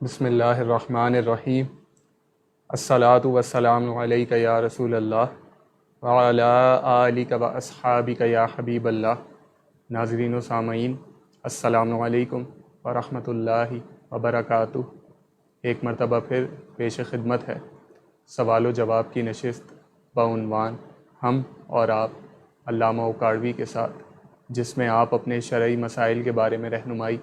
بسم اللہ الرحمن الرحیم۔ الصلاۃ والسلام علیک یا رسول اللہ وعلی آلک و اصحابک یا حبیب اللہ۔ ناظرین و سامعین، السلام علیکم ورحمۃ اللہ وبرکاتہ۔ ایک مرتبہ پھر پیش خدمت ہے سوال و جواب کی نشست بعنوان ہم اور آپ علامہ اوکاڑوی کے ساتھ، جس میں آپ اپنے شرعی مسائل کے بارے میں رہنمائی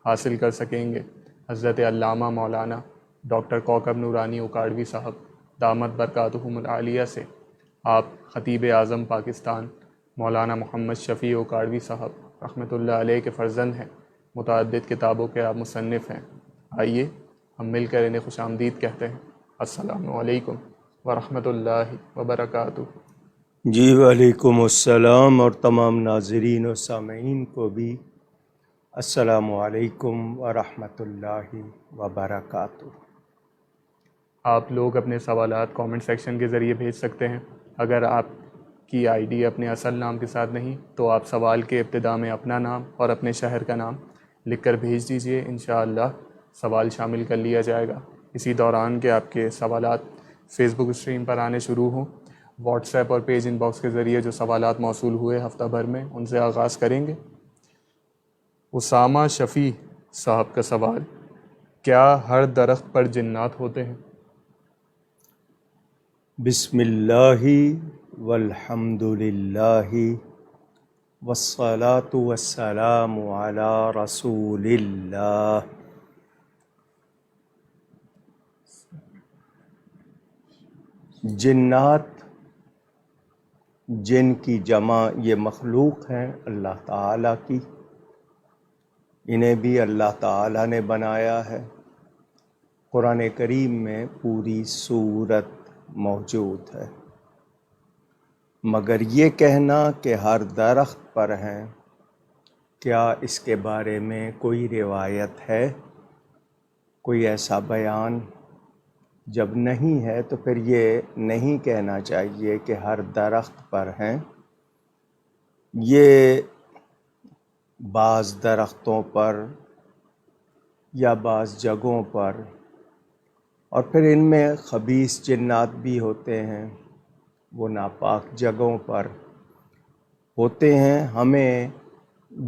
حاصل کر سکیں گے۔ حضرت علامہ مولانا ڈاکٹر کوکب نورانی اوکاڑوی صاحب دامت برکاتہم العالیہ سے آپ خطیب اعظم پاکستان مولانا محمد شفیع اوکاڑوی صاحب رحمۃ اللہ علیہ کے فرزند ہیں، متعدد کتابوں کے آپ مصنف ہیں۔ آئیے ہم مل کر انہیں خوش آمدید کہتے ہیں۔ السلام علیکم ورحمۃ اللہ وبرکاتہ۔ جی وعلیکم السلام، اور تمام ناظرین و سامعین کو بھی السلام علیکم ورحمۃ اللہ وبرکاتہ۔ آپ لوگ اپنے سوالات کامنٹ سیکشن کے ذریعے بھیج سکتے ہیں۔ اگر آپ کی آئی ڈی اپنے اصل نام کے ساتھ نہیں تو آپ سوال کے ابتدا میں اپنا نام اور اپنے شہر کا نام لکھ کر بھیج دیجئے، انشاءاللہ سوال شامل کر لیا جائے گا۔ اسی دوران کہ آپ کے سوالات فیس بک اسٹریم پر آنے شروع ہوں، واٹس ایپ اور پیج ان باکس کے ذریعے جو سوالات موصول ہوئے ہفتہ بھر میں ان سے آغاز کریں گے۔ اسامہ شفیع صاحب کا سوال، کیا ہر درخت پر جنات ہوتے ہیں؟ بسم اللہ والحمد للہ والصلاة والسلام علی رسول اللہ۔ جنات، جن کی جمع یہ مخلوق ہیں اللہ تعالیٰ کی، انہیں بھی اللہ تعالیٰ نے بنایا ہے۔ قرآن کریم میں پوری سورت موجود ہے، مگر یہ کہنا کہ ہر درخت پر ہیں، کیا اس کے بارے میں کوئی روایت ہے، کوئی ایسا بیان؟ جب نہیں ہے تو پھر یہ نہیں کہنا چاہیے کہ ہر درخت پر ہیں۔ یہ بعض درختوں پر یا بعض جگہوں پر، اور پھر ان میں خبیث جنات بھی ہوتے ہیں، وہ ناپاک جگہوں پر ہوتے ہیں۔ ہمیں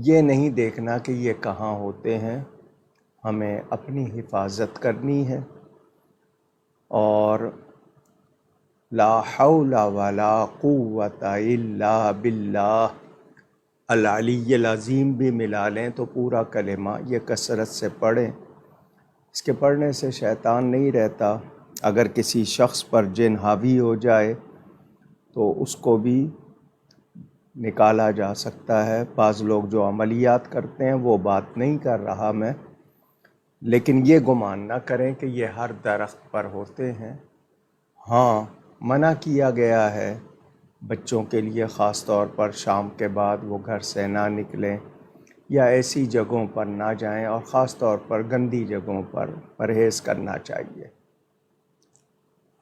یہ نہیں دیکھنا کہ یہ کہاں ہوتے ہیں، ہمیں اپنی حفاظت کرنی ہے۔ اور لا حول ولا قوت الا باللہ العلی العظیم بھی ملا لیں تو پورا کلمہ یہ کثرت سے پڑھیں۔ اس کے پڑھنے سے شیطان نہیں رہتا۔ اگر کسی شخص پر جن حاوی ہو جائے تو اس کو بھی نکالا جا سکتا ہے۔ بعض لوگ جو عملیات کرتے ہیں وہ بات نہیں کر رہا میں، لیکن یہ گمان نہ کریں کہ یہ ہر درخت پر ہوتے ہیں۔ ہاں، منع کیا گیا ہے بچوں کے لیے، خاص طور پر شام کے بعد وہ گھر سے نہ نکلیں یا ایسی جگہوں پر نہ جائیں، اور خاص طور پر گندی جگہوں پر پرہیز کرنا چاہیے۔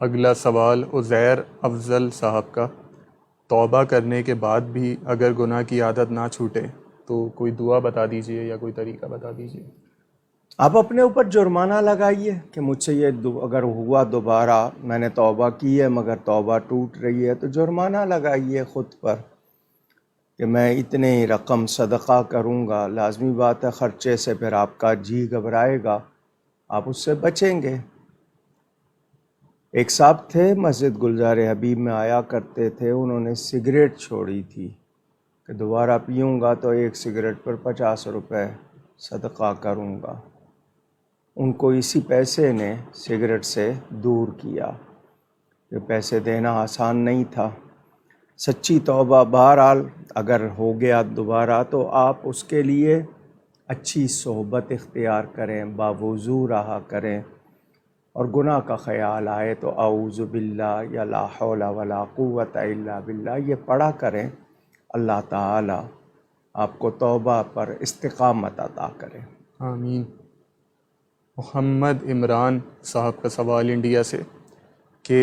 اگلا سوال عزیر افضل صاحب کا، توبہ کرنے کے بعد بھی اگر گناہ کی عادت نہ چھوٹے تو کوئی دعا بتا دیجئے یا کوئی طریقہ بتا دیجئے۔ آپ اپنے اوپر جرمانہ لگائیے کہ مجھ سے یہ اگر ہوا دوبارہ، میں نے توبہ کی ہے مگر توبہ ٹوٹ رہی ہے، تو جرمانہ لگائیے خود پر کہ میں اتنے ہی رقم صدقہ کروں گا۔ لازمی بات ہے خرچے سے پھر آپ کا جی گھبرائے گا، آپ اس سے بچیں گے۔ ایک صاحب تھے مسجد گلزار حبیب میں آیا کرتے تھے، انہوں نے سگریٹ چھوڑی تھی کہ دوبارہ پیوں گا تو ایک سگریٹ پر 50 روپے صدقہ کروں گا۔ ان کو اسی پیسے نے سگریٹ سے دور کیا۔ یہ پیسے دینا آسان نہیں تھا۔ سچی توبہ بہرحال اگر ہو گیا دوبارہ تو آپ اس کے لیے اچھی صحبت اختیار کریں، باوضو رہا کریں، اور گناہ کا خیال آئے تو اعوذ باللہ یا لا حول ولا قوت الا باللہ یہ پڑھا کریں۔ اللہ تعالی آپ کو توبہ پر استقامت عطا کرے۔ آمین۔ محمد عمران صاحب کا سوال انڈیا سے کہ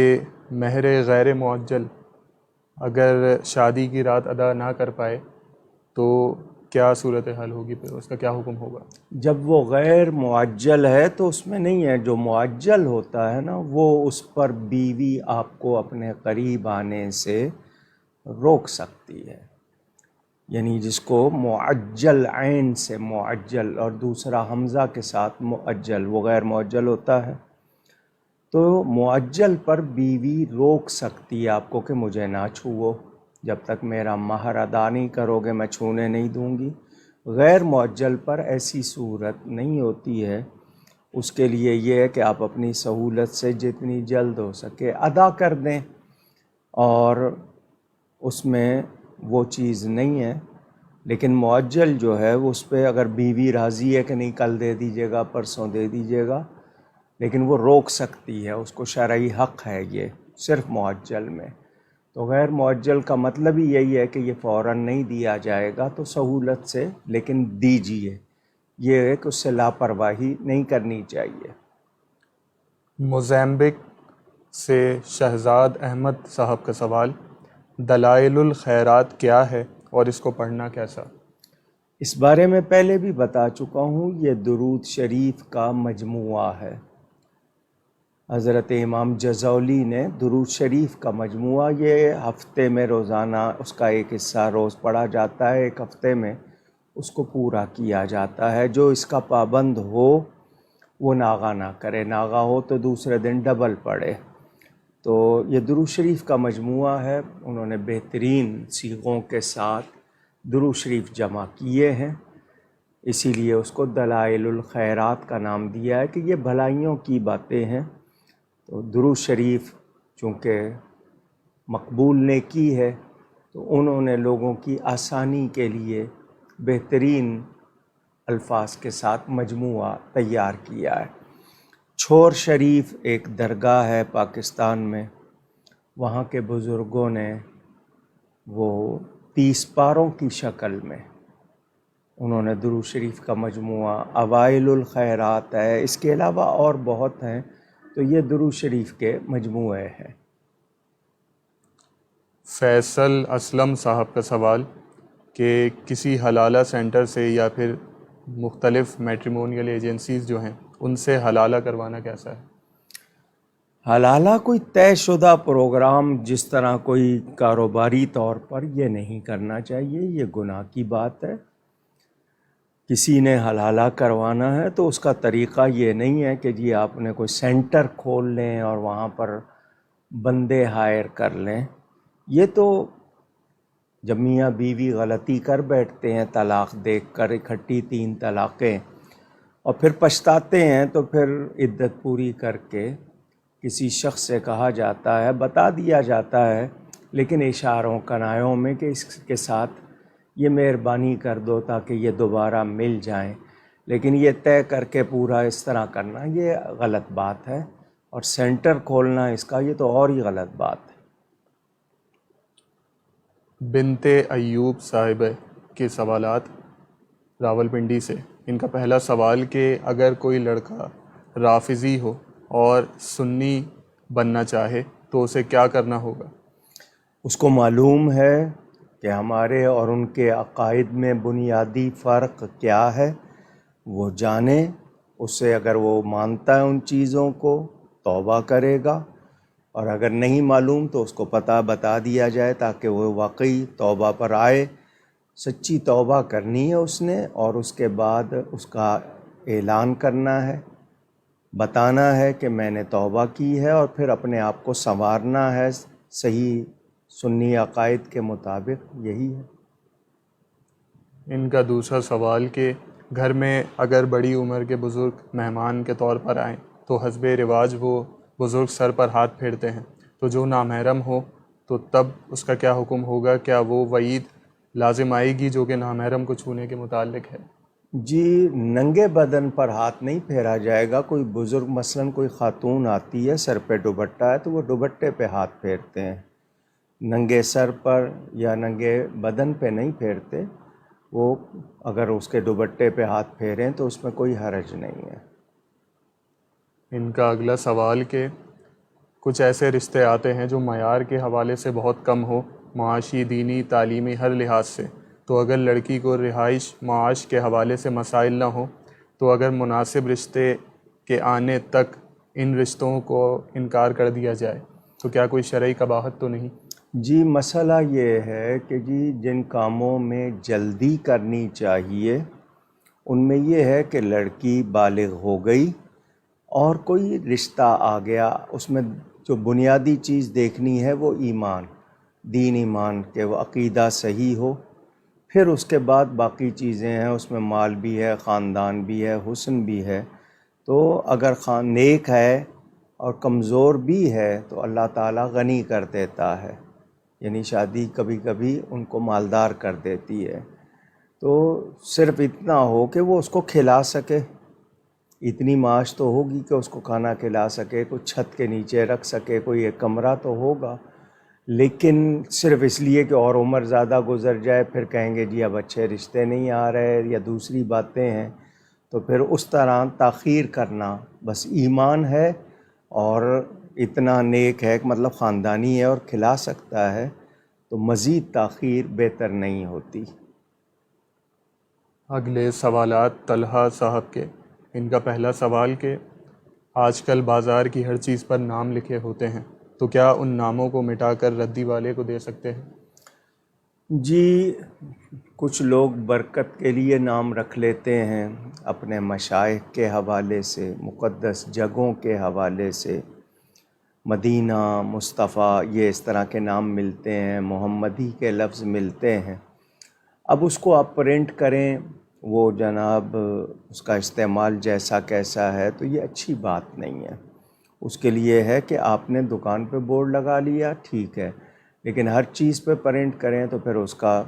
مہر غیر معجل اگر شادی کی رات ادا نہ کر پائے تو کیا صورتحال ہوگی، پھر اس کا کیا حکم ہوگا؟ جب وہ غیر معجل ہے تو اس میں نہیں ہے. جو معجل ہوتا ہے نا وہ اس پر بیوی آپ کو اپنے قریب آنے سے روک سکتی ہے. یعنی جس کو معجل، عین سے معجل اور دوسرا حمزہ کے ساتھ معجل، وہ غیر معجل ہوتا ہے. تو معجل پر بیوی روک سکتی ہے آپ کو کہ مجھے نہ چھوؤ، جب تک میرا مہر ادا نہیں کرو گے میں چھونے نہیں دوں گی. غیر معجل پر ایسی صورت نہیں ہوتی ہے. اس کے لیے یہ ہے کہ آپ اپنی سہولت سے جتنی جلد ہو سکے ادا کر دیں، اور اس میں وہ چیز نہیں ہے. لیکن معجل جو ہے اس پہ اگر بیوی راضی ہے کہ نہیں کل دے دیجیے گا، پرسوں دے دیجیے گا، لیکن وہ روک سکتی ہے، اس کو شرعی حق ہے یہ صرف معجل میں. تو غیر معجل کا مطلب ہی یہی ہے کہ یہ فوراً نہیں دیا جائے گا، تو سہولت سے لیکن دیجیے. یہ ہے کہ اس سے لاپرواہی نہیں کرنی چاہیے. موزمبک سے شہزاد احمد صاحب کا سوال، دلائل الخیرات کیا ہے اور اس کو پڑھنا کیسا؟ اس بارے میں پہلے بھی بتا چکا ہوں. یہ درود شریف کا مجموعہ ہے. حضرت امام جزولی نے درود شریف کا مجموعہ، یہ ہفتے میں روزانہ اس کا ایک حصہ روز پڑھا جاتا ہے، ایک ہفتے میں اس کو پورا کیا جاتا ہے. جو اس کا پابند ہو وہ ناغہ نہ کرے، ناغہ ہو تو دوسرے دن ڈبل پڑھے. تو یہ درود شریف کا مجموعہ ہے. انہوں نے بہترین صیغوں کے ساتھ درود شریف جمع کیے ہیں، اسی لیے اس کو دلائل الخیرات کا نام دیا ہے کہ یہ بھلائیوں کی باتیں ہیں. تو درود شریف چونکہ مقبول نیکی ہے تو انہوں نے لوگوں کی آسانی کے لیے بہترین الفاظ کے ساتھ مجموعہ تیار کیا ہے. چھور شریف ایک درگاہ ہے پاکستان میں، وہاں کے بزرگوں نے وہ 30 پاروں کی شکل میں انہوں نے درود شریف کا مجموعہ اوائل الخیرات ہے. اس کے علاوہ اور بہت ہیں، تو یہ درود شریف کے مجموعے ہیں. فیصل اسلم صاحب کا سوال کہ کسی حلالہ سینٹر سے یا پھر مختلف میٹریمونیل ایجنسیز جو ہیں ان سے حلالہ کروانا کیسا ہے؟ حلالہ کوئی طے شدہ پروگرام جس طرح کوئی کاروباری طور پر یہ نہیں کرنا چاہیے، یہ گناہ کی بات ہے. کسی نے حلالہ کروانا ہے تو اس کا طریقہ یہ نہیں ہے کہ جی آپ نے کوئی سینٹر کھول لیں اور وہاں پر بندے ہائر کر لیں. یہ تو جب میاں بیوی غلطی کر بیٹھتے ہیں طلاق دیکھ کر، اکٹھی 3 طلاقیں، اور پھر پچھتاتے ہیں، تو پھر عدت پوری کر کے کسی شخص سے کہا جاتا ہے، بتا دیا جاتا ہے لیکن اشاروں کنایوں میں کہ اس کے ساتھ یہ مہربانی کر دو تاکہ یہ دوبارہ مل جائیں. لیکن یہ طے کر کے پورا اس طرح کرنا یہ غلط بات ہے، اور سینٹر کھولنا اس کا یہ تو اور ہی غلط بات ہے. بنت ایوب صاحبہ کے سوالات راولپنڈی سے. ان کا پہلا سوال کہ اگر کوئی لڑکا رافضی ہو اور سنی بننا چاہے تو اسے کیا کرنا ہوگا؟ اس کو معلوم ہے کہ ہمارے اور ان کے عقائد میں بنیادی فرق کیا ہے، وہ جانے. اس سے اگر وہ مانتا ہے ان چیزوں کو توبہ کرے گا، اور اگر نہیں معلوم تو اس کو پتہ بتا دیا جائے تاکہ وہ واقعی توبہ پر آئے. سچی توبہ کرنی ہے اس نے، اور اس کے بعد اس کا اعلان کرنا ہے، بتانا ہے کہ میں نے توبہ کی ہے، اور پھر اپنے آپ کو سنوارنا ہے صحیح سنی عقائد کے مطابق. یہی ہے. ان کا دوسرا سوال کہ گھر میں اگر بڑی عمر کے بزرگ مہمان کے طور پر آئیں تو حسب رواج وہ بزرگ سر پر ہاتھ پھیرتے ہیں، تو جو نامحرم ہو تو تب اس کا کیا حکم ہوگا؟ کیا وہ وعید لازم آئے گی جو کہ نامحرم کو چھونے کے متعلق ہے؟ جی، ننگے بدن پر ہاتھ نہیں پھیرا جائے گا. کوئی بزرگ مثلاً کوئی خاتون آتی ہے، سر پہ دوپٹہ ہے، تو وہ دوپٹے پہ ہاتھ پھیرتے ہیں، ننگے سر پر یا ننگے بدن پہ نہیں پھیرتے. وہ اگر اس کے دوپٹے پہ ہاتھ پھیریں تو اس میں کوئی حرج نہیں ہے. ان کا اگلا سوال کہ کچھ ایسے رشتے آتے ہیں جو معیار کے حوالے سے بہت کم ہو، معاشی، دینی، تعلیمی، ہر لحاظ سے، تو اگر لڑکی کو رہائش معاش کے حوالے سے مسائل نہ ہوں تو اگر مناسب رشتے کے آنے تک ان رشتوں کو انکار کر دیا جائے تو کیا کوئی شرعی قباحت تو نہیں؟ جی مسئلہ یہ ہے کہ جی جن کاموں میں جلدی کرنی چاہیے ان میں یہ ہے کہ لڑکی بالغ ہو گئی اور کوئی رشتہ آ گیا، اس میں جو بنیادی چیز دیکھنی ہے وہ ایمان، دین ایمان، کہ وہ عقیدہ صحیح ہو، پھر اس کے بعد باقی چیزیں ہیں، اس میں مال بھی ہے، خاندان بھی ہے، حسن بھی ہے۔ تو اگر نیک ہے اور کمزور بھی ہے تو اللہ تعالیٰ غنی کر دیتا ہے، یعنی شادی کبھی کبھی ان کو مالدار کر دیتی ہے۔ تو صرف اتنا ہو کہ وہ اس کو کھلا سکے، اتنی معاش تو ہوگی کہ اس کو کھانا کھلا سکے، کوئی چھت کے نیچے رکھ سکے، کوئی ایک کمرہ تو ہوگا۔ لیکن صرف اس لیے کہ اور عمر زیادہ گزر جائے پھر کہیں گے جی اب اچھے رشتے نہیں آ رہے یا دوسری باتیں ہیں، تو پھر اس طرح تاخیر کرنا، بس ایمان ہے اور اتنا نیک ہے کہ مطلب خاندانی ہے اور کھلا سکتا ہے، تو مزید تاخیر بہتر نہیں ہوتی۔ اگلے سوالات طلحہ صاحب کے۔ ان کا پہلا سوال کہ آج کل بازار کی ہر چیز پر نام لکھے ہوتے ہیں، تو کیا ان ناموں کو مٹا کر ردی والے کو دے سکتے ہیں؟ جی کچھ لوگ برکت کے لیے نام رکھ لیتے ہیں اپنے مشائخ کے حوالے سے، مقدس جگہوں کے حوالے سے، مدینہ، مصطفیٰ، یہ اس طرح کے نام ملتے ہیں، محمدی کے لفظ ملتے ہیں۔ اب اس کو آپ پرنٹ کریں، وہ جناب اس کا استعمال جیسا کیسا ہے، تو یہ اچھی بات نہیں ہے۔ اس کے لیے ہے کہ آپ نے دکان پہ بورڈ لگا لیا، ٹھیک ہے، لیکن ہر چیز پہ پرنٹ کریں تو پھر اس کا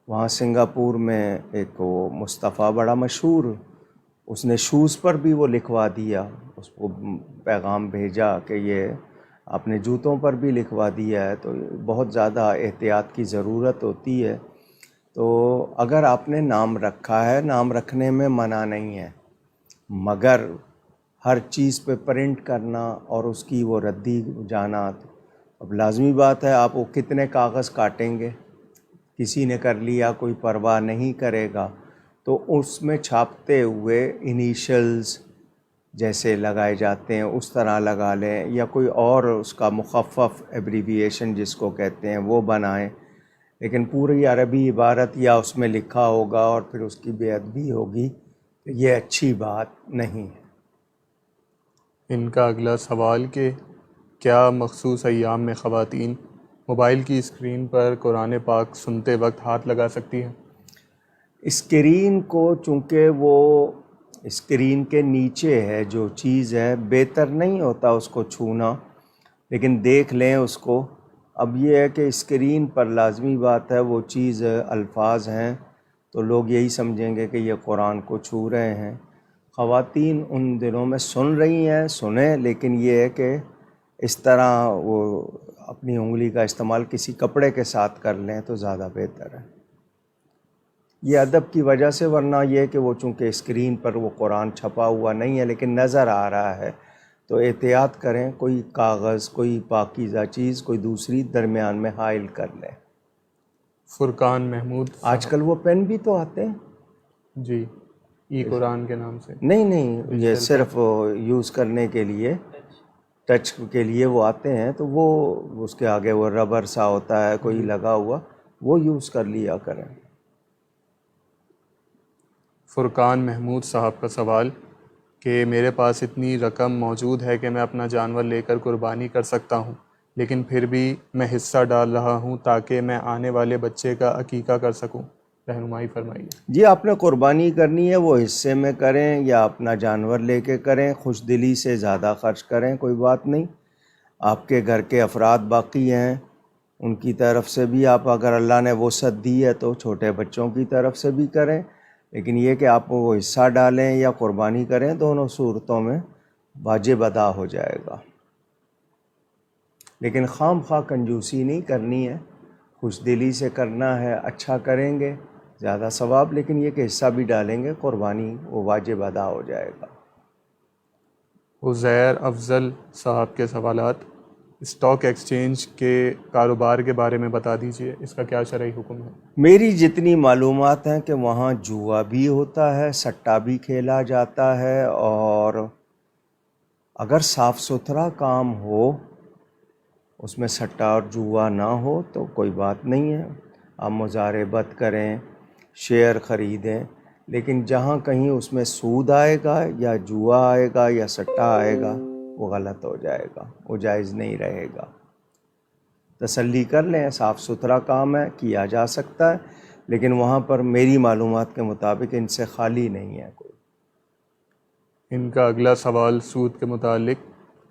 وہاں سنگاپور میں ایک وہ مصطفیٰ بڑا مشہور، اس نے شوز پر بھی وہ لکھوا دیا، اس کو پیغام بھیجا کہ یہ آپ نے جوتوں پر بھی لکھوا دیا ہے، تو بہت زیادہ احتیاط کی ضرورت ہوتی ہے۔ تو اگر آپ نے نام رکھا ہے، نام رکھنے میں منع نہیں ہے، مگر ہر چیز پہ پرنٹ کرنا اور اس کی وہ ردی جانا، اب لازمی بات ہے آپ وہ کتنے کاغذ کاٹیں گے، کسی نے کر لیا کوئی پرواہ نہیں کرے گا، تو اس میں چھاپتے ہوئے انیشلز جیسے لگائے جاتے ہیں اس طرح لگا لیں، یا کوئی اور اس کا مخفف ایبریویشن جس کو کہتے ہیں وہ بنائیں، لیکن پوری عربی عبارت یا اس میں لکھا ہوگا اور پھر اس کی بے ادبی ہوگی، تو یہ اچھی بات نہیں ہے۔ ان کا اگلا سوال کہ کیا مخصوص ایام میں خواتین موبائل کی اسکرین پر قرآن پاک سنتے وقت ہاتھ لگا سکتی ہیں؟ اسکرین کو چونکہ وہ اسکرین کے نیچے ہے جو چیز ہے، بہتر نہیں ہوتا اس کو چھونا، لیکن دیکھ لیں اس کو۔ اب یہ ہے کہ اسکرین پر لازمی بات ہے وہ چیز الفاظ ہیں تو لوگ یہی سمجھیں گے کہ یہ قرآن کو چھو رہے ہیں۔ خواتین ان دنوں میں سن رہی ہیں، سنیں، لیکن یہ ہے کہ اس طرح وہ اپنی انگلی کا استعمال کسی کپڑے کے ساتھ کر لیں تو زیادہ بہتر ہے، یہ ادب کی وجہ سے، ورنہ یہ کہ وہ چونکہ اسکرین پر وہ قرآن چھپا ہوا نہیں ہے لیکن نظر آ رہا ہے تو احتیاط کریں، کوئی کاغذ، کوئی پاکیزہ چیز، کوئی دوسری درمیان میں حائل کر لیں۔ فرقان محمود آج کل وہ پین بھی تو آتے ہیں، جی، ای قرآن کے نام سے، نہیں یہ صرف یوز کرنے کے لیے، ٹچ کے لیے وہ آتے ہیں، تو وہ اس کے آگے وہ ربر سا ہوتا ہے کوئی لگا ہوا، وہ یوز کر لیا کریں۔ فرقان محمود صاحب کا سوال کہ میرے پاس اتنی رقم موجود ہے کہ میں اپنا جانور لے کر قربانی کر سکتا ہوں، لیکن پھر بھی میں حصہ ڈال رہا ہوں تاکہ میں آنے والے بچے کا عقیقہ کر سکوں، رہنمائی فرمائیے۔ جی آپ نے قربانی کرنی ہے وہ حصے میں کریں یا اپنا جانور لے کے کریں، خوش دلی سے زیادہ خرچ کریں، کوئی بات نہیں۔ آپ کے گھر کے افراد باقی ہیں، ان کی طرف سے بھی آپ اگر اللہ نے وسعت دی ہے تو چھوٹے بچوں کی طرف سے بھی کریں، لیکن یہ کہ آپ وہ حصہ ڈالیں یا قربانی کریں، دونوں صورتوں میں واجب ادا ہو جائے گا، لیکن خام خواہ کنجوسی نہیں کرنی ہے، خوش دلی سے کرنا ہے، اچھا کریں گے زیادہ ثواب، لیکن یہ کہ حصہ بھی ڈالیں گے، قربانی وہ واجب ادا ہو جائے گا۔ عزیر افضل صاحب کے سوالات، اسٹاک ایکسچینج کے کاروبار کے بارے میں بتا دیجیے، اس کا کیا شرعی حکم ہے؟ میری جتنی معلومات ہیں کہ وہاں جوا بھی ہوتا ہے، سٹا بھی کھیلا جاتا ہے، اور اگر صاف ستھرا کام ہو، اس میں سٹا اور جوا نہ ہو تو کوئی بات نہیں ہے، آپ مضاربت کریں، شیئر خریدیں، لیکن جہاں کہیں اس میں سود آئے گا یا جوا آئے گا یا سٹا آئے گا وہ غلط ہو جائے گا، وہ جائز نہیں رہے گا۔ تسلی کر لیں، صاف ستھرا کام ہے، کیا جا سکتا ہے، لیکن وہاں پر میری معلومات کے مطابق ان سے خالی نہیں ہے کوئی۔ ان کا اگلا سوال سود کے متعلق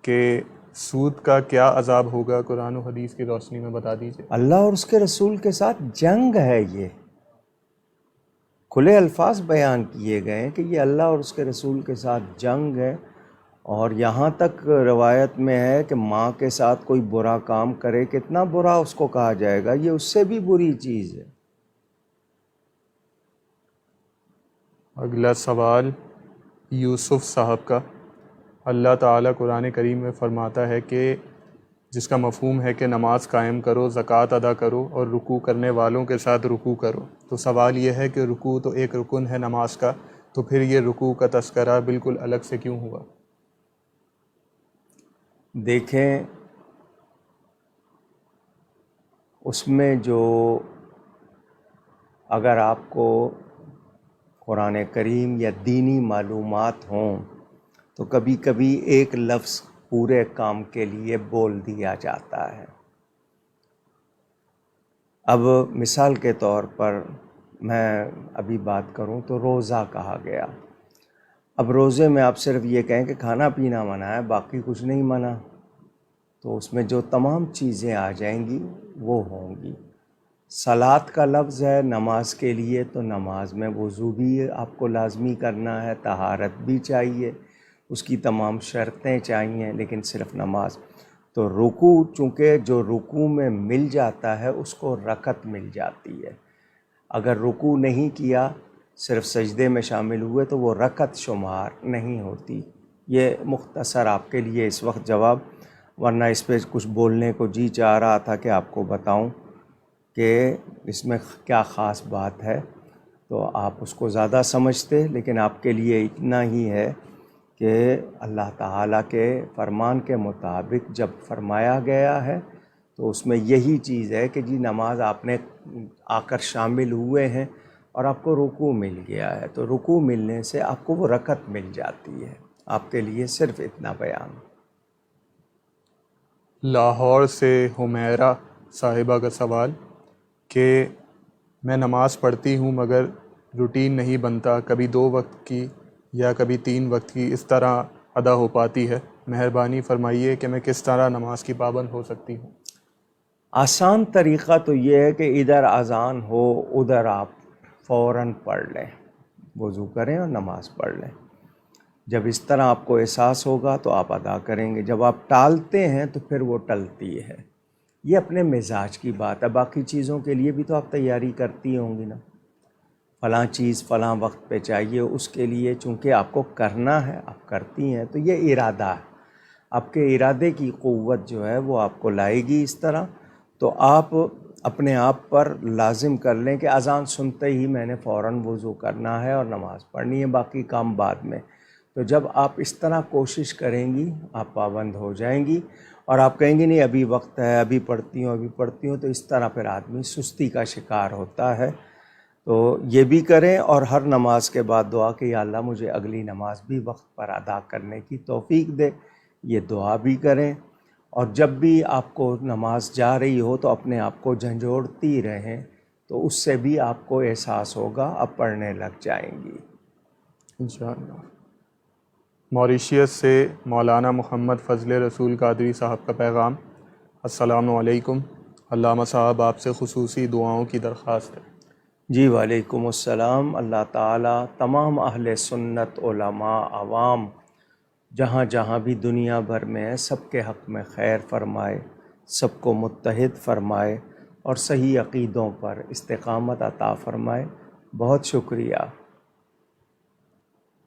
کہ سود کا کیا عذاب ہوگا، قرآن و حدیث کی روشنی میں بتا دیجیے۔ اللہ اور اس کے رسول کے ساتھ جنگ ہے، یہ کھلے الفاظ بیان کیے گئے ہیں کہ یہ اللہ اور اس کے رسول کے ساتھ جنگ ہے، اور یہاں تک روایت میں ہے کہ ماں کے ساتھ کوئی برا کام کرے کتنا برا اس کو کہا جائے گا، یہ اس سے بھی بری چیز ہے۔ اگلا سوال یوسف صاحب کا، اللہ تعالیٰ قرآن کریم میں فرماتا ہے کہ جس کا مفہوم ہے کہ نماز قائم کرو، زکوٰۃ ادا کرو اور رکوع کرنے والوں کے ساتھ رکوع کرو، تو سوال یہ ہے کہ رکوع تو ایک رکن ہے نماز کا، تو پھر یہ رکوع کا تذکرہ بالکل الگ سے کیوں ہوا؟ دیکھیں، اس میں جو اگر آپ کو قرآن کریم یا دینی معلومات ہوں تو کبھی کبھی ایک لفظ پورے کام کے لیے بول دیا جاتا ہے۔ اب مثال کے طور پر میں ابھی بات کروں تو روزہ کہا گیا، اب روزے میں آپ صرف یہ کہیں کہ کھانا پینا منع ہے، باقی کچھ نہیں منع، تو اس میں جو تمام چیزیں آ جائیں گی وہ ہوں گی۔ صلاۃ کا لفظ ہے نماز کے لیے، تو نماز میں وضو بھی آپ کو لازمی کرنا ہے، طہارت بھی چاہیے، اس کی تمام شرطیں چاہیے، لیکن صرف نماز۔ تو رکوع چونکہ جو رکوع میں مل جاتا ہے اس کو رکعت مل جاتی ہے، اگر رکوع نہیں کیا، صرف سجدے میں شامل ہوئے تو وہ رکعت شمار نہیں ہوتی۔ یہ مختصر آپ کے لیے اس وقت جواب، ورنہ اس پہ کچھ بولنے کو جی چاہ رہا تھا کہ آپ کو بتاؤں کہ اس میں کیا خاص بات ہے، تو آپ اس کو زیادہ سمجھتے، لیکن آپ کے لیے اتنا ہی ہے کہ اللہ تعالیٰ کے فرمان کے مطابق جب فرمایا گیا ہے تو اس میں یہی چیز ہے کہ جی نماز آپ نے آ کر شامل ہوئے ہیں اور آپ کو رکوع مل گیا ہے، تو رکوع ملنے سے آپ کو وہ رکعت مل جاتی ہے۔ آپ کے لیے صرف اتنا بیان۔ لاہور سے حمیرہ صاحبہ کا سوال کہ میں نماز پڑھتی ہوں مگر روٹین نہیں بنتا، کبھی 2 وقت کی یا کبھی 3 وقت کی، اس طرح ادا ہو پاتی ہے، مہربانی فرمائیے کہ میں کس طرح نماز کی پابند ہو سکتی ہوں۔ آسان طریقہ تو یہ ہے کہ ادھر اذان ہو ادھر آپ فوراً پڑھ لیں، وضو کریں اور نماز پڑھ لیں، جب اس طرح آپ کو احساس ہوگا تو آپ ادا کریں گے، جب آپ ٹالتے ہیں تو پھر وہ ٹلتی ہے۔ یہ اپنے مزاج کی بات ہے، باقی چیزوں کے لیے بھی تو آپ تیاری کرتی ہوں گی نا، فلاں چیز فلاں وقت پہ چاہیے، اس کے لیے چونکہ آپ کو کرنا ہے آپ کرتی ہیں، تو یہ ارادہ ہے، آپ کے ارادے کی قوت جو ہے وہ آپ کو لائے گی اس طرح۔ تو آپ اپنے آپ پر لازم کر لیں کہ اذان سنتے ہی میں نے فوراً وضو کرنا ہے اور نماز پڑھنی ہے، باقی کام بعد میں۔ تو جب آپ اس طرح کوشش کریں گی آپ پابند ہو جائیں گی، اور آپ کہیں گی نہیں ابھی وقت ہے، ابھی پڑھتی ہوں، تو اس طرح پھر آدمی سستی کا شکار ہوتا ہے۔ تو یہ بھی کریں، اور ہر نماز کے بعد دعا کہ یا اللہ مجھے اگلی نماز بھی وقت پر ادا کرنے کی توفیق دے، یہ دعا بھی کریں۔ اور جب بھی آپ کو نماز جا رہی ہو تو اپنے آپ کو جھنجھوڑتی رہیں، تو اس سے بھی آپ کو احساس ہوگا، اب پڑھنے لگ جائیں گی۔ انشاءاللہ۔ موریشیس سے مولانا محمد فضل رسول قادری صاحب کا پیغام، السلام علیکم، علامہ صاحب آپ سے خصوصی دعاؤں کی درخواست ہے۔ جی وعلیکم السلام۔ اللہ تعالیٰ تمام اہل سنت، علماء، عوام، جہاں جہاں بھی دنیا بھر میں ہے، سب کے حق میں خیر فرمائے، سب کو متحد فرمائے اور صحیح عقیدوں پر استقامت عطا فرمائے۔ بہت شکریہ۔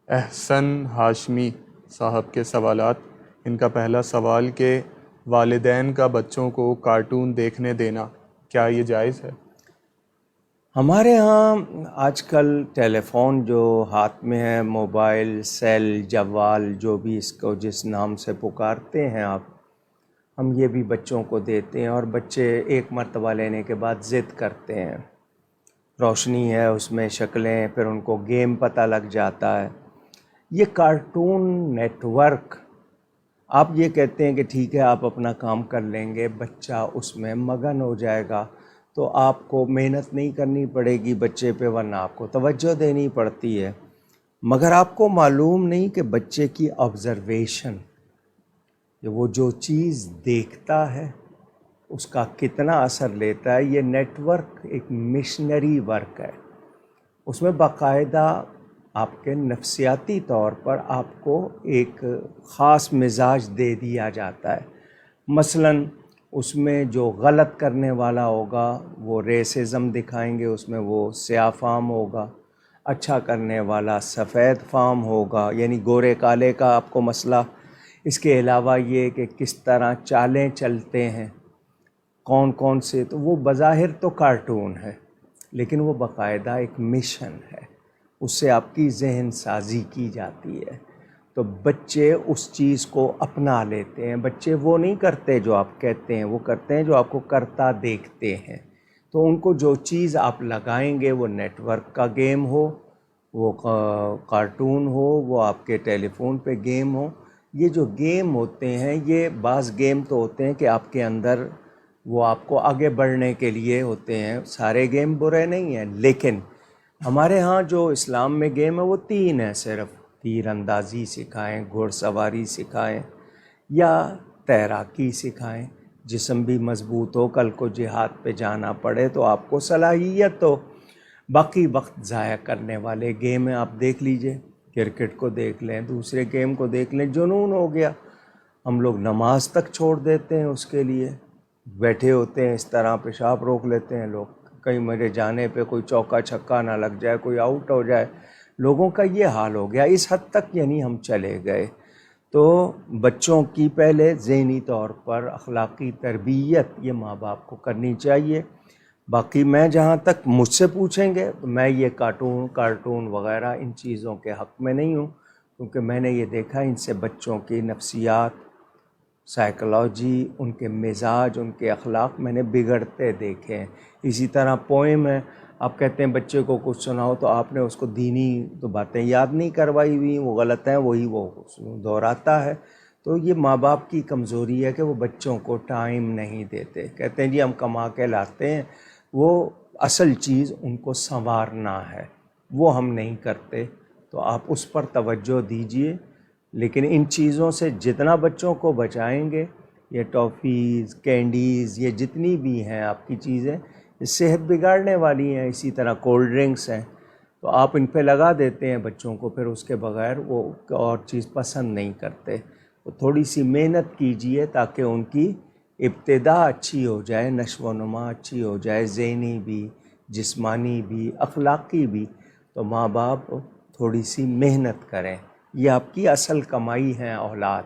احسن ہاشمی صاحب کے سوالات، ان کا پہلا سوال کہ والدین کا بچوں کو کارٹون دیکھنے دینا، کیا یہ جائز ہے؟ ہمارے ہاں آج کل ٹیلی فون جو ہاتھ میں ہے، موبائل، سیل، جوال، جو بھی اس کو جس نام سے پکارتے ہیں آپ، ہم یہ بھی بچوں کو دیتے ہیں، اور بچے ایک مرتبہ لینے کے بعد ضد کرتے ہیں۔ روشنی ہے اس میں، شکلیں، پھر ان کو گیم پتہ لگ جاتا ہے۔ یہ کارٹون نیٹ ورک، آپ یہ کہتے ہیں کہ ٹھیک ہے آپ اپنا کام کر لیں گے، بچہ اس میں مگن ہو جائے گا، تو آپ کو محنت نہیں کرنی پڑے گی بچے پہ، ورنہ آپ کو توجہ دینی پڑتی ہے۔ مگر آپ کو معلوم نہیں کہ بچے کی آبزرویشن، وہ جو چیز دیکھتا ہے اس کا کتنا اثر لیتا ہے۔ یہ نیٹ ورک ایک مشنری ورک ہے، اس میں باقاعدہ آپ کے نفسیاتی طور پر آپ کو ایک خاص مزاج دے دیا جاتا ہے۔ مثلاً اس میں جو غلط کرنے والا ہوگا وہ ریسزم دکھائیں گے، اس میں وہ سیاہ فام ہوگا، اچھا کرنے والا سفید فام ہوگا، یعنی گورے کالے کا آپ کو مسئلہ۔ اس کے علاوہ یہ کہ کس طرح چالیں چلتے ہیں، کون کون سے، تو وہ بظاہر تو کارٹون ہے لیکن وہ باقاعدہ ایک مشن ہے، اس سے آپ کی ذہن سازی کی جاتی ہے۔ تو بچے اس چیز کو اپنا لیتے ہیں۔ بچے وہ نہیں کرتے جو آپ کہتے ہیں، وہ کرتے ہیں جو آپ کو کرتا دیکھتے ہیں۔ تو ان کو جو چیز آپ لگائیں گے، وہ نیٹ ورک کا گیم ہو، وہ کارٹون ہو، وہ آپ کے ٹیلی فون پہ گیم ہو، یہ جو گیم ہوتے ہیں، یہ بعض گیم تو ہوتے ہیں کہ آپ کے اندر وہ آپ کو آگے بڑھنے کے لیے ہوتے ہیں، سارے گیم برے نہیں ہیں، لیکن ہمارے ہاں جو اسلام میں گیم ہے وہ 3 ہیں صرف۔ تیر اندازی سکھائیں، گھوڑ سواری سکھائیں، یا تیراکی سکھائیں، جسم بھی مضبوط ہو، کل کو جہاد پہ جانا پڑے تو آپ کو صلاحیت ہو۔ باقی وقت ضائع کرنے والے گیم ہیں، آپ دیکھ لیجئے، کرکٹ کو دیکھ لیں، دوسرے گیم کو دیکھ لیں، جنون ہو گیا۔ ہم لوگ نماز تک چھوڑ دیتے ہیں اس کے لیے، بیٹھے ہوتے ہیں اس طرح، پیشاب روک لیتے ہیں لوگ، کہیں میرے جانے پہ کوئی چوکا چھکا نہ لگ جائے، کوئی آؤٹ ہو جائے۔ لوگوں کا یہ حال ہو گیا، اس حد تک یعنی ہم چلے گئے۔ تو بچوں کی پہلے ذہنی طور پر اخلاقی تربیت یہ ماں باپ کو کرنی چاہیے۔ باقی میں جہاں تک مجھ سے پوچھیں گے تو میں یہ کارٹون وغیرہ ان چیزوں کے حق میں نہیں ہوں، کیونکہ میں نے یہ دیکھا ان سے بچوں کی نفسیات، سائیکلوجی، ان کے مزاج، ان کے اخلاق میں نے بگڑتے دیکھے ہیں۔ اسی طرح پوئم ہے، آپ کہتے ہیں بچے کو کچھ سناؤ تو آپ نے اس کو دینی تو باتیں یاد نہیں کروائی ہوئی، وہ غلط ہیں، وہی وہ دہراتا ہے۔ تو یہ ماں باپ کی کمزوری ہے کہ وہ بچوں کو ٹائم نہیں دیتے، کہتے ہیں جی ہم کما کے لاتے ہیں، وہ اصل چیز ان کو سنوارنا ہے، وہ ہم نہیں کرتے۔ تو آپ اس پر توجہ دیجئے، لیکن ان چیزوں سے جتنا بچوں کو بچائیں گے، یہ ٹافیز، کینڈیز، یہ جتنی بھی ہیں آپ کی چیزیں، یہ صحت بگاڑنے والی ہیں۔ اسی طرح کولڈ ڈرنکس ہیں، تو آپ ان پہ لگا دیتے ہیں بچوں کو، پھر اس کے بغیر وہ اور چیز پسند نہیں کرتے۔ تو تھوڑی سی محنت کیجئے تاکہ ان کی ابتدا اچھی ہو جائے، نشو و نما اچھی ہو جائے، ذہنی بھی، جسمانی بھی، اخلاقی بھی۔ تو ماں باپ تھوڑی سی محنت کریں، یہ آپ کی اصل کمائی ہے اولاد،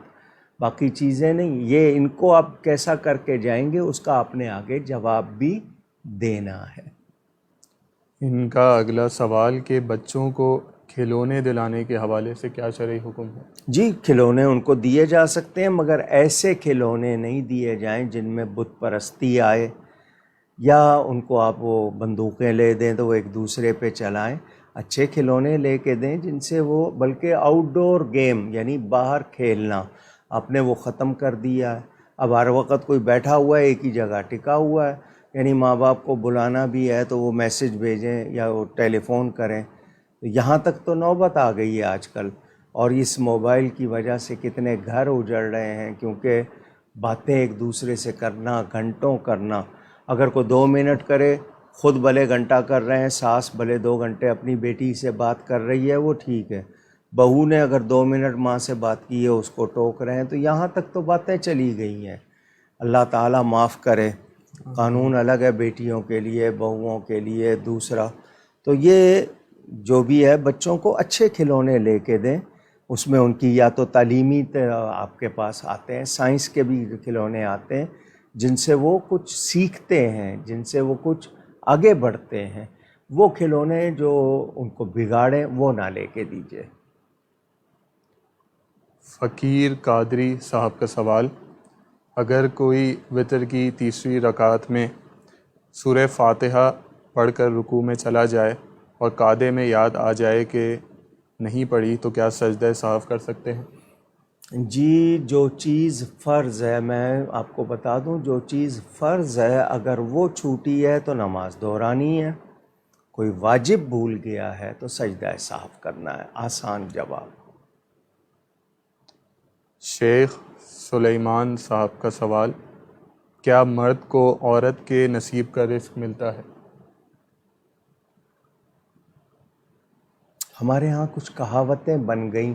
باقی چیزیں نہیں۔ یہ ان کو آپ کیسا کر کے جائیں گے اس کا آپ نے آگے جواب بھی دینا ہے۔ ان کا اگلا سوال کہ بچوں کو کھلونے دلانے کے حوالے سے کیا شرعی حکم ہے؟ جی کھلونے ان کو دیے جا سکتے ہیں، مگر ایسے کھلونے نہیں دیے جائیں جن میں بت پرستی آئے، یا ان کو آپ وہ بندوقیں لے دیں تو وہ ایک دوسرے پہ چلائیں۔ اچھے کھلونے لے کے دیں جن سے وہ، بلکہ آؤٹ ڈور گیم یعنی باہر کھیلنا آپ نے وہ ختم کر دیا ہے۔ اب ہر وقت کوئی بیٹھا ہوا ہے ایک ہی جگہ ٹکا ہوا ہے، یعنی ماں باپ کو بلانا بھی ہے تو وہ میسج بھیجیں یا وہ ٹیلی فون کریں۔ یہاں تک تو نوبت آ گئی ہے آج کل، اور اس موبائل کی وجہ سے کتنے گھر اجڑ رہے ہیں، کیونکہ باتیں ایک دوسرے سے کرنا، گھنٹوں کرنا، اگر کوئی 2 منٹ کرے، خود بھلے گھنٹہ کر رہے ہیں، ساس بھلے 2 گھنٹے اپنی بیٹی سے بات کر رہی ہے، وہ ٹھیک ہے، بہو نے اگر 2 منٹ ماں سے بات کی ہے اس کو ٹوک رہے ہیں، تو یہاں تک تو باتیں چلی گئی ہیں۔ اللہ تعالیٰ معاف کرے، قانون الگ ہے بیٹیوں کے لیے، بہوؤں کے لیے دوسرا۔ تو یہ جو بھی ہے بچوں کو اچھے کھلونے لے کے دیں، اس میں ان کی یا تو تعلیمی آپ کے پاس آتے ہیں، سائنس کے بھی کھلونے آتے ہیں جن سے وہ کچھ سیکھتے ہیں، جن سے وہ کچھ آگے بڑھتے ہیں۔ وہ کھلونے جو ان کو بگاڑیں وہ نہ لے کے دیجیے۔ فقیر قادری صاحب کا سوال، اگر کوئی وتر کی تیسری رکعت میں سورہ فاتحہ پڑھ کر رکوع میں چلا جائے اور قعدے میں یاد آ جائے کہ نہیں پڑھی تو کیا سجدہ سہو کر سکتے ہیں؟ جی، جو چیز فرض ہے، میں آپ کو بتا دوں، جو چیز فرض ہے اگر وہ چھوٹی ہے تو نماز دہرانی ہے۔ کوئی واجب بھول گیا ہے تو سجدہ سہو کرنا ہے۔ آسان جواب۔ شیخ سلیمان صاحب کا سوال، کیا مرد کو عورت کے نصیب کا رزق ملتا ہے؟ ہمارے ہاں کچھ کہاوتیں بن گئیں،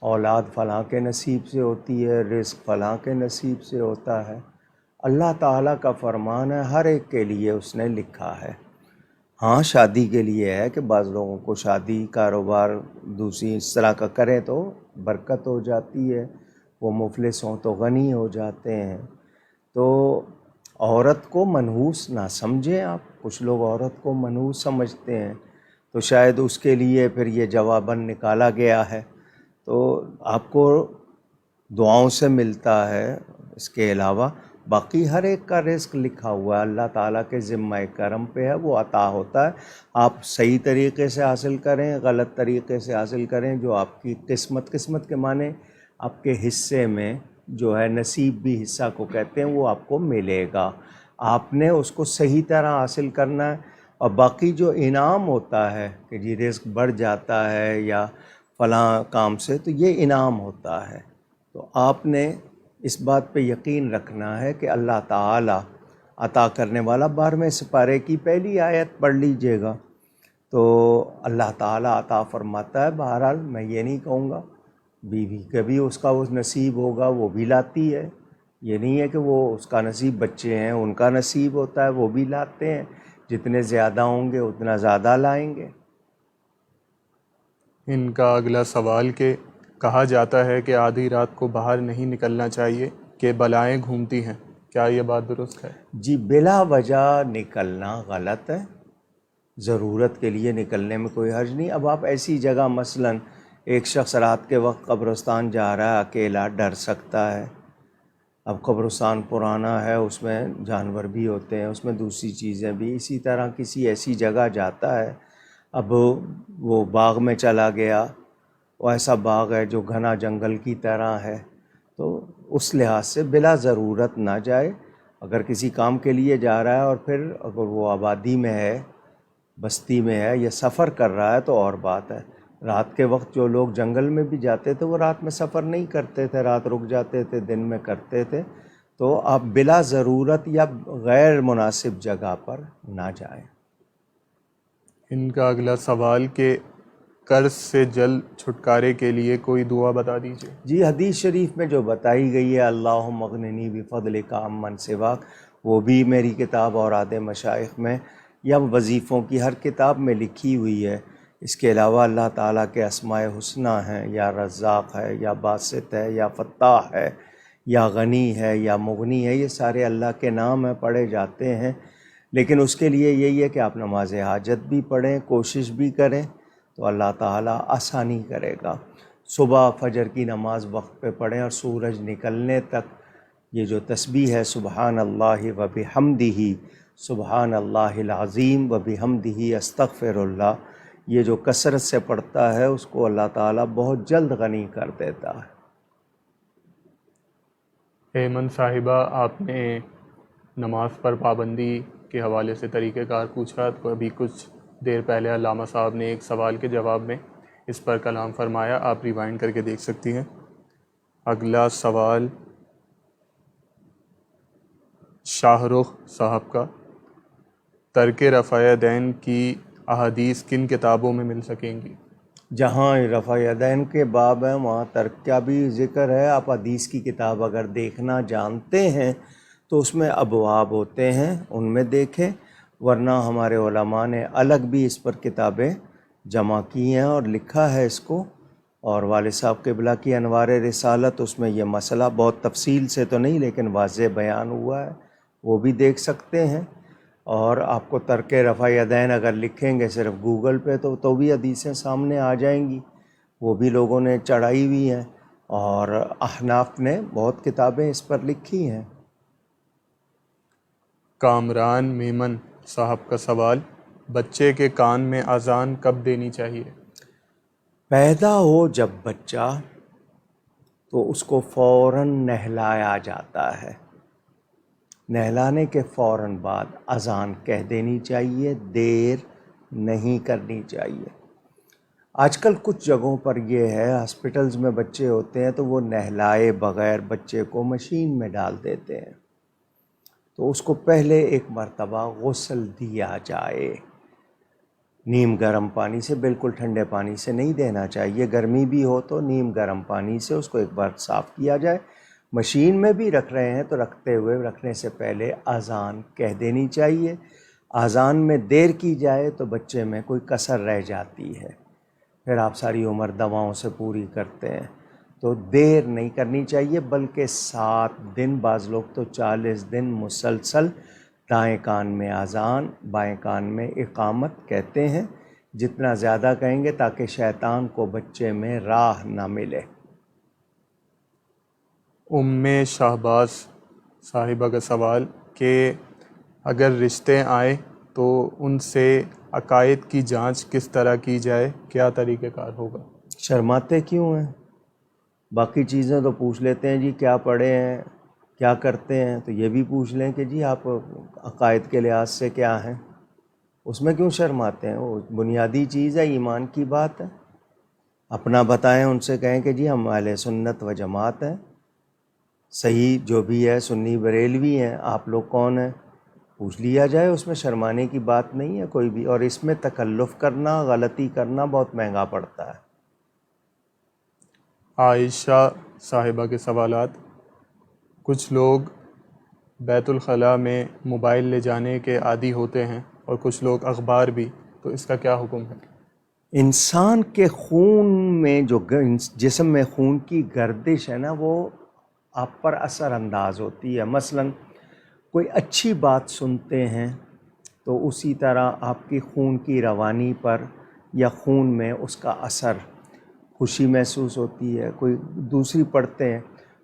اولاد فلاں کے نصیب سے ہوتی ہے، رزق فلاں کے نصیب سے ہوتا ہے۔ اللہ تعالیٰ کا فرمان ہے، ہر ایک کے لیے اس نے لکھا ہے۔ ہاں، شادی کے لیے ہے کہ بعض لوگوں کو شادی کاروبار دوسری اس طرح کا کریں تو برکت ہو جاتی ہے، وہ مفلس ہوں تو غنی ہو جاتے ہیں۔ تو عورت کو منحوس نہ سمجھیں آپ، کچھ لوگ عورت کو منحوس سمجھتے ہیں، تو شاید اس کے لیے پھر یہ جواباً نکالا گیا ہے۔ تو آپ کو دعاؤں سے ملتا ہے، اس کے علاوہ باقی ہر ایک کا رزق لکھا ہوا ہے، اللہ تعالیٰ کے ذمہ کرم پہ ہے، وہ عطا ہوتا ہے۔ آپ صحیح طریقے سے حاصل کریں، غلط طریقے سے حاصل کریں، جو آپ کی قسمت کے معنی آپ کے حصے میں جو ہے، نصیب بھی حصہ کو کہتے ہیں، وہ آپ کو ملے گا۔ آپ نے اس کو صحیح طرح حاصل کرنا ہے، اور باقی جو انعام ہوتا ہے کہ جی رزق بڑھ جاتا ہے یا فلاں کام سے، تو یہ انعام ہوتا ہے۔ تو آپ نے اس بات پہ یقین رکھنا ہے کہ اللہ تعالیٰ عطا کرنے والا۔ 12ویں سپارے کی پہلی آیت پڑھ لیجئے گا تو اللہ تعالیٰ عطا فرماتا ہے۔ بہرحال میں یہ نہیں کہوں گا بیوی کا بھی اس کا وہ نصیب ہوگا، وہ بھی لاتی ہے، یہ نہیں ہے کہ وہ اس کا نصیب، بچے ہیں ان کا نصیب ہوتا ہے، وہ بھی لاتے ہیں، جتنے زیادہ ہوں گے اتنا زیادہ لائیں گے۔ ان کا اگلا سوال کہ کہا جاتا ہے کہ آدھی رات کو باہر نہیں نکلنا چاہیے کہ بلائیں گھومتی ہیں، کیا یہ بات درست ہے؟ جی، بلا وجہ نکلنا غلط ہے، ضرورت کے لیے نکلنے میں کوئی حرج نہیں۔ اب آپ ایسی جگہ، مثلاً ایک شخص رات کے وقت قبرستان جا رہا ہے، اکیلا، ڈر سکتا ہے۔ اب قبرستان پرانا ہے، اس میں جانور بھی ہوتے ہیں، اس میں دوسری چیزیں بھی، اسی طرح کسی ایسی جگہ جاتا ہے، اب وہ باغ میں چلا گیا، وہ ایسا باغ ہے جو گھنا جنگل کی طرح ہے، تو اس لحاظ سے بلا ضرورت نہ جائے۔ اگر کسی کام کے لیے جا رہا ہے اور پھر اگر وہ آبادی میں ہے، بستی میں ہے یا سفر کر رہا ہے تو اور بات ہے۔ رات کے وقت جو لوگ جنگل میں بھی جاتے تھے وہ رات میں سفر نہیں کرتے تھے، رات رک جاتے تھے، دن میں کرتے تھے۔ تو آپ بلا ضرورت یا غیر مناسب جگہ پر نہ جائیں۔ ان کا اگلا سوال کہ قرض سے جلد چھٹکارے کے لیے کوئی دعا بتا دیجیے۔ جی، حدیث شریف میں جو بتائی گئی ہے، اللہم اغننی بفضلک عمن سواک، وہ بھی میری کتاب اوراد مشائخ میں یا وظیفوں کی ہر کتاب میں لکھی ہوئی ہے۔ اس کے علاوہ اللہ تعالیٰ کے اسماء حسنی ہیں، یا رزاق ہے، یا باسط ہے، یا فتاح ہے، یا غنی ہے، یا مغنی ہے، یہ سارے اللہ کے نام ہیں، پڑھے جاتے ہیں۔ لیکن اس کے لیے یہی ہے کہ آپ نماز حاجت بھی پڑھیں، کوشش بھی کریں، تو اللہ تعالیٰ آسانی کرے گا۔ صبح فجر کی نماز وقت پہ پڑھیں، اور سورج نکلنے تک یہ جو تسبیح ہے، سبحان اللہ و بحمدہ، سبحان اللہ العظیم و بحمدہ استغفر اللہ، یہ جو کثرت سے پڑھتا ہے اس کو اللہ تعالیٰ بہت جلد غنی کر دیتا ہے۔ ایمن صاحبہ، آپ نے نماز پر پابندی کے حوالے سے طریقہ کار پوچھا، تو ابھی کچھ دیر پہلے علامہ صاحب نے ایک سوال کے جواب میں اس پر کلام فرمایا، آپ ریوائنڈ کر کے دیکھ سکتی ہیں۔ اگلا سوال شاہ رخ صاحب کا، ترک رفع یدین کی احادیث کن کتابوں میں مل سکیں گی؟ جہاں رفع یدین کے باب ہیں وہاں ترک کا بھی ذکر ہے۔ آپ حدیث کی کتاب اگر دیکھنا جانتے ہیں تو اس میں ابواب ہوتے ہیں، ان میں دیکھیں، ورنہ ہمارے علماء نے الگ بھی اس پر کتابیں جمع کی ہیں اور لکھا ہے اس کو۔ اور والد صاحب قبلہ کی انوار رسالت، اس میں یہ مسئلہ بہت تفصیل سے تو نہیں لیکن واضح بیان ہوا ہے، وہ بھی دیکھ سکتے ہیں۔ اور آپ کو ترک رفع یدین اگر لکھیں گے صرف گوگل پہ تو بھی حدیثیں سامنے آ جائیں گی، وہ بھی لوگوں نے چڑھائی ہوئی ہیں، اور احناف نے بہت کتابیں اس پر لکھی ہیں۔ کامران میمن صاحب کا سوال، بچے کے کان میں اذان کب دینی چاہیے؟ پیدا ہو جب بچہ تو اس کو فوراً نہلایا جاتا ہے، نہلانے کے فوراً بعد اذان کہہ دینی چاہیے، دیر نہیں کرنی چاہیے۔ آج کل کچھ جگہوں پر یہ ہے، ہاسپٹلز میں بچے ہوتے ہیں تو وہ نہلائے بغیر بچے کو مشین میں ڈال دیتے ہیں، تو اس کو پہلے ایک مرتبہ غسل دیا جائے، نیم گرم پانی سے، بالکل ٹھنڈے پانی سے نہیں دینا چاہیے، گرمی بھی ہو تو نیم گرم پانی سے اس کو ایک بار صاف کیا جائے۔ مشین میں بھی رکھ رہے ہیں تو رکھنے سے پہلے اذان کہہ دینی چاہیے۔ اذان میں دیر کی جائے تو بچے میں کوئی کسر رہ جاتی ہے، پھر آپ ساری عمر دواؤں سے پوری کرتے ہیں، تو دیر نہیں کرنی چاہیے، بلکہ 7 دن، بعض لوگ تو 40 دن مسلسل دائیں کان میں اذان بائیں کان میں اقامت کہتے ہیں، جتنا زیادہ کہیں گے تاکہ شیطان کو بچے میں راہ نہ ملے۔ ام شہباز صاحبہ کا سوال کہ اگر رشتے آئیں تو ان سے عقائد کی جانچ کس طرح کی جائے، کیا طریقہ کار ہوگا؟ شرماتے کیوں ہیں؟ باقی چیزیں تو پوچھ لیتے ہیں، جی کیا پڑھے ہیں، کیا کرتے ہیں، تو یہ بھی پوچھ لیں کہ جی آپ عقائد کے لحاظ سے کیا ہیں، اس میں کیوں شرماتے ہیں؟ وہ بنیادی چیز ہے، ایمان کی بات ہے، اپنا بتائیں، ان سے کہیں کہ جی ہم اہل سنت و جماعت ہیں، صحیح جو بھی ہے سنی بریلوی ہیں، آپ لوگ کون ہیں، پوچھ لیا جائے، اس میں شرمانے کی بات نہیں ہے کوئی بھی، اور اس میں تکلف کرنا، غلطی کرنا بہت مہنگا پڑتا ہے۔ عائشہ صاحبہ کے سوالات، کچھ لوگ بیت الخلاء میں موبائل لے جانے کے عادی ہوتے ہیں اور کچھ لوگ اخبار بھی، تو اس کا کیا حکم ہے؟ انسان کے خون میں جو جسم میں خون کی گردش ہے نا، وہ آپ پر اثر انداز ہوتی ہے۔ مثلا کوئی اچھی بات سنتے ہیں تو اسی طرح آپ کی خون کی روانی پر یا خون میں اس کا اثر، خوشی محسوس ہوتی ہے۔ کوئی دوسری پڑھتے ہیں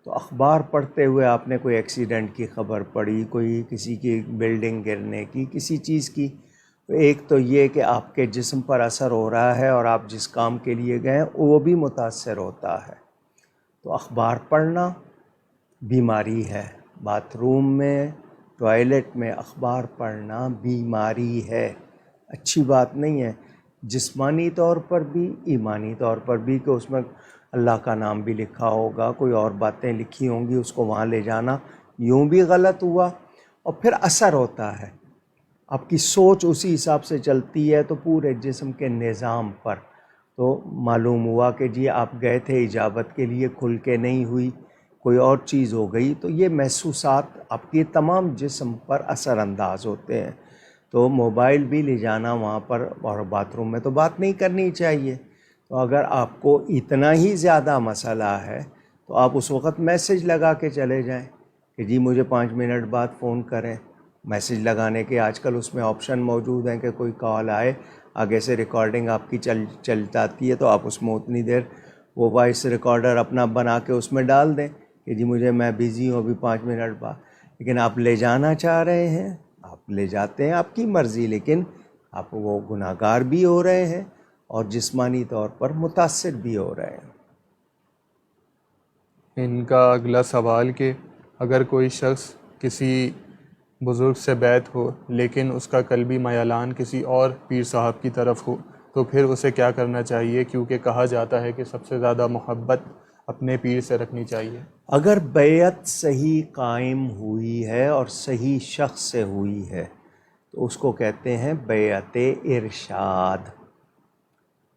تو اخبار پڑھتے ہوئے آپ نے کوئی ایکسیڈنٹ کی خبر پڑھی، کوئی کسی کی بلڈنگ گرنے کی، کسی چیز کی، ایک تو یہ کہ آپ کے جسم پر اثر ہو رہا ہے اور آپ جس کام کے لیے گئے ہیں وہ بھی متاثر ہوتا ہے، تو اخبار پڑھنا بیماری ہے۔ باتھ روم میں، ٹوائلٹ میں اخبار پڑھنا بیماری ہے، اچھی بات نہیں ہے، جسمانی طور پر بھی، ایمانی طور پر بھی، کہ اس میں اللہ کا نام بھی لکھا ہوگا، کوئی اور باتیں لکھی ہوں گی، اس کو وہاں لے جانا یوں بھی غلط ہوا، اور پھر اثر ہوتا ہے، آپ کی سوچ اسی حساب سے چلتی ہے تو پورے جسم کے نظام پر، تو معلوم ہوا کہ جی آپ گئے تھے اجابت کے لیے، کھل کے نہیں ہوئی، کوئی اور چیز ہو گئی، تو یہ محسوسات آپ کے تمام جسم پر اثر انداز ہوتے ہیں، تو موبائل بھی لے جانا وہاں پر، اور باتھ روم میں تو بات نہیں کرنی چاہیے۔ تو اگر آپ کو اتنا ہی زیادہ مسئلہ ہے تو آپ اس وقت میسج لگا کے چلے جائیں کہ جی مجھے 5 منٹ بعد فون کریں۔ میسج لگانے کے آج کل اس میں آپشن موجود ہیں کہ کوئی کال آئے، آگے سے ریکارڈنگ آپ کی چل جاتی ہے، تو آپ اس میں اتنی دیر وہ وائس ریکارڈر اپنا بنا کے اس میں ڈال دیں کہ جی میں بیزی ہوں ابھی 5 منٹ بعد۔ لیکن آپ لے جانا چاہ رہے ہیں، آپ لے جاتے ہیں، آپ کی مرضی، لیکن آپ وہ گناہ گار بھی ہو رہے ہیں اور جسمانی طور پر متاثر بھی ہو رہے ہیں۔ ان کا اگلا سوال کہ اگر کوئی شخص کسی بزرگ سے بیعت ہو لیکن اس کا قلبی میلان کسی اور پیر صاحب کی طرف ہو تو پھر اسے کیا کرنا چاہیے، کیونکہ کہا جاتا ہے کہ سب سے زیادہ محبت اپنے پیر سے رکھنی چاہیے؟ اگر بیعت صحیح قائم ہوئی ہے اور صحیح شخص سے ہوئی ہے تو اس کو کہتے ہیں بیعت ارشاد۔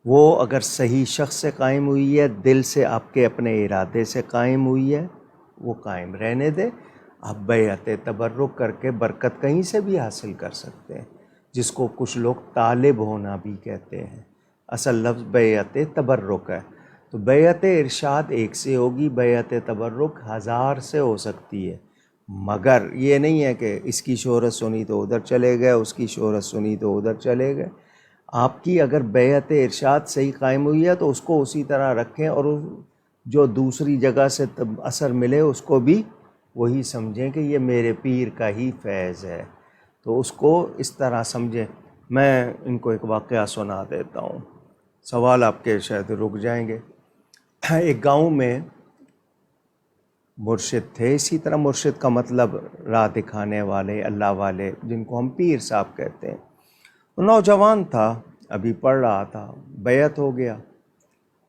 وہ اگر صحیح شخص سے قائم ہوئی ہے، دل سے آپ کے اپنے ارادے سے قائم ہوئی ہے، وہ قائم رہنے دے۔ آپ بیعت تبرک کر کے برکت کہیں سے بھی حاصل کر سکتے ہیں، جس کو کچھ لوگ طالب ہونا بھی کہتے ہیں، اصل لفظ بیعت تبرک ہے۔ تو بیعت ارشاد ایک سے ہوگی، بیعت تبرک 1000 سے ہو سکتی ہے، مگر یہ نہیں ہے کہ اس کی شہرت سنی تو ادھر چلے گئے، اس کی شہرت سنی تو ادھر چلے گئے۔ آپ کی اگر بیعت ارشاد صحیح قائم ہوئی ہے تو اس کو اسی طرح رکھیں، اور جو دوسری جگہ سے اثر ملے اس کو بھی وہی سمجھیں کہ یہ میرے پیر کا ہی فیض ہے، تو اس کو اس طرح سمجھیں۔ میں ان کو ایک واقعہ سنا دیتا ہوں، سوال آپ کے شاید رک جائیں گے۔ ایک گاؤں میں مرشد تھے، اسی طرح مرشد کا مطلب راہ دکھانے والے، اللہ والے، جن کو ہم پیر صاحب کہتے ہیں۔ وہ نوجوان تھا، ابھی پڑھ رہا تھا، بیعت ہو گیا۔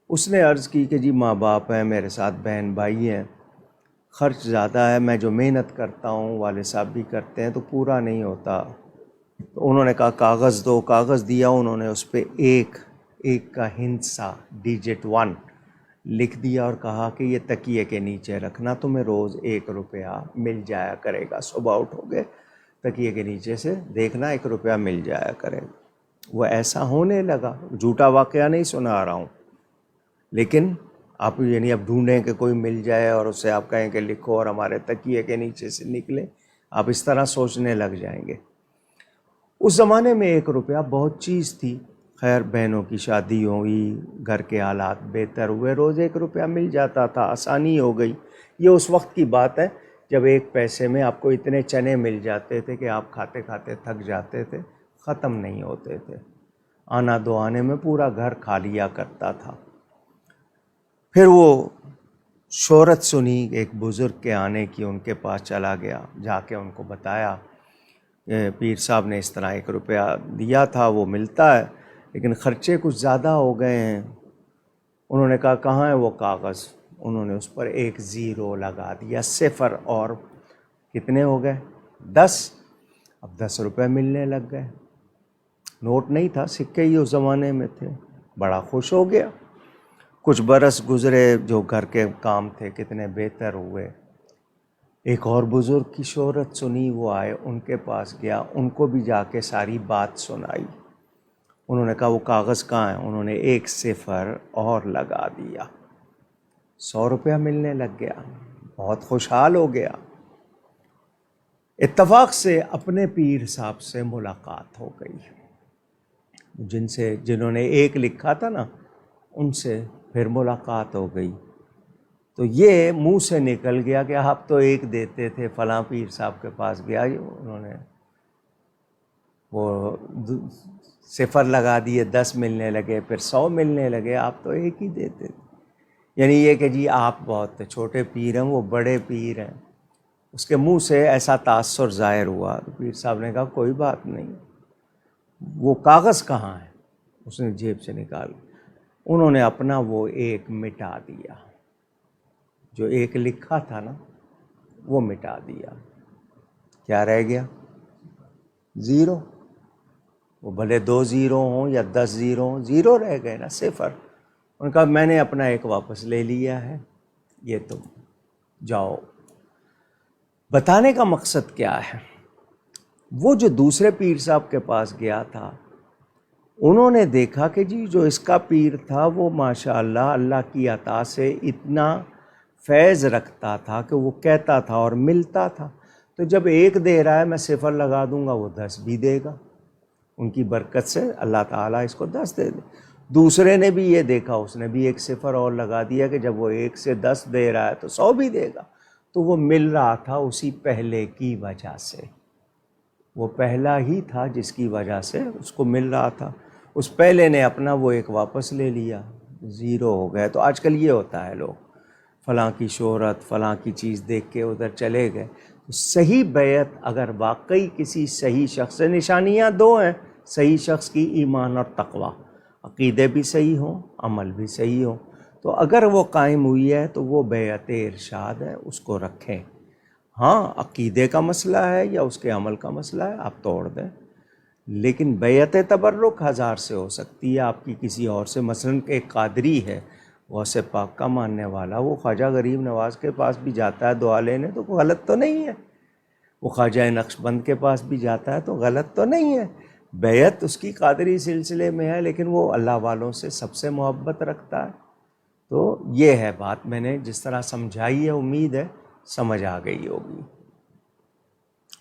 اس نے عرض کی کہ جی ماں باپ ہیں، میرے ساتھ بہن بھائی ہیں، خرچ زیادہ ہے، میں جو محنت کرتا ہوں والد صاحب بھی کرتے ہیں تو پورا نہیں ہوتا۔ تو انہوں نے کہا کاغذ دو، کاغذ دیا، انہوں نے اس پہ ایک کا ہندسہ ڈیجٹ 1 لکھ دیا اور کہا کہ یہ تکیے کے نیچے رکھنا، تمہیں روز 1 روپیہ مل جایا کرے گا، صبح اٹھو گے تکیے کے نیچے سے دیکھنا 1 روپیہ مل جایا کرے گا۔ وہ ایسا ہونے لگا، جھوٹا واقعہ نہیں سنا رہا ہوں، لیکن آپ یعنی اب ڈھونڈیں کہ کوئی مل جائے اور اسے آپ کہیں کہ لکھو اور ہمارے تکیے کے نیچے سے نکلے، آپ اس طرح سوچنے لگ جائیں گے۔ اس زمانے میں 1 روپیہ بہت چیز تھی، خیر بہنوں کی شادی ہوئی، گھر کے حالات بہتر ہوئے، روز 1 روپیہ مل جاتا تھا، آسانی ہو گئی۔ یہ اس وقت کی بات ہے جب 1 پیسے میں آپ کو اتنے چنے مل جاتے تھے کہ آپ کھاتے کھاتے تھک جاتے تھے، ختم نہیں ہوتے تھے، آنا دو آنے میں پورا گھر کھا لیا کرتا تھا۔ پھر وہ شہرت سنی ایک بزرگ کے آنے کی، ان کے پاس چلا گیا، جا کے ان کو بتایا پیر صاحب نے اس طرح 1 روپیہ دیا تھا، وہ ملتا ہے لیکن خرچے کچھ زیادہ ہو گئے ہیں۔ انہوں نے کہا کہاں ہے وہ کاغذ؟ انہوں نے اس پر 1 زیرو لگا دیا، 0 اور کتنے ہو گئے؟ 10۔ اب 10 روپے ملنے لگ گئے، نوٹ نہیں تھا، سکے ہی اس زمانے میں تھے، بڑا خوش ہو گیا۔ کچھ برس گزرے، جو گھر کے کام تھے کتنے بہتر ہوئے۔ ایک اور بزرگ کی شہرت سنی، وہ آئے، ان کے پاس گیا، ان کو بھی جا کے ساری بات سنائی۔ انہوں نے کہا وہ کاغذ کہاں ہے؟ انہوں نے 1 0 اور لگا دیا، 100 روپیہ ملنے لگ گیا، بہت خوشحال ہو گیا۔ اتفاق سے اپنے پیر صاحب سے ملاقات ہو گئی، جنہوں نے 1 لکھا تھا نا، ان سے پھر ملاقات ہو گئی۔ تو یہ منہ سے نکل گیا کہ آپ تو 1 دیتے تھے، فلاں پیر صاحب کے پاس گیا، انہوں نے وہ 0 لگا دیے، 10 ملنے لگے، پھر 100 ملنے لگے، آپ تو 1 ہی دیتے تھے۔ یعنی یہ کہ جی آپ بہت چھوٹے پیر ہیں، وہ بڑے پیر ہیں۔ اس کے منہ سے ایسا تاثر ظاہر ہوا، تو پیر صاحب نے کہا کوئی بات نہیں، وہ کاغذ کہاں ہے؟ اس نے جیب سے نکال، انہوں نے اپنا وہ 1 مٹا دیا، جو 1 لکھا تھا نا وہ مٹا دیا۔ کیا رہ گیا؟ 0۔ وہ بھلے 2 زیرو ہوں یا 10 زیرو ہوں، 0 رہ گئے نا، 0۔ انہوں نے کہا میں نے اپنا 1 واپس لے لیا ہے، یہ تم جاؤ۔ بتانے کا مقصد کیا ہے؟ وہ جو دوسرے پیر صاحب کے پاس گیا تھا، انہوں نے دیکھا کہ جی جو اس کا پیر تھا وہ ماشاءاللہ اللہ کی عطا سے اتنا فیض رکھتا تھا کہ وہ کہتا تھا اور ملتا تھا، تو جب 1 دے رہا ہے میں 0 لگا دوں گا، وہ 10 بھی دے گا، ان کی برکت سے اللہ تعالیٰ اس کو 10 دے دے۔ دوسرے نے بھی یہ دیکھا، اس نے بھی 1 0 اور لگا دیا کہ جب وہ 1 سے 10 دے رہا ہے تو 100 بھی دے گا۔ تو وہ مل رہا تھا اسی پہلے کی وجہ سے، وہ پہلا ہی تھا جس کی وجہ سے اس کو مل رہا تھا۔ اس پہلے نے اپنا وہ 1 واپس لے لیا، 0 ہو گئے۔ تو آج کل یہ ہوتا ہے، لوگ فلاں کی شہرت، فلاں کی چیز دیکھ کے ادھر چلے گئے۔ تو صحیح بیعت اگر واقعی کسی صحیح شخص سے، نشانیاں 2 ہیں صحیح شخص کی، ایمان اور تقوی، عقیدے بھی صحیح ہوں، عمل بھی صحیح ہوں، تو اگر وہ قائم ہوئی ہے تو وہ بیعت ارشاد ہے، اس کو رکھیں۔ ہاں عقیدے کا مسئلہ ہے یا اس کے عمل کا مسئلہ ہے، آپ توڑ دیں، لیکن بیعت تبرک 1000 سے ہو سکتی ہے آپ کی کسی اور سے۔ مثلاً ایک قادری ہے، غوث پاک کا ماننے والا، وہ خواجہ غریب نواز کے پاس بھی جاتا ہے دعا لینے، تو غلط تو نہیں ہے۔ وہ خواجہ نقشبند کے پاس بھی جاتا ہے تو غلط تو نہیں ہے۔ بیعت اس کی قادری سلسلے میں ہے، لیکن وہ اللہ والوں سے سب سے محبت رکھتا ہے، تو یہ ہے بات، میں نے جس طرح سمجھائی ہے امید ہے سمجھ آ گئی ہوگی۔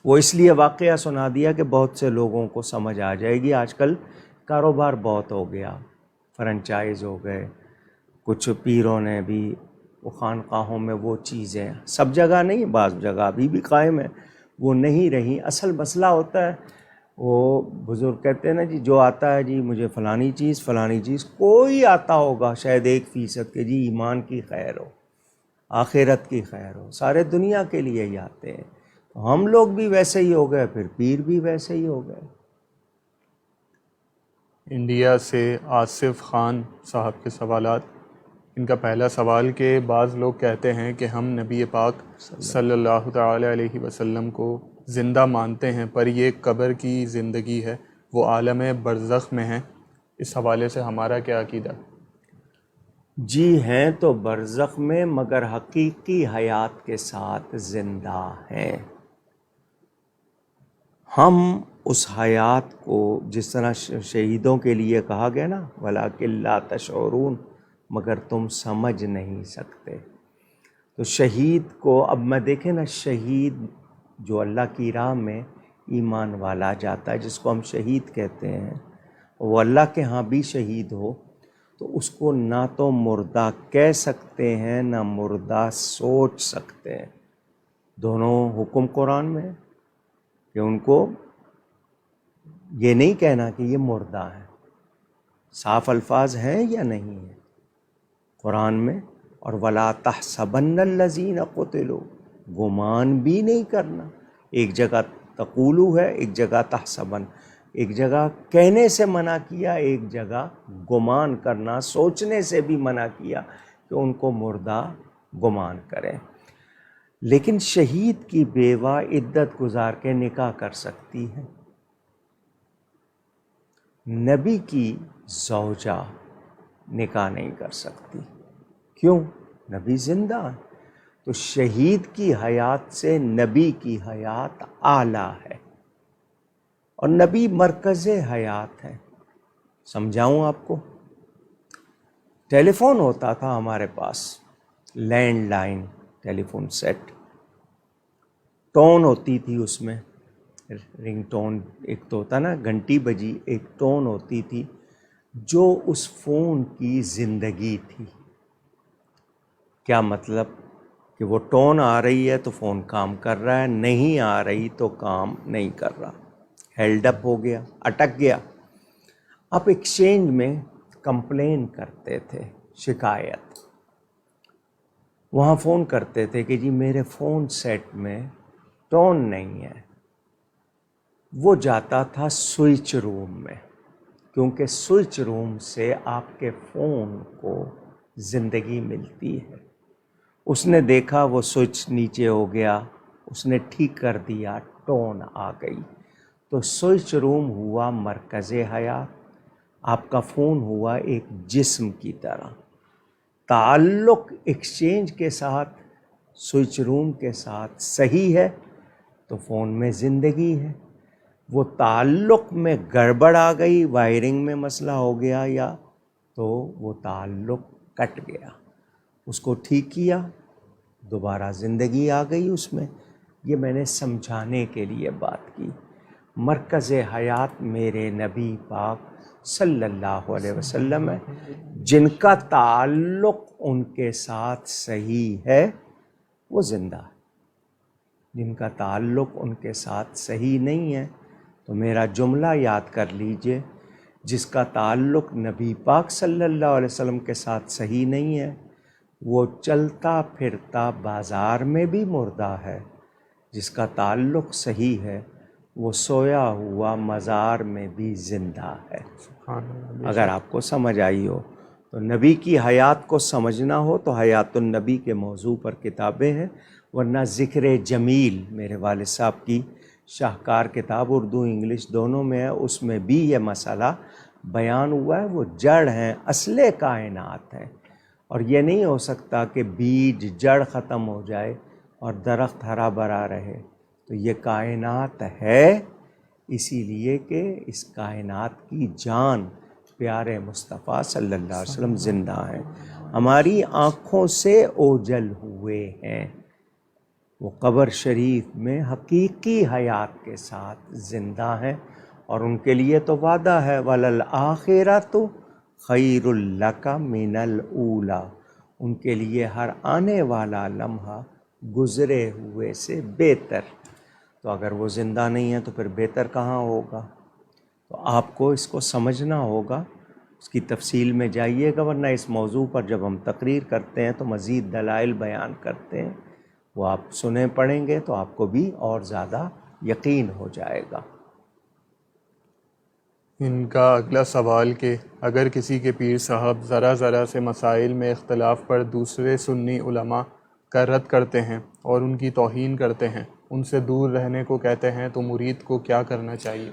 وہ اس لیے واقعہ سنا دیا کہ بہت سے لوگوں کو سمجھ آ جائے گی۔ آج کل کاروبار بہت ہو گیا، فرنچائز ہو گئے، کچھ پیروں نے بھی وہ خانقاہوں میں وہ چیزیں، سب جگہ نہیں، بعض جگہ ابھی بھی قائم ہے، وہ نہیں رہی۔ اصل مسئلہ ہوتا ہے، وہ بزرگ کہتے ہیں نا جی، جو آتا ہے جی مجھے فلانی چیز، کوئی آتا ہوگا شاید 1% کہ جی ایمان کی خیر ہو، آخرت کی خیر ہو، سارے دنیا کے لیے ہی آتے ہیں۔ تو ہم لوگ بھی ویسے ہی ہو گئے، پھر پیر بھی ویسے ہی ہو گئے۔ انڈیا سے آصف خان صاحب کے سوالات۔ ان کا پہلا سوال کہ بعض لوگ کہتے ہیں کہ ہم نبی پاک صلی اللہ تعالی علیہ وسلم کو زندہ مانتے ہیں، پر یہ قبر کی زندگی ہے، وہ عالم برزخ میں ہیں، اس حوالے سے ہمارا کیا عقیدہ؟ جی ہیں تو برزخ میں، مگر حقیقی حیات کے ساتھ زندہ ہیں۔ ہم اس حیات کو جس طرح شہیدوں کے لیے کہا گیا نا وَلَٰكِن لَا تَشْعُرُونَ، مگر تم سمجھ نہیں سکتے۔ تو شہید کو اب میں دیکھیں نا، شہید جو اللہ کی راہ میں ایمان والا جاتا ہے، جس کو ہم شہید کہتے ہیں، وہ اللہ کے ہاں بھی شہید ہو تو اس کو نہ تو مردہ کہہ سکتے ہیں نہ مردہ سوچ سکتے ہیں۔ دونوں حکم قرآن میں ہے کہ ان کو یہ نہیں کہنا کہ یہ مردہ ہے۔ صاف الفاظ ہیں یا نہیں ہیں قرآن میں؟ اور وَلَا تَحْسَبَنَّ الَّذِينَ قُتِلُوا، گمان بھی نہیں کرنا۔ ایک جگہ تقولو ہے، ایک جگہ تحسبن، ایک جگہ کہنے سے منع کیا، ایک جگہ گمان کرنا، سوچنے سے بھی منع کیا کہ ان کو مردہ گمان کریں۔ لیکن شہید کی بیوہ عدت گزار کے نکاح کر سکتی ہے، نبی کی زوجہ نکاح نہیں کر سکتی۔ کیوں؟ نبی زندہ ہے۔ تو شہید کی حیات سے نبی کی حیات اعلیٰ ہے، اور نبی مرکز حیات ہے۔ سمجھاؤں آپ کو؟ ٹیلی فون ہوتا تھا ہمارے پاس، لینڈ لائن ٹیلی فون سیٹ، ٹون ہوتی تھی اس میں، رنگ ٹون ایک تو ہوتا نا، گھنٹی بجی، ایک ٹون ہوتی تھی جو اس فون کی زندگی تھی۔ کیا مطلب؟ کہ وہ ٹون آ رہی ہے تو فون کام کر رہا ہے، نہیں آ رہی تو کام نہیں کر رہا، ہیلڈ اپ ہو گیا، اٹک گیا۔ آپ ایکسچینج میں کمپلین کرتے تھے، شکایت، وہاں فون کرتے تھے کہ جی میرے فون سیٹ میں ٹون نہیں ہے، وہ جاتا تھا سوئچ روم میں، کیونکہ سوئچ روم سے آپ کے فون کو زندگی ملتی ہے۔ اس نے دیکھا وہ سوئچ نیچے ہو گیا، اس نے ٹھیک کر دیا، ٹون آ گئی۔ تو سوئچ روم ہوا مرکز حیات، آپ کا فون ہوا ایک جسم کی طرح۔ تعلق ایکسچینج کے ساتھ، سوئچ روم کے ساتھ صحیح ہے تو فون میں زندگی ہے۔ وہ تعلق میں گڑبڑ آ گئی، وائرنگ میں مسئلہ ہو گیا یا تو وہ تعلق کٹ گیا، اس کو ٹھیک کیا، دوبارہ زندگی آ گئی اس میں۔ یہ میں نے سمجھانے کے لیے بات کی۔ مرکز حیات میرے نبی پاک صلی اللہ علیہ وسلم ہے، جن کا تعلق ان کے ساتھ صحیح ہے وہ زندہ ہے، جن کا تعلق ان کے ساتھ صحیح نہیں ہے تو میرا جملہ یاد کر لیجئے، جس کا تعلق نبی پاک صلی اللہ علیہ وسلم کے ساتھ صحیح نہیں ہے وہ چلتا پھرتا بازار میں بھی مردہ ہے، جس کا تعلق صحیح ہے وہ سویا ہوا مزار میں بھی زندہ ہے۔ اگر آپ کو سمجھ آئی ہو تو نبی کی حیات کو سمجھنا ہو تو حیات النبی کے موضوع پر کتابیں ہیں، ورنہ ذکر جمیل میرے والد صاحب کی شاہکار کتاب اردو انگلش دونوں میں ہے، اس میں بھی یہ مسئلہ بیان ہوا ہے۔ وہ جڑ ہیں، اصل کائنات ہیں، اور یہ نہیں ہو سکتا کہ بیج جڑ ختم ہو جائے اور درخت ہرا بھرا رہے۔ تو یہ کائنات ہے اسی لیے کہ اس کائنات کی جان پیارے مصطفیٰ صلی اللہ علیہ وسلم زندہ ہیں۔ ہماری آنکھوں سے اوجل ہوئے ہیں، وہ قبر شریف میں حقیقی حیات کے ساتھ زندہ ہیں، اور ان کے لیے تو وعدہ ہے وَلَلْآخِرَةُ خَيْرٌ لَكَ مِنَ الْأُولَى، ان کے لیے ہر آنے والا لمحہ گزرے ہوئے سے بہتر۔ تو اگر وہ زندہ نہیں ہے تو پھر بہتر کہاں ہوگا؟ تو آپ کو اس کو سمجھنا ہوگا، اس کی تفصیل میں جائیے گا، ورنہ اس موضوع پر جب ہم تقریر کرتے ہیں تو مزید دلائل بیان کرتے ہیں، وہ آپ سنیں پڑھیں گے تو آپ کو بھی اور زیادہ یقین ہو جائے گا۔ ان کا اگلا سوال کہ اگر کسی کے پیر صاحب ذرا ذرا سے مسائل میں اختلاف پر دوسرے سنی علماء کا رد کرتے ہیں اور ان کی توہین کرتے ہیں، ان سے دور رہنے کو کہتے ہیں، تو مرید کو کیا کرنا چاہیے؟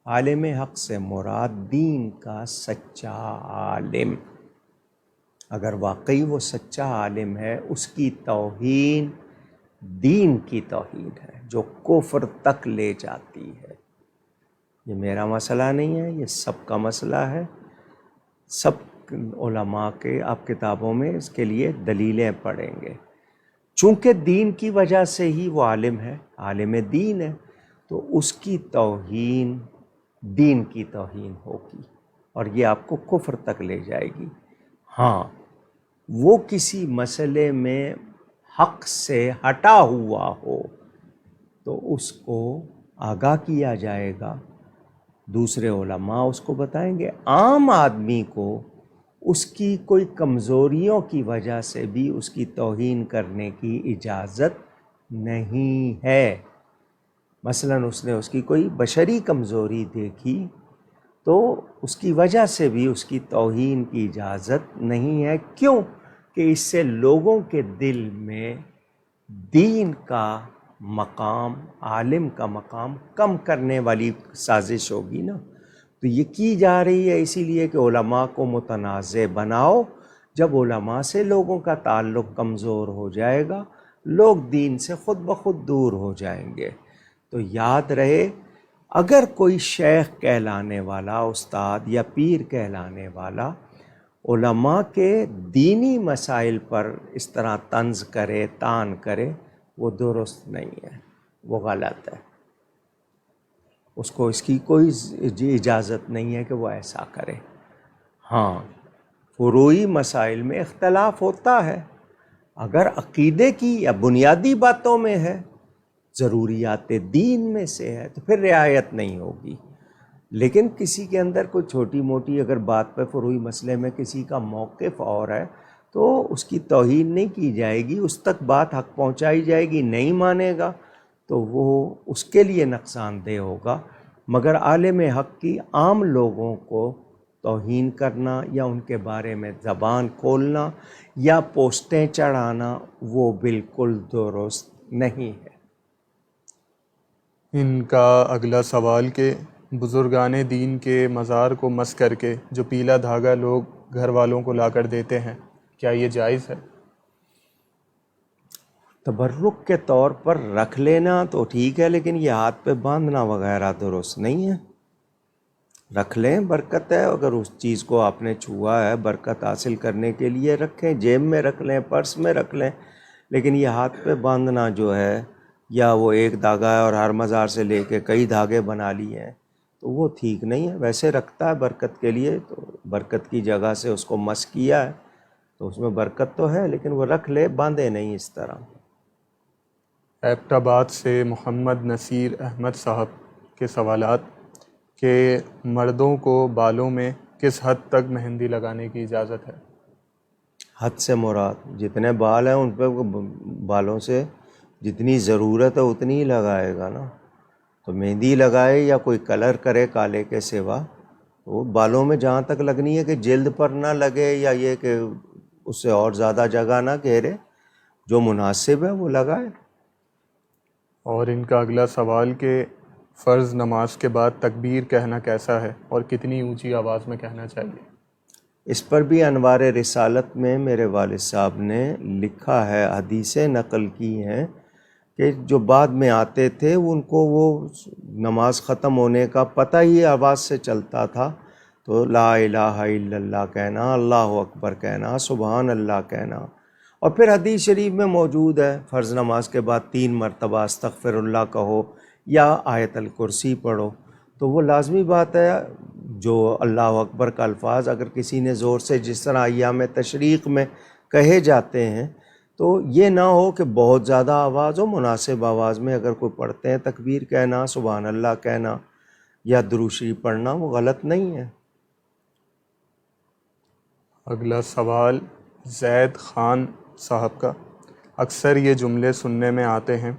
عالم حق سے مراد دین کا سچا عالم، اگر واقعی وہ سچا عالم ہے، اس کی توہین دین کی توہین ہے جو کفر تک لے جاتی ہے۔ یہ میرا مسئلہ نہیں ہے، یہ سب کا مسئلہ ہے، سب علماء کے آپ کتابوں میں اس کے لیے دلیلیں پڑھیں گے۔ چونکہ دین کی وجہ سے ہی وہ عالم ہے، عالم دین ہے، تو اس کی توہین دین کی توہین ہوگی، اور یہ آپ کو کفر تک لے جائے گی۔ ہاں، وہ کسی مسئلے میں حق سے ہٹا ہوا ہو تو اس کو آگاہ کیا جائے گا، دوسرے علماء اس کو بتائیں گے۔ عام آدمی کو اس کی کوئی کمزوریوں کی وجہ سے بھی اس کی توہین کرنے کی اجازت نہیں ہے۔ مثلاً اس نے اس کی کوئی بشری کمزوری دیکھی تو اس کی وجہ سے بھی اس کی توہین کی اجازت نہیں ہے۔ کیوں کہ اس سے لوگوں کے دل میں دین کا مقام، عالم کا مقام کم کرنے والی سازش ہوگی نا۔ تو یہ کی جا رہی ہے اسی لیے کہ علماء کو متنازع بناؤ۔ جب علماء سے لوگوں کا تعلق کمزور ہو جائے گا، لوگ دین سے خود بخود دور ہو جائیں گے۔ تو یاد رہے، اگر کوئی شیخ کہلانے والا، استاد یا پیر کہلانے والا علماء کے دینی مسائل پر اس طرح طنز کرے، طعن کرے، وہ درست نہیں ہے، وہ غلط ہے، اس کو اس کی کوئی اجازت نہیں ہے کہ وہ ایسا کرے۔ ہاں، فروعی مسائل میں اختلاف ہوتا ہے، اگر عقیدے کی یا بنیادی باتوں میں ہے، ضروریات دین میں سے ہے، تو پھر رعایت نہیں ہوگی۔ لیکن کسی کے اندر کوئی چھوٹی موٹی اگر بات پہ فروعی مسئلے میں کسی کا موقف اور ہے تو اس کی توہین نہیں کی جائے گی، اس تک بات حق پہنچائی جائے گی، نہیں مانے گا تو وہ اس کے لیے نقصان دہ ہوگا۔ مگر عالم حق کی عام لوگوں کو توہین کرنا یا ان کے بارے میں زبان کھولنا یا پوسٹیں چڑھانا وہ بالکل درست نہیں ہے۔ ان کا اگلا سوال کہ بزرگان دین کے مزار کو مس کر کے جو پیلا دھاگا لوگ گھر والوں کو لا کر دیتے ہیں، کیا یہ جائز ہے؟ تبرک کے طور پر رکھ لینا تو ٹھیک ہے، لیکن یہ ہاتھ پہ باندھنا وغیرہ درست نہیں ہے۔ رکھ لیں، برکت ہے، اگر اس چیز کو آپ نے چھوا ہے برکت حاصل کرنے کے لیے رکھیں، جیب میں رکھ لیں، پرس میں رکھ لیں، لیکن یہ ہاتھ پہ باندھنا جو ہے، یا وہ ایک دھاگا ہے اور ہر مزار سے لے کے کئی دھاگے بنا لیے ہیں، تو وہ ٹھیک نہیں ہے۔ ویسے رکھتا ہے برکت کے لیے، تو برکت کی جگہ سے اس کو مس کیا ہے تو اس میں برکت تو ہے، لیکن وہ رکھ لے، باندھے نہیں اس طرح۔ ایبٹ آباد سے محمد نصیر احمد صاحب کے سوالات کہ مردوں کو بالوں میں کس حد تک مہندی لگانے کی اجازت ہے؟ حد سے مراد جتنے بال ہیں ان پہ بالوں سے جتنی ضرورت ہے اتنی ہی لگائے گا نا۔ تو مہندی لگائے یا کوئی کلر کرے کالے کے سوا، وہ بالوں میں جہاں تک لگنی ہے کہ جلد پر نہ لگے، یا یہ کہ اس سے اور زیادہ جگہ نہ گھیرے، جو مناسب ہے وہ لگائے۔ اور ان کا اگلا سوال کہ فرض نماز کے بعد تکبیر کہنا کیسا ہے اور کتنی اونچی آواز میں کہنا چاہیے؟ اس پر بھی انوار رسالت میں میرے والد صاحب نے لکھا ہے، حدیثیں نقل کی ہیں کہ جو بعد میں آتے تھے ان کو وہ نماز ختم ہونے کا پتہ ہی آواز سے چلتا تھا، تو لا الہ الا اللہ کہنا، اللہ اکبر کہنا، سبحان اللہ کہنا. اور پھر حدیث شریف میں موجود ہے فرض نماز کے بعد 3 مرتبہ استغفر اللہ کہو یا آیت الکرسی پڑھو. تو وہ لازمی بات ہے، جو اللہ اکبر کا الفاظ اگر کسی نے زور سے جس طرح ایام تشریق میں کہے جاتے ہیں تو یہ نہ ہو کہ بہت زیادہ آواز ہو، مناسب آواز میں اگر کوئی پڑھتے ہیں تکبیر کہنا، سبحان اللہ کہنا یا درود شریف پڑھنا وہ غلط نہیں ہے. اگلا سوال زید خان صاحب کا. اکثر یہ جملے سننے میں آتے ہیں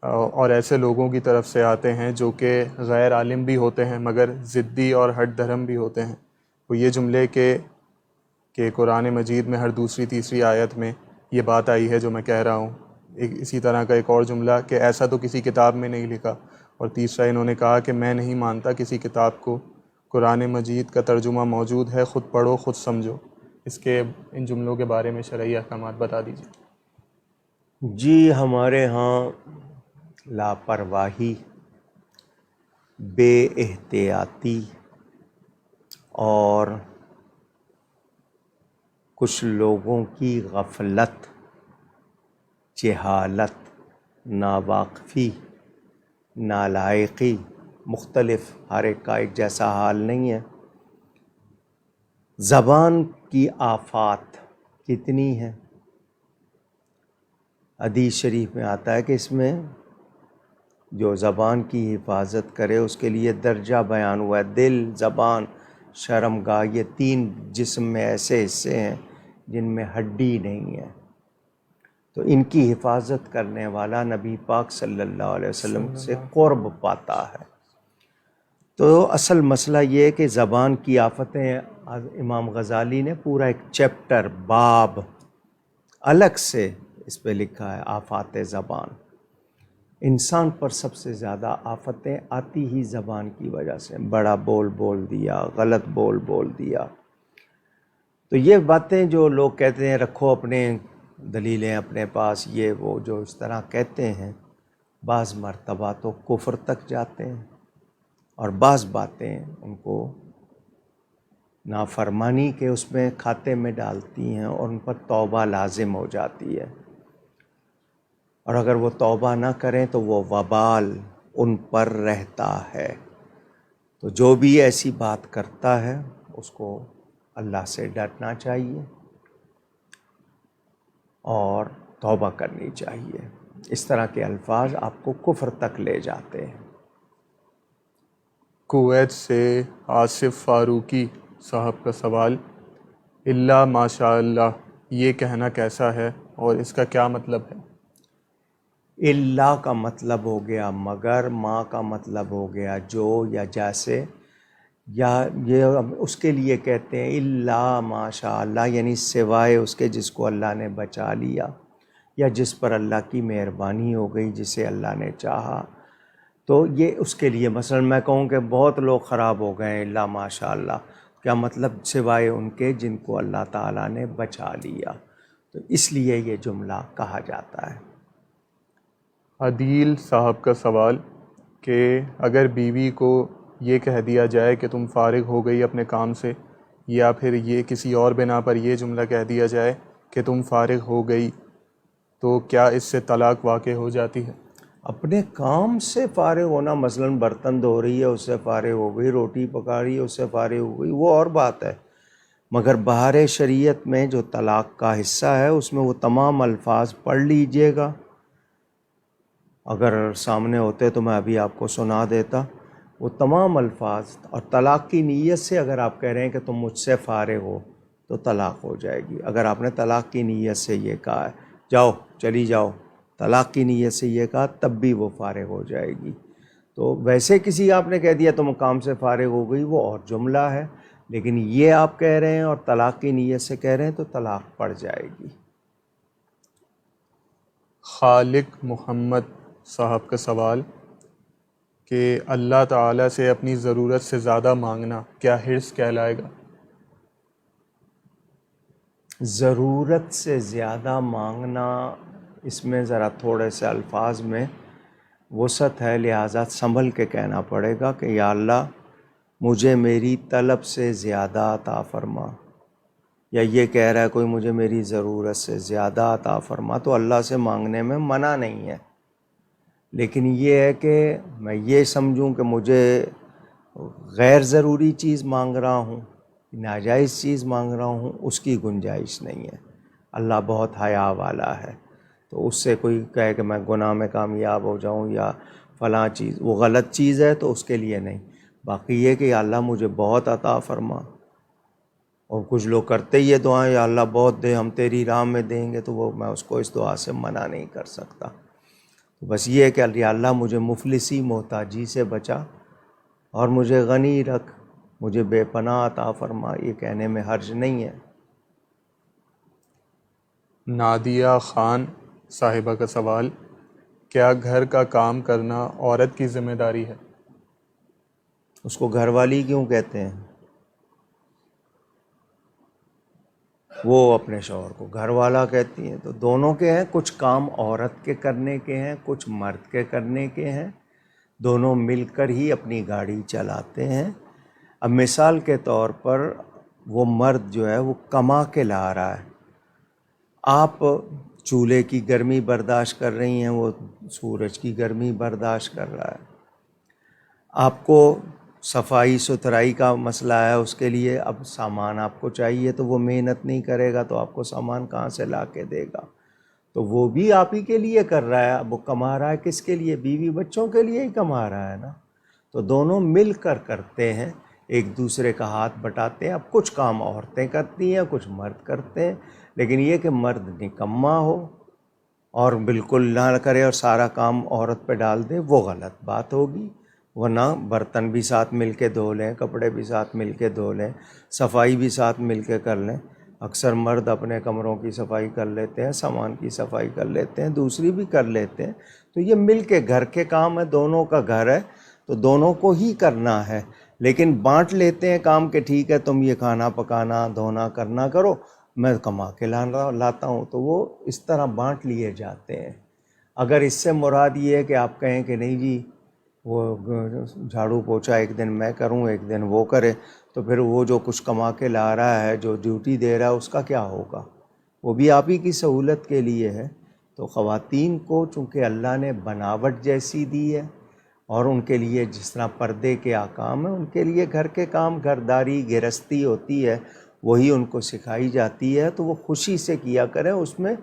اور ایسے لوگوں کی طرف سے آتے ہیں جو کہ غیر عالم بھی ہوتے ہیں مگر ضدی اور ہٹ دھرم بھی ہوتے ہیں. وہ یہ جملے کہ قرآن مجید میں ہر دوسری تیسری آیت میں یہ بات آئی ہے جو میں کہہ رہا ہوں. اسی طرح کا ایک اور جملہ کہ ایسا تو کسی کتاب میں نہیں لکھا. اور تیسرا انہوں نے کہا کہ میں نہیں مانتا کسی کتاب کو، قرآن مجید کا ترجمہ موجود ہے، خود پڑھو خود سمجھو. ان جملوں کے بارے میں شرعی احکامات بتا دیجیے. جی ہمارے ہاں لاپرواہی، بے احتیاطی اور کچھ لوگوں کی غفلت، جہالت، ناواقفی، نالائقی، مختلف، ہر ایک کا ایک جیسا حال نہیں ہے. زبان کی آفات کتنی ہیں. حدیث شریف میں آتا ہے کہ اس میں جو زبان کی حفاظت کرے اس کے لیے درجہ بیان ہوا ہے. دل، زبان، شرمگاہ، یہ 3 جسم میں ایسے حصے ہیں جن میں ہڈی نہیں ہے. تو ان کی حفاظت کرنے والا نبی پاک صلی اللہ علیہ وسلم سے قرب پاتا ہے. تو اصل مسئلہ یہ ہے کہ زبان کی آفتیں، امام غزالی نے پورا ایک چیپٹر، باب الگ سے اس پہ لکھا ہے، آفات زبان. انسان پر سب سے زیادہ آفتیں آتی ہی زبان کی وجہ سے. بڑا بول دیا، غلط بول دیا. تو یہ باتیں جو لوگ کہتے ہیں رکھو اپنے دلیلیں اپنے پاس، یہ وہ جو اس طرح کہتے ہیں، بعض مرتبہ تو کفر تک جاتے ہیں اور بعض باتیں ان کو نافرمانی کے اس میں کھاتے میں ڈالتی ہیں اور ان پر توبہ لازم ہو جاتی ہے. اور اگر وہ توبہ نہ کریں تو وہ وبال ان پر رہتا ہے. تو جو بھی ایسی بات کرتا ہے اس کو اللہ سے ڈرنا چاہیے اور توبہ کرنی چاہیے. اس طرح کے الفاظ آپ کو کفر تک لے جاتے ہیں. کویت سے آصف فاروقی صاحب کا سوال. اللہ ماشاء اللہ یہ کہنا کیسا ہے اور اس کا کیا مطلب ہے؟ اللہ کا مطلب ہو گیا مگر، ماں کا مطلب ہو گیا جو یا جیسے، یا یہ اس کے لیے کہتے ہیں اللہ ماشاء اللہ، یعنی سوائے اس کے جس کو اللہ نے بچا لیا یا جس پر اللہ کی مہربانی ہو گئی، جسے اللہ نے چاہا. تو یہ اس کے لیے، مثلا میں کہوں کہ بہت لوگ خراب ہو گئے ہیں، اللہ ماشاء اللہ، کیا مطلب؟ سوائے ان کے جن کو اللہ تعالیٰ نے بچا لیا. تو اس لیے یہ جملہ کہا جاتا ہے. عدیل صاحب کا سوال کہ اگر بیوی کو یہ کہہ دیا جائے کہ تم فارغ ہو گئی اپنے کام سے، یا پھر یہ کسی اور بنا پر یہ جملہ کہہ دیا جائے کہ تم فارغ ہو گئی، تو کیا اس سے طلاق واقع ہو جاتی ہے؟ اپنے کام سے فارغ ہونا، مثلا برتن دھو رہی ہے اس سے فارغ ہو گئی، روٹی پکا رہی ہے اس سے فارغ ہو گئی، وہ اور بات ہے. مگر بہار شریعت میں جو طلاق کا حصہ ہے اس میں وہ تمام الفاظ پڑھ لیجئے گا. اگر سامنے ہوتے تو میں ابھی آپ کو سنا دیتا. وہ تمام الفاظ، اور طلاق کی نیت سے اگر آپ کہہ رہے ہیں کہ تم مجھ سے فارغ ہو تو طلاق ہو جائے گی. اگر آپ نے طلاق کی نیت سے یہ کہا ہے، جاؤ چلی جاؤ، طلاق کی نیت سے یہ کہا، تب بھی وہ فارغ ہو جائے گی. تو ویسے کسی آپ نے کہہ دیا تم کام سے فارغ ہو گئی، وہ اور جملہ ہے. لیکن یہ آپ کہہ رہے ہیں اور طلاق کی نیت سے کہہ رہے ہیں تو طلاق پڑ جائے گی. خالق محمد صاحب کا سوال کہ اللہ تعالیٰ سے اپنی ضرورت سے زیادہ مانگنا کیا حرص کہلائے گا؟ ضرورت سے زیادہ مانگنا، اس میں ذرا تھوڑے سے الفاظ میں وسعت ہے، لہٰذا سنبھل کے کہنا پڑے گا کہ یا اللہ مجھے میری طلب سے زیادہ عطا فرما، یا یہ کہہ رہا ہے کوئی مجھے میری ضرورت سے زیادہ عطا فرما، تو اللہ سے مانگنے میں منع نہیں ہے، لیکن یہ ہے کہ میں یہ سمجھوں کہ مجھے غیر ضروری چیز مانگ رہا ہوں، ناجائز چیز مانگ رہا ہوں، اس کی گنجائش نہیں ہے۔ اللہ بہت حیا والا ہے، تو اس سے کوئی کہے کہ میں گناہ میں کامیاب ہو جاؤں یا فلاں چیز وہ غلط چیز ہے تو اس کے لیے نہیں۔ باقی یہ کہ یا اللہ مجھے بہت عطا فرما، اور کچھ لوگ کرتے ہی یہ دعائیں یا اللہ بہت دے، ہم تیری راہ میں دیں گے، تو وہ میں اس کو اس دعا سے منع نہیں کر سکتا۔ بس یہ ہے کہ یا اللہ مجھے مفلسی محتاجی سے بچا اور مجھے غنی رکھ، مجھے بے پناہ عطا فرما، یہ کہنے میں حرج نہیں ہے۔ نادیہ خان صاحبہ کا سوال، کیا گھر کا کام کرنا عورت کی ذمہ داری ہے؟ اس کو گھر والی کیوں کہتے ہیں؟ وہ اپنے شوہر کو گھر والا کہتی ہیں، تو دونوں کے ہیں، کچھ کام عورت کے کرنے کے ہیں، کچھ مرد کے کرنے کے ہیں، دونوں مل کر ہی اپنی گاڑی چلاتے ہیں۔ اب مثال کے طور پر وہ مرد جو ہے وہ کما کے لا رہا ہے، آپ چولہے کی گرمی برداشت کر رہی ہیں، وہ سورج کی گرمی برداشت کر رہا ہے۔ آپ کو صفائی ستھرائی کا مسئلہ ہے، اس کے لیے اب سامان آپ کو چاہیے، تو وہ محنت نہیں کرے گا تو آپ کو سامان کہاں سے لا کے دے گا؟ تو وہ بھی آپ ہی کے لیے کر رہا ہے، اب وہ کما رہا ہے کس کے لیے؟ بیوی بچوں کے لیے ہی کما رہا ہے نا۔ تو دونوں مل کر کرتے ہیں، ایک دوسرے کا ہاتھ بٹاتے ہیں۔ اب کچھ کام عورتیں کرتی ہیں، کچھ مرد کرتے ہیں، لیکن یہ کہ مرد نکما ہو اور بالکل نہ کرے اور سارا کام عورت پہ ڈال دے، وہ غلط بات ہوگی۔ ورنہ برتن بھی ساتھ مل کے دھو لیں، کپڑے بھی ساتھ مل کے دھو لیں، صفائی بھی ساتھ مل کے کر لیں۔ اکثر مرد اپنے کمروں کی صفائی کر لیتے ہیں، سامان کی صفائی کر لیتے ہیں، دوسری بھی کر لیتے ہیں، تو یہ مل کے گھر کے کام ہے، دونوں کا گھر ہے تو دونوں کو ہی کرنا ہے۔ لیکن بانٹ لیتے ہیں کام کہ ٹھیک ہے تم یہ کھانا پکانا دھونا کرنا کرو، میں کما کے لاتا ہوں، تو وہ اس طرح بانٹ لیے جاتے ہیں۔ اگر اس سے مراد یہ ہے کہ آپ کہیں کہ نہیں جی وہ جھاڑو پوچھا ایک دن میں کروں ایک دن وہ کرے، تو پھر وہ جو کچھ کما کے لا رہا ہے، جو ڈیوٹی دے رہا ہے، اس کا کیا ہوگا؟ وہ بھی آپ ہی کی سہولت کے لیے ہے۔ تو خواتین کو چونکہ اللہ نے بناوٹ جیسی دی ہے، اور ان کے لیے جس طرح پردے کے احکام ہیں، ان کے لیے گھر کے کام، گھرداری گرہستی ہوتی ہے، وہی ان کو سکھائی جاتی ہے، تو وہ خوشی سے کیا کریں۔ اس میں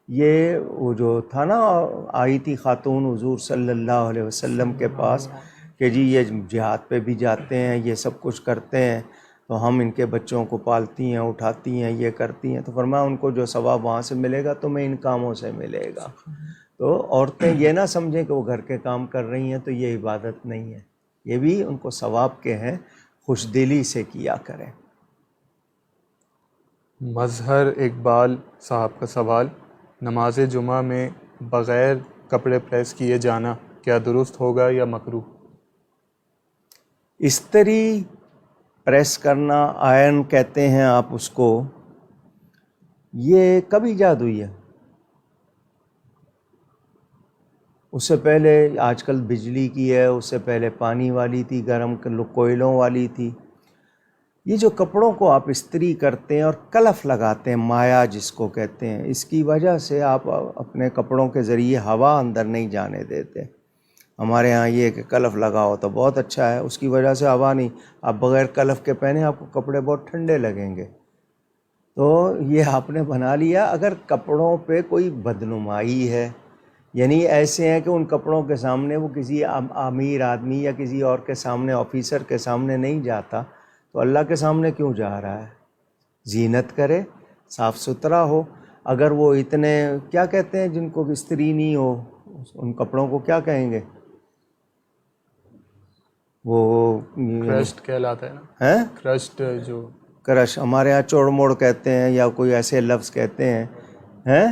یہ وہ جو تھا نا، آئی تھی خاتون حضور صلی اللہ علیہ وسلم کے پاس کہ جی یہ جہاد پہ بھی جاتے ہیں، یہ سب کچھ کرتے ہیں، تو ہم ان کے بچوں کو پالتی ہیں، اٹھاتی ہیں، یہ کرتی ہیں، تو فرمایا ان کو جو ثواب وہاں سے ملے گا تمہیں ان کاموں سے ملے گا۔ تو عورتیں یہ نہ سمجھیں کہ وہ گھر کے کام کر رہی ہیں تو یہ عبادت نہیں ہے، یہ بھی ان کو ثواب کے ہیں، خوش دلی سے کیا کریں۔ مظہر اقبال صاحب کا سوال، نماز جمعہ میں بغیر کپڑے پریس کیے جانا کیا درست ہوگا یا مکروہ؟ استری پریس کرنا، آئرن کہتے ہیں آپ اس کو، یہ کب ایجاد ہوئی ہے؟ اس سے پہلے آج کل بجلی کی ہے، اس سے پہلے پانی والی تھی، گرم کوئلوں والی تھی۔ یہ جو کپڑوں کو آپ استری کرتے ہیں اور کلف لگاتے ہیں، مایا جس کو کہتے ہیں، اس کی وجہ سے آپ اپنے کپڑوں کے ذریعے ہوا اندر نہیں جانے دیتے۔ ہمارے ہاں یہ کہ کلف لگاؤ تو بہت اچھا ہے، اس کی وجہ سے ہوا نہیں، آپ بغیر کلف کے پہنے آپ کو کپڑے بہت ٹھنڈے لگیں گے۔ تو یہ آپ نے بنا لیا۔ اگر کپڑوں پہ کوئی بدنمائی ہے، یعنی ایسے ہیں کہ ان کپڑوں کے سامنے وہ کسی امیر آدمی یا کسی اور کے سامنے، آفیسر کے سامنے نہیں جاتا، تو اللہ کے سامنے کیوں جا رہا ہے؟ زینت کرے، صاف ستھرا ہو۔ اگر وہ اتنے کیا کہتے ہیں جن کو استری نہیں ہو، ان کپڑوں کو کیا کہیں گے؟ وہ کرشٹ کہلاتا ہے نا، ہیں کرشٹ جو کرش، ہمارے ہاں چوڑ موڑ کہتے ہیں یا کوئی ایسے لفظ کہتے ہیں، ہیں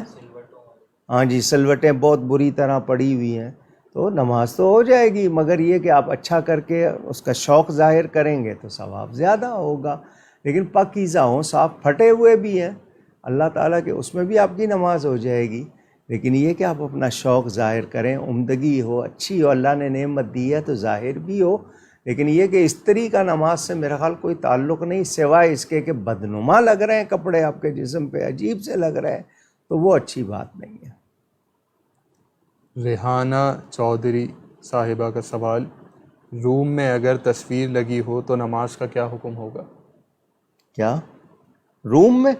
ہاں جی، سلوٹیں بہت بری طرح پڑی ہوئی ہیں۔ تو نماز تو ہو جائے گی، مگر یہ کہ آپ اچھا کر کے اس کا شوق ظاہر کریں گے تو ثواب زیادہ ہوگا۔ لیکن پاکیزہ ہوں، صاف، پھٹے ہوئے بھی ہیں اللہ تعالیٰ کے، اس میں بھی آپ کی نماز ہو جائے گی۔ لیکن یہ کہ آپ اپنا شوق ظاہر کریں، عمدگی ہو، اچھی ہو، اللہ نے نعمت دی ہے تو ظاہر بھی ہو، لیکن یہ کہ استری کا نماز سے میرا خیال کوئی تعلق نہیں، سوائے اس کے کہ بدنما لگ رہے ہیں کپڑے آپ کے جسم پہ، عجیب سے لگ رہے ہیں، تو وہ اچھی بات نہیں ہے۔ ریحانہ چودھری صاحبہ کا سوال، روم میں اگر تصویر لگی ہو تو نماز کا کیا حکم ہوگا؟ کیا روم میں؟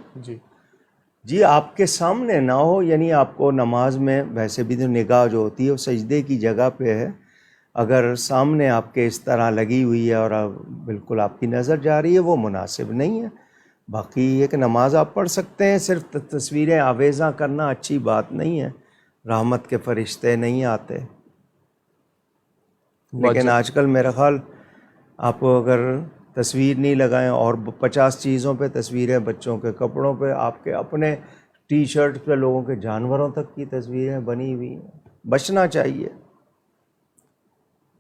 جی آپ کے سامنے نہ ہو، یعنی آپ کو نماز میں ویسے بھی تو نگاہ جو ہوتی ہے وہ سجدے کی جگہ پہ ہے، اگر سامنے آپ کے اس طرح لگی ہوئی ہے اور بالکل آپ کی نظر جا رہی ہے، وہ مناسب نہیں ہے۔ باقی یہ کہ نماز آپ پڑھ سکتے ہیں، صرف تصویریں آویزاں کرنا اچھی بات نہیں ہے، رحمت کے فرشتے نہیں آتے۔ لیکن آج کل میرا خیال آپ اگر تصویر نہیں لگائیں اور 50 چیزوں پہ تصویریں، بچوں کے کپڑوں پہ، آپ کے اپنے ٹی شرٹ پہ لوگوں کے جانوروں تک کی تصویریں بنی ہوئی ہیں، بچنا چاہیے۔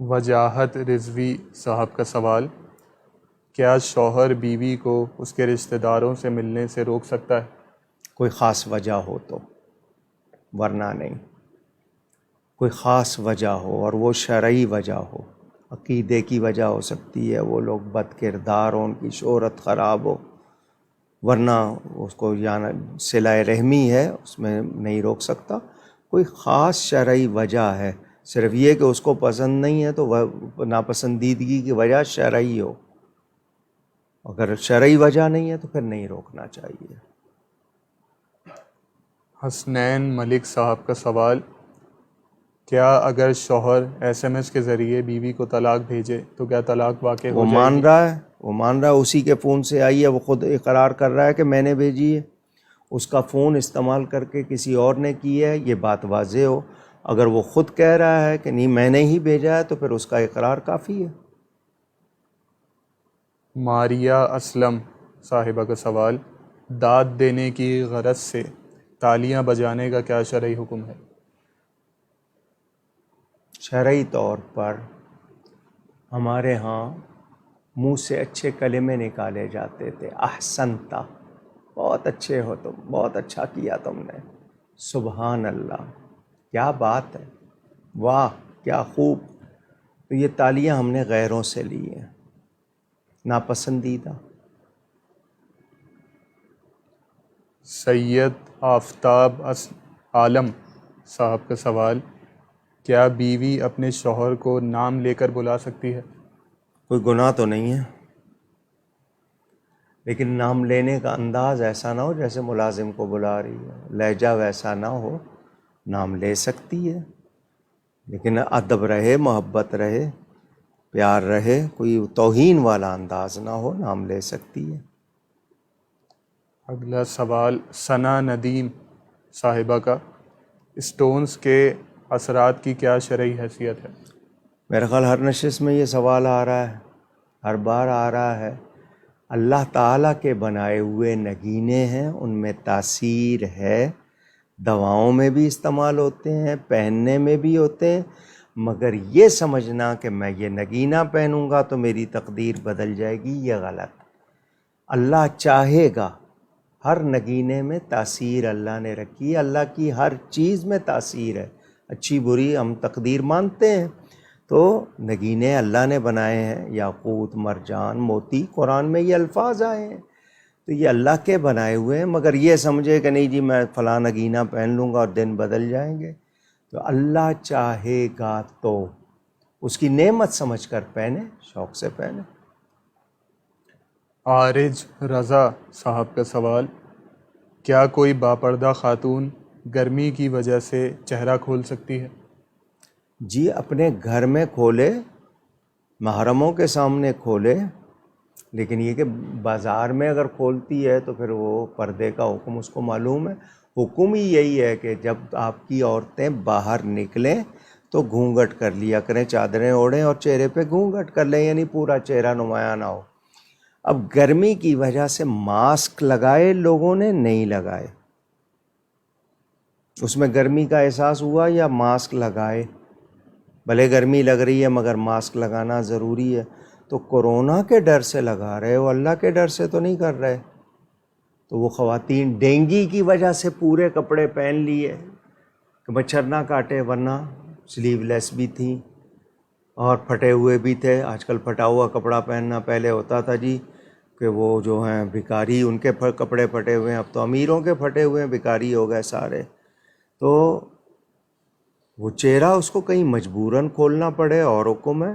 وجاہت رضوی صاحب کا سوال، کیا شوہر بیوی کو اس کے رشتہ داروں سے ملنے سے روک سکتا ہے؟ کوئی خاص وجہ ہو تو، ورنہ نہیں۔ کوئی خاص وجہ ہو اور وہ شرعی وجہ ہو، عقیدے کی وجہ ہو سکتی ہے، وہ لوگ بد کردار ہو، ان کی شہرت خراب ہو، ورنہ اس کو یعنی صلہ رحمی ہے، اس میں نہیں روک سکتا۔ کوئی خاص شرعی وجہ ہے، صرف یہ کہ اس کو پسند نہیں ہے تو وہ ناپسندیدگی کی وجہ شرعی ہو، اگر شرعی وجہ نہیں ہے تو پھر نہیں روکنا چاہیے۔ حسنین ملک صاحب کا سوال، کیا اگر شوہر SMS کے ذریعے بیوی کو طلاق بھیجے تو کیا طلاق واقع ہو وہ جائے گی؟ مان رہا ہے اسی کے فون سے آئی ہے، وہ خود اقرار کر رہا ہے کہ میں نے بھیجی ہے، اس کا فون استعمال کر کے کسی اور نے کی ہے، یہ بات واضح ہو۔ اگر وہ خود کہہ رہا ہے کہ نہیں میں نے ہی بھیجا ہے تو پھر اس کا اقرار کافی ہے۔ ماریہ اسلم صاحبہ کا سوال، داد دینے کی غرض سے تالیاں بجانے کا کیا شرعی حکم ہے؟ شرعی طور پر ہمارے ہاں منہ سے اچھے کلمے نکالے جاتے تھے، احسنتا، بہت اچھے ہو تم، بہت اچھا کیا تم نے، سبحان اللہ، کیا بات ہے، واہ کیا خوب۔ تو یہ تالیاں ہم نے غیروں سے لی ہیں، ناپسندیدہ۔ سید آفتاب عالم صاحب کا سوال، کیا بیوی اپنے شوہر کو نام لے کر بلا سکتی ہے؟ کوئی گناہ تو نہیں ہے، لیکن نام لینے کا انداز ایسا نہ ہو جیسے ملازم کو بلا رہی ہے، لہجہ ویسا نہ ہو، نام لے سکتی ہے لیکن ادب رہے، محبت رہے، پیار رہے، کوئی توہین والا انداز نہ ہو، نام لے سکتی ہے۔ اگلا سوال ثنا ندیم صاحبہ کا، اسٹونز کے اثرات کی کیا شرعی حیثیت ہے؟ میرے خیال ہر نشست میں یہ سوال آ رہا ہے، ہر بار آ رہا ہے۔ اللہ تعالیٰ کے بنائے ہوئے نگینے ہیں، ان میں تاثیر ہے، دواؤں میں بھی استعمال ہوتے ہیں، پہننے میں بھی ہوتے ہیں، مگر یہ سمجھنا کہ میں یہ نگینہ پہنوں گا تو میری تقدیر بدل جائے گی، یہ غلط۔ اللہ چاہے گا، ہر نگینے میں تاثیر اللہ نے رکھی ہے، اللہ کی ہر چیز میں تاثیر ہے، اچھی بری ہم تقدیر مانتے ہیں۔ تو نگینے اللہ نے بنائے ہیں، یاقوت، مرجان، موتی، قرآن میں یہ الفاظ آئے ہیں، تو یہ اللہ کے بنائے ہوئے ہیں، مگر یہ سمجھے کہ نہیں جی میں فلاں نگینہ پہن لوں گا اور دن بدل جائیں گے، تو اللہ چاہے گا تو اس کی نعمت سمجھ کر پہنے، شوق سے پہنے۔ عارج رضا صاحب کا سوال، کیا کوئی باپردہ خاتون گرمی کی وجہ سے چہرہ کھول سکتی ہے؟ جی اپنے گھر میں کھولے، محرموں کے سامنے کھولے، لیکن یہ کہ بازار میں اگر کھولتی ہے تو پھر وہ پردے کا حکم اس کو معلوم ہے۔ حکم ہی یہی ہے کہ جب آپ کی عورتیں باہر نکلیں تو گھونگھٹ کر لیا کریں، چادریں اوڑھیں اور چہرے پہ گھونگھٹ کر لیں، یعنی پورا چہرہ نمایاں نہ ہو۔ اب گرمی کی وجہ سے ماسک لگائے لوگوں نے، نہیں لگائے، اس میں گرمی کا احساس ہوا یا ماسک لگائے، بھلے گرمی لگ رہی ہے مگر ماسک لگانا ضروری ہے۔ تو کورونا کے ڈر سے لگا رہے ہو، اللہ کے ڈر سے تو نہیں کر رہے۔ تو وہ خواتین ڈینگی کی وجہ سے پورے کپڑے پہن لیے کہ مچھر نہ کاٹے، ورنہ سلیو لیس بھی تھیں، اور پھٹے ہوئے بھی تھے. آج کل پھٹا ہوا کپڑا پہننا، پہلے ہوتا تھا جی کہ وہ جو ہیں بھکاری، ان کے کپڑے پھٹے ہوئے ہیں. اب تو امیروں کے پھٹے ہوئے ہیں، بھکاری ہو گئے سارے. تو وہ چہرہ اس کو کہیں مجبوراً کھولنا پڑے اوروں کو میں،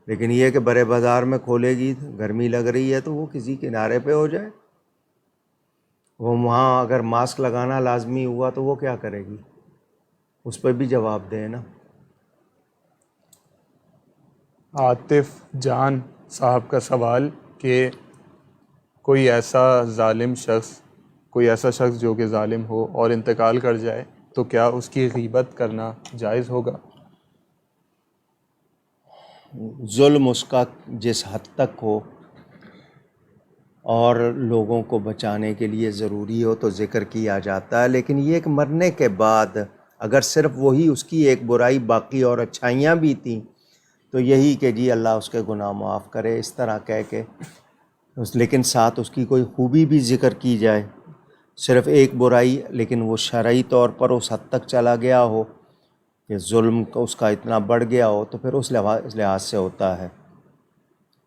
لیکن یہ کہ برے بازار میں کھولے گی، گرمی لگ رہی ہے تو وہ کسی کنارے پہ ہو جائے. وہ وہاں اگر ماسک لگانا لازمی ہوا تو وہ کیا کرے گی؟ اس پہ بھی جواب دے نا. عاطف جان صاحب کا سوال کہ کوئی ایسا ظالم شخص، کوئی ایسا شخص جو کہ ظالم ہو اور انتقال کر جائے تو کیا اس کی غیبت کرنا جائز ہوگا؟ ظلم اس کا جس حد تک ہو اور لوگوں کو بچانے کے لیے ضروری ہو تو ذکر کیا جاتا ہے، لیکن یہ کہ مرنے کے بعد اگر صرف وہی اس کی ایک برائی باقی اور اچھائیاں بھی تھیں تو یہی کہ جی اللہ اس کے گناہ معاف کرے، اس طرح کہہ کے لیکن ساتھ اس کی کوئی خوبی بھی ذکر کی جائے. صرف ایک برائی لیکن وہ شرعی طور پر اس حد تک چلا گیا ہو کہ ظلم اس کا اتنا بڑھ گیا ہو تو پھر اس لحاظ سے ہوتا ہے.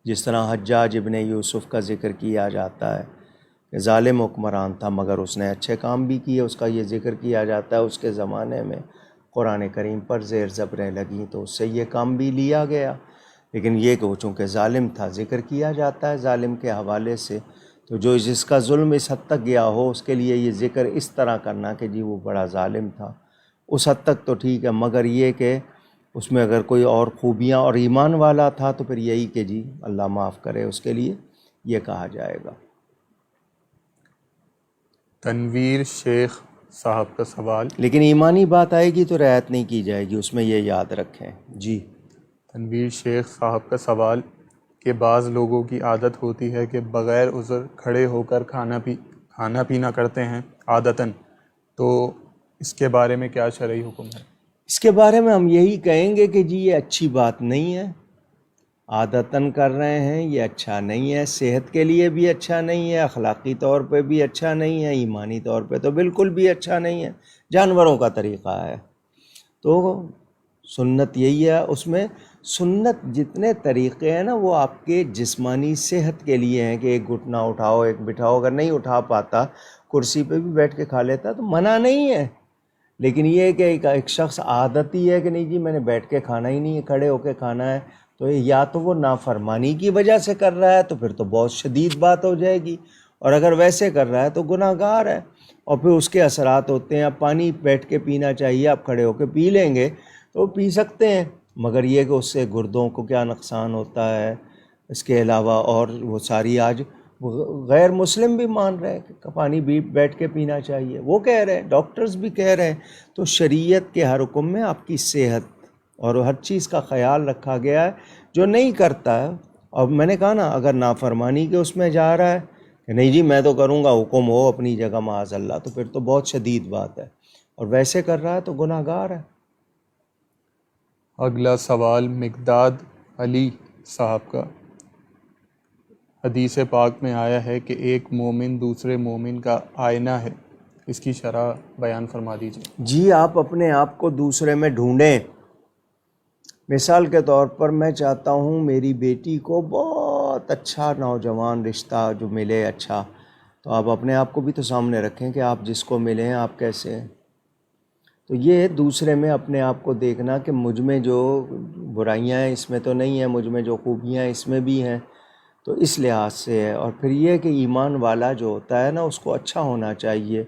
جس طرح حجاج ابن یوسف کا ذکر کیا جاتا ہے کہ ظالم حکمران تھا مگر اس نے اچھے کام بھی کیے، اس کا یہ ذکر کیا جاتا ہے. اس کے زمانے میں قرآن کریم پر زیر زبریں لگیں تو اس سے یہ کام بھی لیا گیا، لیکن یہ کہ وہ چونکہ ظالم تھا ذکر کیا جاتا ہے ظالم کے حوالے سے. تو جو جس کا ظلم اس حد تک گیا ہو اس کے لیے یہ ذکر اس طرح کرنا کہ جی وہ بڑا ظالم تھا، اس حد تک تو ٹھیک ہے. مگر یہ کہ اس میں اگر کوئی اور خوبیاں اور ایمان والا تھا تو پھر یہی کہ جی اللہ معاف کرے اس کے لیے یہ کہا جائے گا. تنویر شیخ صاحب کا سوال، لیکن ایمانی بات آئے گی تو رعایت نہیں کی جائے گی، اس میں یہ یاد رکھیں. جی تنویر شیخ صاحب کا سوال کہ بعض لوگوں کی عادت ہوتی ہے کہ بغیر عذر کھڑے ہو کر کھانا پینا کرتے ہیں عادتاً، تو اس کے بارے میں کیا شرعی حکم ہے؟ اس کے بارے میں ہم یہی کہیں گے کہ جی یہ اچھی بات نہیں ہے. عادتاً کر رہے ہیں یہ اچھا نہیں ہے، صحت کے لیے بھی اچھا نہیں ہے، اخلاقی طور پہ بھی اچھا نہیں ہے، ایمانی طور پہ تو بالکل بھی اچھا نہیں ہے. جانوروں کا طریقہ ہے. تو سنت یہی ہے. اس میں سنت جتنے طریقے ہیں نا وہ آپ کے جسمانی صحت کے لیے ہیں کہ ایک گھٹنا اٹھاؤ ایک بٹھاؤ، اگر نہیں اٹھا پاتا کرسی پہ بھی بیٹھ کے کھا لیتا تو منع نہیں ہے. لیکن یہ کہ ایک شخص عادت ہی ہے کہ نہیں جی میں نے بیٹھ کے کھانا ہی نہیں ہے، کھڑے ہو کے کھانا ہے، تو یا تو وہ نافرمانی کی وجہ سے کر رہا ہے تو پھر تو بہت شدید بات ہو جائے گی، اور اگر ویسے کر رہا ہے تو گناہ گار ہے. اور پھر اس کے اثرات ہوتے ہیں. اب پانی بیٹھ کے پینا چاہیے، آپ کھڑے ہو کے پی لیں گے تو پی سکتے ہیں، مگر یہ کہ اس سے گردوں کو کیا نقصان ہوتا ہے. اس کے علاوہ اور وہ ساری آج غیر مسلم بھی مان رہے ہیں کہ پانی بھی بیٹھ کے پینا چاہیے، وہ کہہ رہے ہیں، ڈاکٹرز بھی کہہ رہے ہیں. تو شریعت کے ہر حکم میں آپ کی صحت اور ہر چیز کا خیال رکھا گیا ہے. جو نہیں کرتا ہے، اور میں نے کہا نا اگر نافرمانی کے اس میں جا رہا ہے کہ نہیں جی میں تو کروں گا، حکم ہو اپنی جگہ معاذ اللہ، تو پھر تو بہت شدید بات ہے، اور ویسے کر رہا ہے تو گناہ گار ہے. اگلا سوال مقداد علی صاحب کا، حدیث پاک میں آیا ہے کہ ایک مومن دوسرے مومن کا آئینہ ہے، اس کی شرح بیان فرما دیجیے. جی آپ اپنے آپ کو دوسرے میں ڈھونڈیں. مثال کے طور پر میں چاہتا ہوں میری بیٹی کو بہت اچھا نوجوان رشتہ جو ملے اچھا، تو آپ اپنے آپ کو بھی تو سامنے رکھیں کہ آپ جس کو ملے ہیں آپ کیسے ہیں. تو یہ دوسرے میں اپنے آپ کو دیکھنا کہ مجھ میں جو برائیاں ہیں اس میں تو نہیں ہیں، مجھ میں جو خوبیاں ہیں اس میں بھی ہیں، تو اس لحاظ سے ہے. اور پھر یہ کہ ایمان والا جو ہوتا ہے نا اس کو اچھا ہونا چاہیے.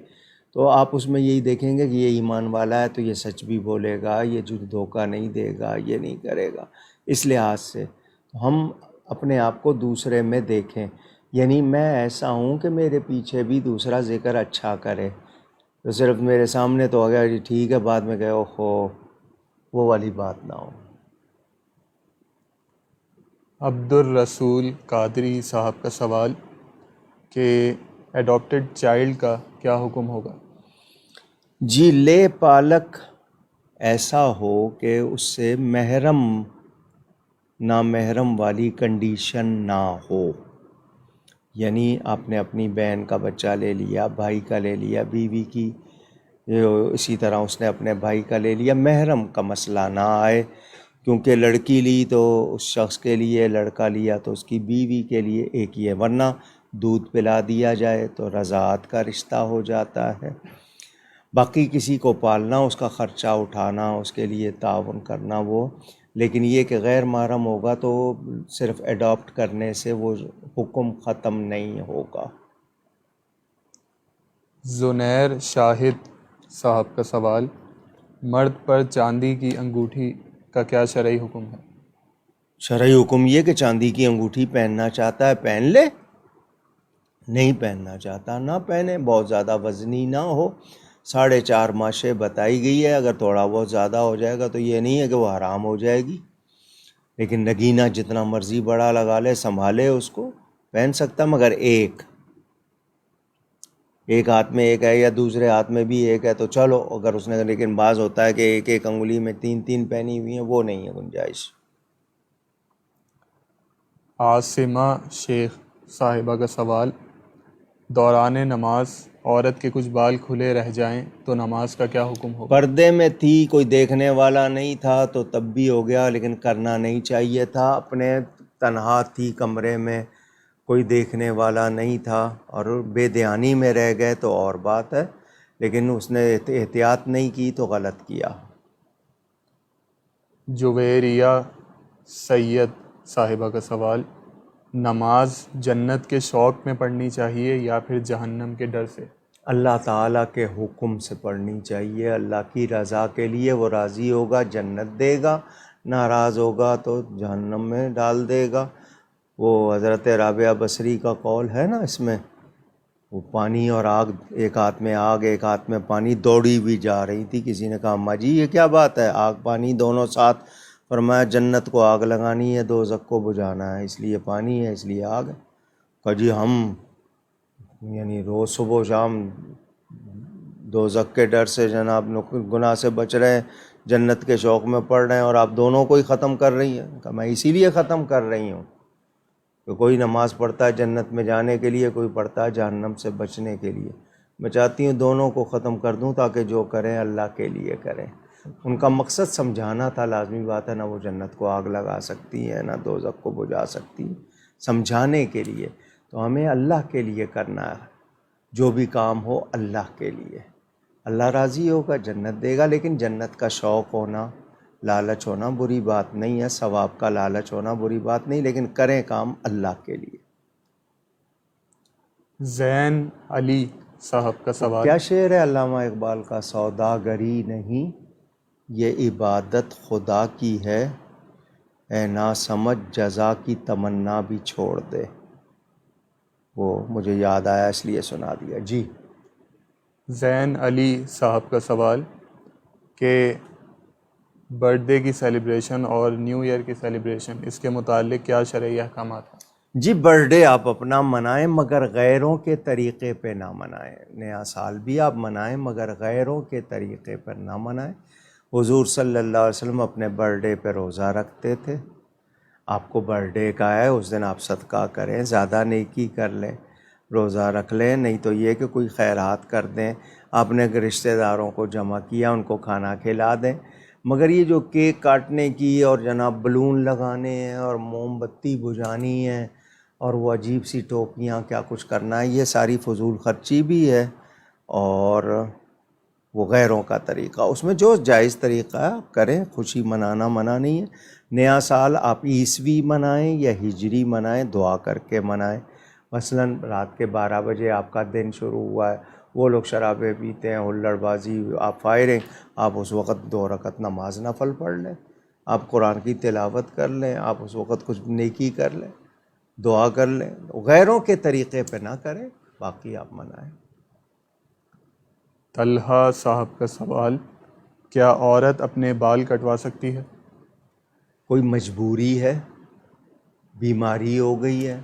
تو آپ اس میں یہی دیکھیں گے کہ یہ ایمان والا ہے تو یہ سچ بھی بولے گا، یہ جو دھوکہ نہیں دے گا، یہ نہیں کرے گا. اس لحاظ سے ہم اپنے آپ کو دوسرے میں دیکھیں. یعنی میں ایسا ہوں کہ میرے پیچھے بھی دوسرا ذکر اچھا کرے، تو صرف میرے سامنے تو ہو گیا جی ٹھیک ہے، بعد میں کہے اوہو، وہ والی بات نہ ہو. عبد الرسول قادری صاحب کا سوال کہ ایڈاپٹڈ چائلڈ کا کیا حکم ہوگا؟ جی لے پالک ایسا ہو کہ اس سے محرم نامحرم والی کنڈیشن نہ ہو. یعنی آپ نے اپنی بہن کا بچہ لے لیا، بھائی کا لے لیا، بیوی کی اسی طرح اس نے اپنے بھائی کا لے لیا، محرم کا مسئلہ نہ آئے کیونکہ لڑکی لی تو اس شخص کے لیے، لڑکا لیا تو اس کی بیوی کے لیے ایک ہی ہے، ورنہ دودھ پلا دیا جائے تو رضاعت کا رشتہ ہو جاتا ہے۔ باقی کسی کو پالنا، اس کا خرچہ اٹھانا، اس کے لیے تعاون کرنا وہ، لیکن یہ کہ غیر محرم ہوگا تو صرف اڈاپٹ کرنے سے وہ حکم ختم نہیں ہوگا۔ زنیر شاہد صاحب کا سوال، مرد پر چاندی کی انگوٹھی کا کیا شرعی حکم ہے؟ شرعی حکم یہ کہ چاندی کی انگوٹھی پہننا چاہتا ہے پہن لے، نہیں پہننا چاہتا نہ پہنے، بہت زیادہ وزنی نہ ہو۔ 4.5 ماشے بتائی گئی ہے، اگر تھوڑا بہت زیادہ ہو جائے گا تو یہ نہیں ہے کہ وہ حرام ہو جائے گی، لیکن نگینہ جتنا مرضی بڑا لگا لے، سنبھالے اس کو، پہن سکتا، مگر ایک ہاتھ میں ایک ہے یا دوسرے ہاتھ میں بھی ایک ہے تو چلو، اگر اس نے، لیکن بعض ہوتا ہے کہ ایک ایک انگلی میں 3 پہنی ہوئی ہیں، وہ نہیں ہے گنجائش۔ عاصمہ شیخ صاحبہ کا سوال، دوران نماز عورت کے کچھ بال کھلے رہ جائیں تو نماز کا کیا حکم ہوگا؟ پردے میں تھی، کوئی دیکھنے والا نہیں تھا تو تب بھی ہو گیا، لیکن کرنا نہیں چاہیے تھا۔ اپنے تنہا تھی کمرے میں، کوئی دیکھنے والا نہیں تھا اور بے دھیانی میں رہ گئے تو اور بات ہے، لیکن اس نے احتیاط نہیں کی تو غلط کیا۔ جویریہ سید صاحبہ کا سوال، نماز جنت کے شوق میں پڑھنی چاہیے یا پھر جہنم کے ڈر سے؟ اللہ تعالیٰ کے حکم سے پڑھنی چاہیے، اللہ کی رضا کے لیے، وہ راضی ہوگا جنت دے گا، ناراض ہوگا تو جہنم میں ڈال دے گا۔ وہ حضرت رابعہ بصری کا قول ہے نا اس میں، وہ پانی اور آگ، ایک ہاتھ میں آگ ایک ہاتھ میں پانی، دوڑی بھی جا رہی تھی، کسی نے کہا اماں جی یہ کیا بات ہے، آگ پانی دونوں ساتھ؟ فرمایا جنت کو آگ لگانی ہے، دوزخ کو بجھانا ہے، اس لیے پانی ہے، اس لیے آگ ہے۔ کہا جی ہم یعنی روز صبح و شام دوزخ کے ڈر سے جناب گناہ سے بچ رہے ہیں، جنت کے شوق میں پڑھ رہے ہیں، اور آپ دونوں کو ہی ختم کر رہی ہیں۔ کہ میں اسی لیے ختم کر رہی ہوں کہ کوئی نماز پڑھتا ہے جنت میں جانے کے لیے، کوئی پڑھتا ہے جہنم سے بچنے کے لیے۔ میں چاہتی ہوں دونوں کو ختم کر دوں تاکہ جو کریں اللہ کے لیے کریں۔ ان کا مقصد سمجھانا تھا، لازمی بات ہے، نہ وہ جنت کو آگ لگا سکتی ہے نہ دوزخ کو بجھا سکتی ہے، سمجھانے کے لیے۔ تو ہمیں اللہ کے لیے کرنا ہے، جو بھی کام ہو اللہ کے لیے، اللہ راضی ہوگا جنت دے گا، لیکن جنت کا شوق ہونا، لالچ ہونا بری بات نہیں ہے، ثواب کا لالچ ہونا بری بات نہیں، لیکن کریں کام اللہ کے لیے۔ زین علی صاحب کا سوال، کیا شعر ہے علامہ اقبال کا، سوداگری نہیں یہ عبادت خدا کی ہے، اے ناسمجھ جزا کی تمنا بھی چھوڑ دے۔ وہ مجھے یاد آیا اس لیے سنا دیا جی۔ زین علی صاحب کا سوال کہ برتھ ڈے کی سیلیبریشن اور نیو ایئر کی سیلیبریشن، اس کے متعلق کیا شرعی احکامات ہیں؟ جی برتھ ڈے آپ اپنا منائیں مگر غیروں کے طریقے پہ نہ منائیں، نیا سال بھی آپ منائیں مگر غیروں کے طریقے پر نہ منائیں۔ حضور صلی اللہ علیہ وسلم اپنے برتھ ڈے پہ روزہ رکھتے تھے، آپ کو برتھ ڈے کا ہے اس دن آپ صدقہ کریں، زیادہ نیکی کر لیں، روزہ رکھ لیں، نہیں تو یہ کہ کوئی خیرات کر دیں، آپ نے رشتہ داروں کو جمع کیا ان کو کھانا کھلا دیں۔ مگر یہ جو کیک کاٹنے کی اور جناب بلون لگانے ہیں اور موم بتی بجھانی ہے اور وہ عجیب سی ٹوپیاں کیا کچھ کرنا ہے، یہ ساری فضول خرچی بھی ہے، اور وہ غیروں کا طریقہ، اس میں جو جائز طریقہ ہے آپ کریں، خوشی منانا منع نہیں ہے۔ نیا سال آپ عیسوی منائیں یا ہجری منائیں، دعا کر کے منائیں۔ مثلاً رات کے 12 بجے آپ کا دن شروع ہوا ہے، وہ لوگ شرابیں پیتے ہیں، ہلڑ بازی، آپ فائرنگ، آپ اس وقت 2 رکعت نماز نفل پڑھ لیں، آپ قرآن کی تلاوت کر لیں، آپ اس وقت کچھ نیکی کر لیں، دعا کر لیں، غیروں کے طریقے پہ نہ کریں، باقی آپ منائیں۔ طلحہ صاحب کا سوال، کیا عورت اپنے بال کٹوا سکتی ہے؟ کوئی مجبوری ہے، بیماری ہو گئی ہے،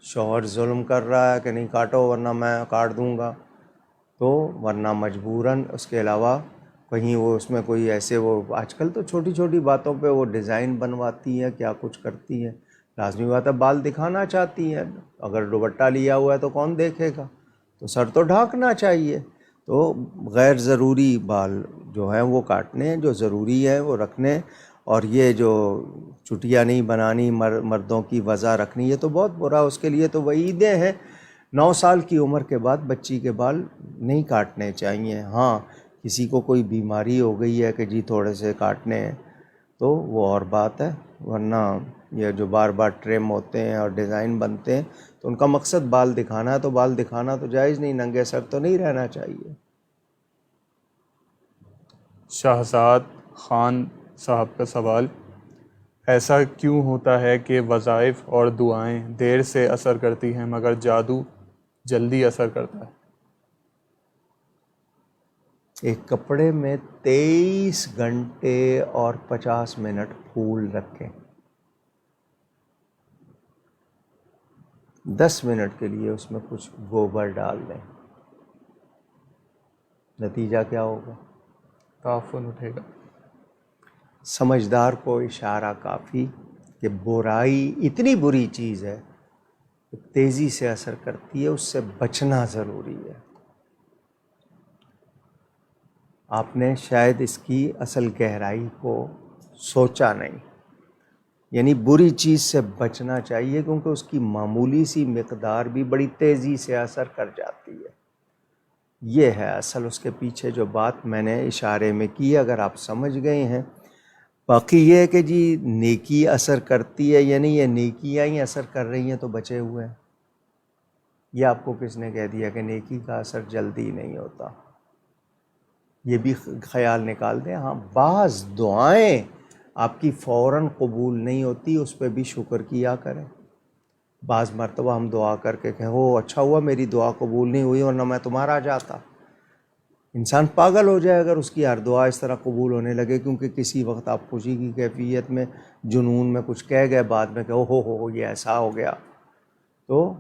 شوہر ظلم کر رہا ہے کہ نہیں کاٹو ورنہ میں کاٹ دوں گا، تو ورنہ مجبوراً، اس کے علاوہ کہیں وہ اس میں کوئی ایسے، وہ آج کل تو چھوٹی چھوٹی باتوں پہ وہ ڈیزائن بنواتی ہے، کیا کچھ کرتی ہے، لازمی بات ہے بال دکھانا چاہتی ہے، اگر دوپٹہ لیا ہوا ہے تو کون دیکھے گا، تو سر تو ڈھانکنا چاہیے۔ تو غیر ضروری بال جو ہیں وہ کاٹنے، جو ضروری ہے وہ رکھنے، اور یہ جو چٹیاں نہیں بنانی، مردوں کی وضع رکھنی، یہ تو بہت برا، اس کے لیے تو وعیدیں ہیں۔ 9 سال کی عمر کے بعد بچی کے بال نہیں کاٹنے چاہیے۔ ہاں کسی کو کوئی بیماری ہو گئی ہے کہ جی تھوڑے سے کاٹنے ہیں تو وہ اور بات ہے، ورنہ یہ جو بار بار ٹرم ہوتے ہیں اور ڈیزائن بنتے ہیں تو ان کا مقصد بال دکھانا ہے، تو بال دکھانا تو جائز نہیں، ننگے سر تو نہیں رہنا چاہیے۔ شہزاد خان صاحب کا سوال: ایسا کیوں ہوتا ہے کہ وظائف اور دعائیں دیر سے اثر کرتی ہیں مگر جادو جلدی اثر کرتا ہے؟ ایک کپڑے میں 23 گھنٹے اور 50 منٹ پھول رکھیں، 10 منٹ کے لیے اس میں کچھ گوبر ڈال دیں، نتیجہ کیا ہوگا؟ تعفن اٹھے گا۔ سمجھدار کو اشارہ کافی کہ برائی اتنی بری چیز ہے، تیزی سے اثر کرتی ہے، اس سے بچنا ضروری ہے۔ آپ نے شاید اس کی اصل گہرائی کو سوچا نہیں، یعنی بری چیز سے بچنا چاہیے کیونکہ اس کی معمولی سی مقدار بھی بڑی تیزی سے اثر کر جاتی ہے۔ یہ ہے اصل اس کے پیچھے جو بات میں نے اشارے میں کی، اگر آپ سمجھ گئے ہیں۔ باقی یہ ہے کہ جی نیکی اثر کرتی ہے، یعنی یہ نیکیاں ہی اثر کر رہی ہیں تو بچے ہوئے ہیں۔ یہ آپ کو کس نے کہہ دیا کہ نیکی کا اثر جلدی نہیں ہوتا؟ یہ بھی خیال نکال دیں۔ ہاں بعض دعائیں آپ کی فوراً قبول نہیں ہوتی، اس پہ بھی شکر کیا کریں۔ بعض مرتبہ ہم دعا کر کے کہیں او اچھا ہوا میری دعا قبول نہیں ہوئی ورنہ میں تمہارا جاتا۔ انسان پاگل ہو جائے اگر اس کی ہر دعا اس طرح قبول ہونے لگے، کیونکہ کسی وقت آپ خوشی کی کیفیت میں جنون میں کچھ کہہ گئے، بعد میں کہ او ہو یہ ایسا ہو گیا، تو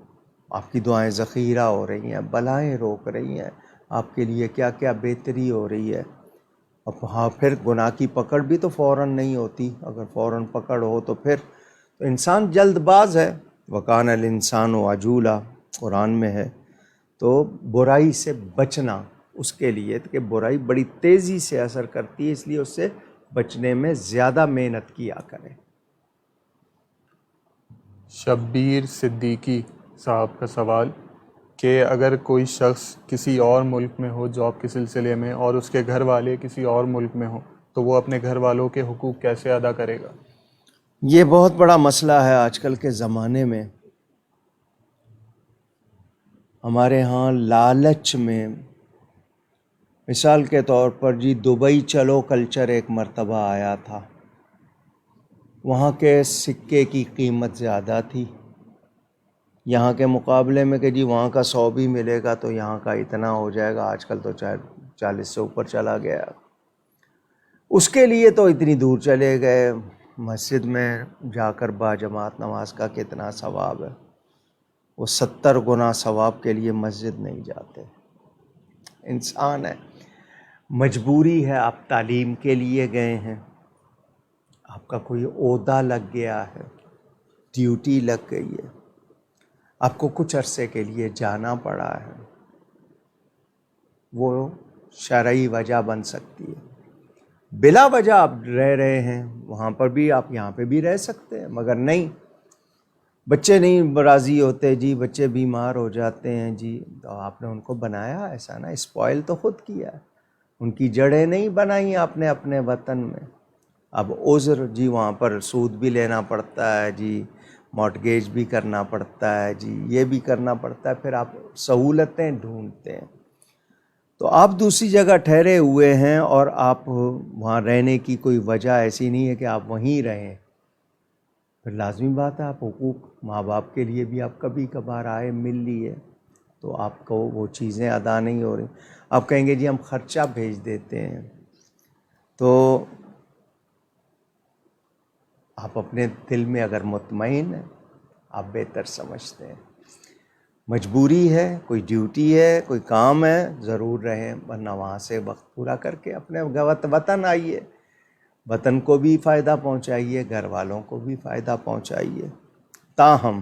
آپ کی دعائیں ذخیرہ ہو رہی ہیں، بلائیں روک رہی ہیں، آپ کے لیے کیا کیا بہتری ہو رہی ہے۔ اب ہاں پھر گناہ کی پکڑ بھی تو فوراً نہیں ہوتی، اگر فوراً پکڑ ہو تو پھر تو انسان جلد باز ہے۔ وَكَانَ الْإِنسَانُ عَجُولًا قرآن میں ہے۔ تو برائی سے بچنا اس کے لیے کہ برائی بڑی تیزی سے اثر کرتی ہے، اس لیے اس سے بچنے میں زیادہ محنت کیا کریں۔ شبیر صدیقی صاحب کا سوال کہ اگر کوئی شخص کسی اور ملک میں ہو جاب کے سلسلے میں اور اس کے گھر والے کسی اور ملک میں ہوں تو وہ اپنے گھر والوں کے حقوق کیسے ادا کرے گا؟ یہ بہت بڑا مسئلہ ہے آج کل کے زمانے میں۔ ہمارے ہاں لالچ میں، مثال کے طور پر جی دبئی چلو کلچر ایک مرتبہ آیا تھا، وہاں کے سکے کی قیمت زیادہ تھی یہاں کے مقابلے میں، کہ جی وہاں کا 100 بھی ملے گا تو یہاں کا اتنا ہو جائے گا، آج کل تو 40 سے اوپر چلا گیا۔ اس کے لیے تو اتنی دور چلے گئے، مسجد میں جا کر با جماعت نماز کا کتنا ثواب ہے، وہ 70 گنا ثواب کے لیے مسجد نہیں جاتے۔ انسان ہے، مجبوری ہے، آپ تعلیم کے لیے گئے ہیں، آپ کا کوئی عہدہ لگ گیا ہے، ڈیوٹی لگ گئی ہے، آپ کو کچھ عرصے کے لیے جانا پڑا ہے، وہ شرعی وجہ بن سکتی ہے۔ بلا وجہ آپ رہ رہے ہیں وہاں پر بھی، آپ یہاں پہ بھی رہ سکتے ہیں، مگر نہیں، بچے نہیں راضی ہوتے جی، بچے بیمار ہو جاتے ہیں جی، تو آپ نے ان کو بنایا ایسا نا، اسپوائل تو خود کیا، ان کی جڑیں نہیں بنائی آپ نے اپنے وطن میں۔ اب عذر جی وہاں پر سود بھی لینا پڑتا ہے جی، مارٹگیج بھی کرنا پڑتا ہے جی، یہ بھی کرنا پڑتا ہے، پھر آپ سہولتیں ڈھونڈتے ہیں۔ تو آپ دوسری جگہ ٹھہرے ہوئے ہیں اور آپ وہاں رہنے کی کوئی وجہ ایسی نہیں ہے کہ آپ وہیں رہیں، پھر لازمی بات ہے آپ حقوق ماں باپ کے لیے بھی آپ کبھی کبھار آئے مل لیے، تو آپ کو وہ چیزیں ادا نہیں ہو رہی، آپ کہیں گے جی ہم خرچہ بھیج دیتے ہیں، تو آپ اپنے دل میں اگر مطمئن ہیں، آپ بہتر سمجھتے ہیں، مجبوری ہے، کوئی ڈیوٹی ہے، کوئی کام ہے، ضرور رہیں، ورنہ وہاں سے وقت پورا کر کے اپنے وطن آئیے، وطن کو بھی فائدہ پہنچائیے، گھر والوں کو بھی فائدہ پہنچائیے۔ تاہم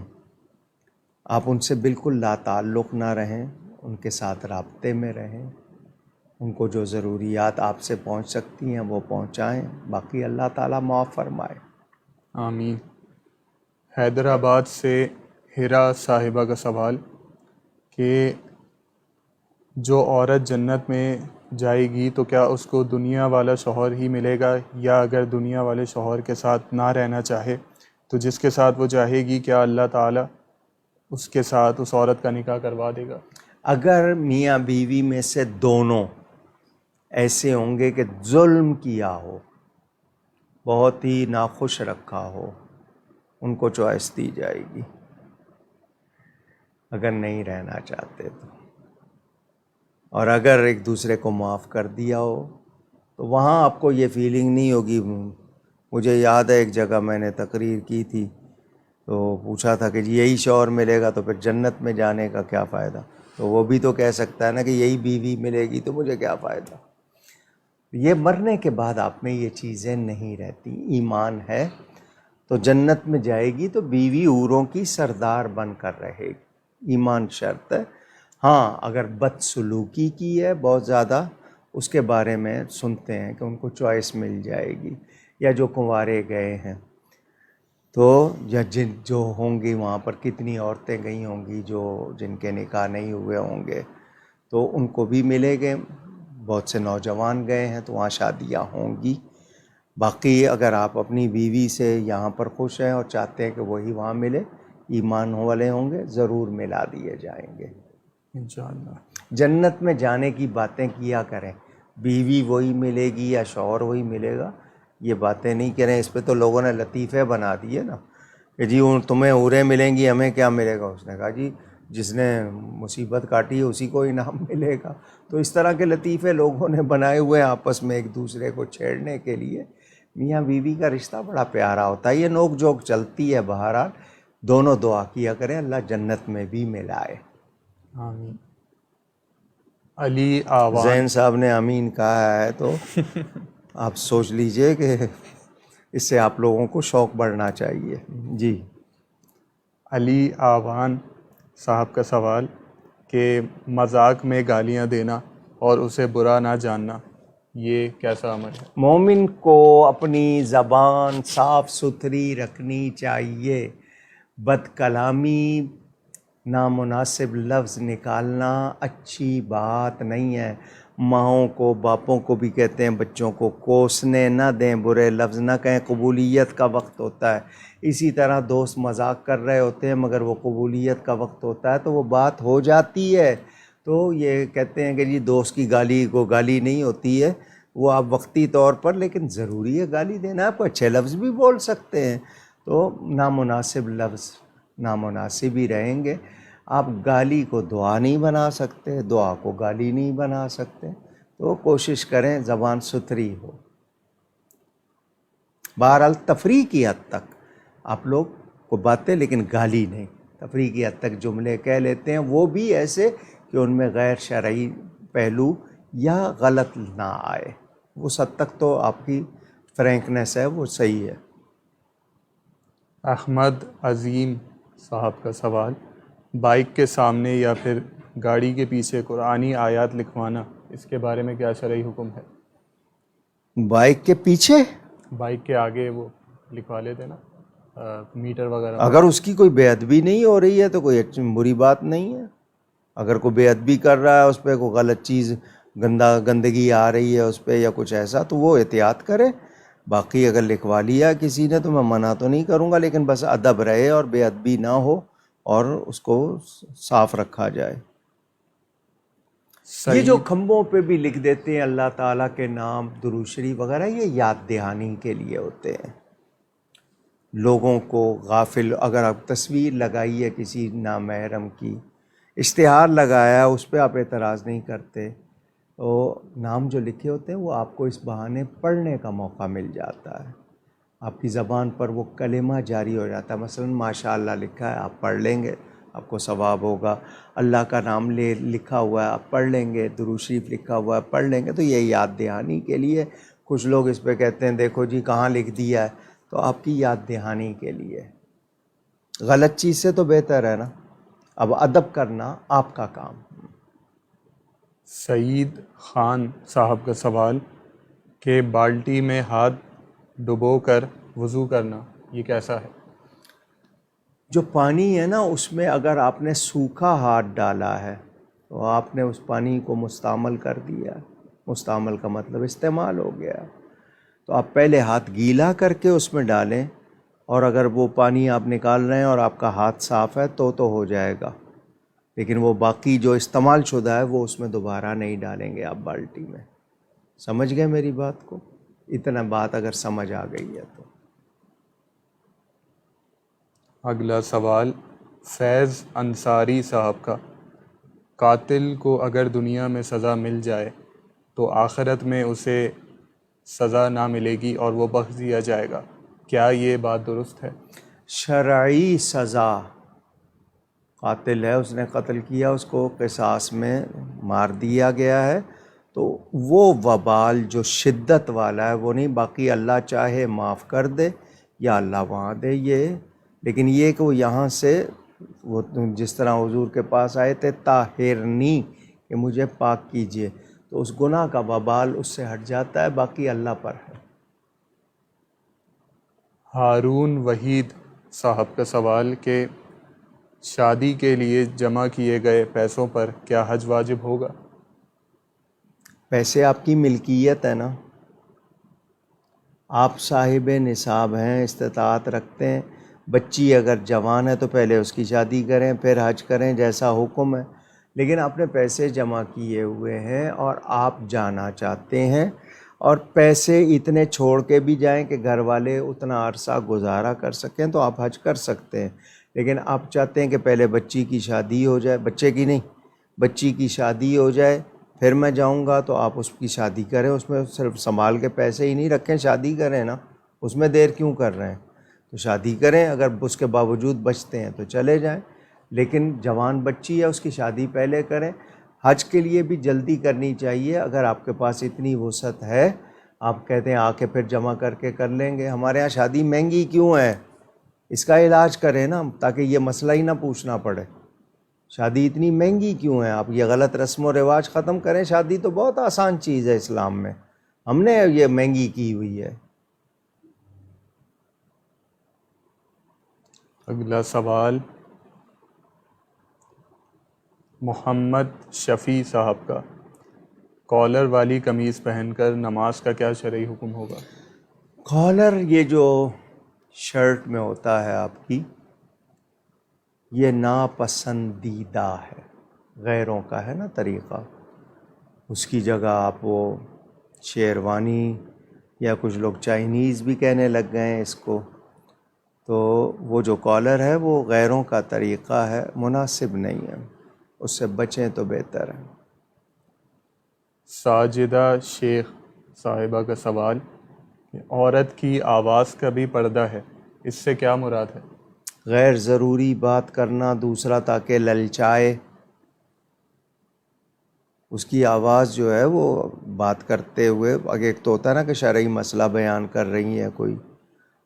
آپ ان سے بالکل لا تعلق نہ رہیں، ان کے ساتھ رابطے میں رہیں، ان کو جو ضروریات آپ سے پہنچ سکتی ہیں وہ پہنچائیں، باقی اللہ تعالیٰ معاف فرمائے۔ آمین۔ حیدرآباد سے ہیرا صاحبہ کا سوال کہ جو عورت جنت میں جائے گی تو کیا اس کو دنیا والا شوہر ہی ملے گا، یا اگر دنیا والے شوہر کے ساتھ نہ رہنا چاہے تو جس کے ساتھ وہ چاہے گی کیا اللہ تعالیٰ اس کے ساتھ اس عورت کا نکاح کروا دے گا؟ اگر میاں بیوی میں سے دونوں ایسے ہوں گے کہ ظلم کیا ہو، بہت ہی ناخوش رکھا ہو، ان کو چوائس دی جائے گی، اگر نہیں رہنا چاہتے تو۔ اور اگر ایک دوسرے کو معاف کر دیا ہو تو وہاں آپ کو یہ فیلنگ نہیں ہوگی۔ مجھے یاد ہے ایک جگہ میں نے تقریر کی تھی تو پوچھا تھا کہ جی یہی شوہر ملے گا تو پھر جنت میں جانے کا کیا فائدہ؟ تو وہ بھی تو کہہ سکتا ہے نا کہ یہی بیوی ملے گی تو مجھے کیا فائدہ۔ یہ مرنے کے بعد آپ میں یہ چیزیں نہیں رہتی۔ ایمان ہے تو جنت میں جائے گی تو بیوی حوروں کی سردار بن کر رہے گی، ایمان شرط ہے۔ ہاں اگر بدسلوکی کی ہے بہت زیادہ، اس کے بارے میں سنتے ہیں کہ ان کو چوائس مل جائے گی، یا جو کنوارے گئے ہیں تو یا جو ہوں گی وہاں پر کتنی عورتیں گئی ہوں گی جو جن کے نکاح نہیں ہوئے ہوں گے تو ان کو بھی ملے گے۔ بہت سے نوجوان گئے ہیں تو وہاں شادیاں ہوں گی۔ باقی اگر آپ اپنی بیوی سے یہاں پر خوش ہیں اور چاہتے ہیں کہ وہی وہاں ملے، ایمان والے ہوں گے، ضرور ملا دیے جائیں گے انشاءاللہ۔ جنت میں جانے کی باتیں کیا کریں، بیوی وہی ملے گی یا شوہر وہی ملے گا، یہ باتیں نہیں کریں۔ اس پہ تو لوگوں نے لطیفے بنا دیے نا کہ جی تمہیں حوریں ملیں گی، ہمیں کیا ملے گا۔ اس نے کہا جی جس نے مصیبت کاٹی ہے اسی کو انعام ملے گا۔ تو اس طرح کے لطیفے لوگوں نے بنائے ہوئے ہیں آپس میں ایک دوسرے کو چھیڑنے کے لیے۔ میاں بیوی کا رشتہ بڑا پیارا ہوتا ہے، یہ نوک جھوک چلتی ہے، بہرحال دونوں دعا کیا کریں اللہ جنت میں بھی ملائے۔ آمین۔ علی آوان زین صاحب نے امین کہا ہے تو آپ سوچ لیجئے کہ اس سے آپ لوگوں کو شوق بڑھنا چاہیے۔ جی علی آوان صاحب کا سوال کہ مذاق میں گالیاں دینا اور اسے برا نہ جاننا یہ کیسا عمل ہے؟ مومن کو اپنی زبان صاف ستھری رکھنی چاہیے، بد کلامی، نامناسب لفظ نکالنا اچھی بات نہیں ہے۔ ماؤں کو باپوں کو بھی کہتے ہیں بچوں کو کوسنے نہ دیں، برے لفظ نہ کہیں، قبولیت کا وقت ہوتا ہے۔ اسی طرح دوست مذاق کر رہے ہوتے ہیں مگر وہ قبولیت کا وقت ہوتا ہے تو وہ بات ہو جاتی ہے۔ تو یہ کہتے ہیں کہ جی دوست کی گالی کو گالی نہیں ہوتی ہے، وہ آپ وقتی طور پر، لیکن ضروری ہے گالی دینا۔ آپ اچھے لفظ بھی بول سکتے ہیں، تو نامناسب لفظ نامناسب ہی رہیں گے۔ آپ گالی کو دعا نہیں بنا سکتے، دعا کو گالی نہیں بنا سکتے، تو کوشش کریں زبان ستھری ہو۔ بہرحال تفریح کی حد تک آپ لوگ کو باتیں، لیکن گالی نہیں، تفریح کی حد تک جملے کہہ لیتے ہیں، وہ بھی ایسے کہ ان میں غیر شرعی پہلو یا غلط نہ آئے۔ اس حد تک تو آپ کی فرینکنیس ہے وہ صحیح ہے۔ احمد عظیم صاحب کا سوال بائک کے سامنے یا پھر گاڑی کے پیچھے قرآنی آیات لکھوانا، اس کے بارے میں کیا شرعی حکم ہے؟ بائک کے پیچھے بائک کے آگے وہ لکھوا لیتے نا میٹر وغیرہ۔ اگر اس کی کوئی بے ادبی نہیں ہو رہی ہے تو کوئی بری بات نہیں ہے۔ اگر کوئی بے ادبی کر رہا ہے، اس پہ کوئی غلط چیز گندگی آ رہی ہے اس پہ یا کچھ ایسا، تو وہ احتیاط کرے۔ باقی اگر لکھوا لیا کسی نے تو میں منع تو نہیں کروں گا، لیکن بس ادب رہے اور بے ادبی نہ ہو اور اس کو صاف رکھا جائے۔ یہ جو کھمبوں پہ بھی لکھ دیتے ہیں اللہ تعالیٰ کے نام، درود شریف وغیرہ، یہ یاد دہانی کے لیے ہوتے ہیں لوگوں کو غافل۔ اگر آپ تصویر لگائی ہے کسی نامحرم کی، اشتہار لگایا ہے، اس پہ آپ اعتراض نہیں کرتے، تو نام جو لکھے ہوتے ہیں وہ آپ کو اس بہانے پڑھنے کا موقع مل جاتا ہے، آپ کی زبان پر وہ کلمہ جاری ہو جاتا ہے۔ مثلا ماشاء اللہ لکھا ہے، آپ پڑھ لیں گے، آپ کو ثواب ہوگا۔ اللہ کا نام لکھا ہوا ہے، آپ پڑھ لیں گے۔ درود شریف لکھا ہوا ہے، پڑھ لیں گے۔ تو یہ یاد دہانی کے لیے۔ کچھ لوگ اس پہ کہتے ہیں دیکھو جی کہاں لکھ دیا ہے، تو آپ کی یاد دہانی کے لیے۔ غلط چیز سے تو بہتر ہے نا، اب ادب کرنا آپ کا کام۔ سعید خان صاحب کا سوال کہ بالٹی میں ہاتھ ڈبو کر وضو کرنا یہ کیسا ہے؟ جو پانی ہے نا اس میں اگر آپ نے سوکھا ہاتھ ڈالا ہے تو آپ نے اس پانی کو مستعمل کر دیا. مستعمل کا مطلب استعمال ہو گیا. تو آپ پہلے ہاتھ گیلا کر کے اس میں ڈالیں، اور اگر وہ پانی آپ نکال رہے ہیں اور آپ کا ہاتھ صاف ہے تو ہو جائے گا. لیکن وہ باقی جو استعمال شدہ ہے وہ اس میں دوبارہ نہیں ڈالیں گے آپ بالٹی میں. سمجھ گئے میری بات کو؟ اتنا بات اگر سمجھ آ گئی ہے تو. اگلا سوال فیض انصاری صاحب کا، قاتل کو اگر دنیا میں سزا مل جائے تو آخرت میں اسے سزا نہ ملے گی اور وہ بخش دیا جائے گا، کیا یہ بات درست ہے؟ شرعی سزا، قاتل ہے اس نے قتل کیا، اس کو قصاص میں مار دیا گیا ہے، تو وہ وبال جو شدت والا ہے وہ نہیں. باقی اللہ چاہے معاف کر دے یا اللہ وہاں دے یہ. لیکن یہ کہ وہ یہاں سے وہ جس طرح حضور کے پاس آئے تھے طاہرنی کہ مجھے پاک کیجئے، تو اس گناہ کا وبال اس سے ہٹ جاتا ہے، باقی اللہ پر ہے. ہارون وحید صاحب کا سوال کہ شادی کے لیے جمع کیے گئے پیسوں پر کیا حج واجب ہوگا؟ پیسے آپ کی ملکیت ہے نا، آپ صاحب نصاب ہیں، استطاعت رکھتے ہیں. بچی اگر جوان ہے تو پہلے اس کی شادی کریں پھر حج کریں جیسا حکم ہے. لیکن آپ نے پیسے جمع کیے ہوئے ہیں اور آپ جانا چاہتے ہیں، اور پیسے اتنے چھوڑ کے بھی جائیں کہ گھر والے اتنا عرصہ گزارا کر سکیں تو آپ حج کر سکتے ہیں. لیکن آپ چاہتے ہیں کہ پہلے بچی کی شادی ہو جائے، بچے کی نہیں، بچی کی شادی ہو جائے پھر میں جاؤں گا، تو آپ اس کی شادی کریں. اس میں صرف سنبھال کے پیسے ہی نہیں رکھیں، شادی کریں نا. اس میں دیر کیوں کر رہے ہیں؟ تو شادی کریں، اگر اس کے باوجود بچتے ہیں تو چلے جائیں. لیکن جوان بچی ہے اس کی شادی پہلے کریں. حج کے لیے بھی جلدی کرنی چاہیے. اگر آپ کے پاس اتنی وسعت ہے، آپ کہتے ہیں آ کے پھر جمع کر کے کر لیں گے. ہمارے ہاں شادی مہنگی کیوں ہے؟ اس کا علاج کریں نا، تاکہ یہ مسئلہ ہی نہ پوچھنا پڑے. شادی اتنی مہنگی کیوں ہے؟ آپ یہ غلط رسم و رواج ختم کریں. شادی تو بہت آسان چیز ہے اسلام میں، ہم نے یہ مہنگی کی ہوئی ہے. اگلا سوال محمد شفیع صاحب کا، کالر والی قمیض پہن کر نماز کا کیا شرعی حکم ہوگا؟ کالر یہ جو شرٹ میں ہوتا ہے آپ کی، یہ ناپسندیدہ ہے، غیروں کا ہے نا طریقہ. اس کی جگہ آپ وہ شیروانی یا کچھ لوگ چائنیز بھی کہنے لگ گئے ہیں اس کو. تو وہ جو کالر ہے وہ غیروں کا طریقہ ہے، مناسب نہیں ہے، اس سے بچیں تو بہتر ہے. ساجدہ شیخ صاحبہ کا سوال کہ عورت کی آواز کا بھی پردہ ہے، اس سے کیا مراد ہے؟ غیر ضروری بات کرنا دوسرا تاکہ للچائے. اس کی آواز جو ہے وہ بات کرتے ہوئے، اگر ایک تو ہوتا ہے نا کہ شرعی مسئلہ بیان کر رہی ہے کوئی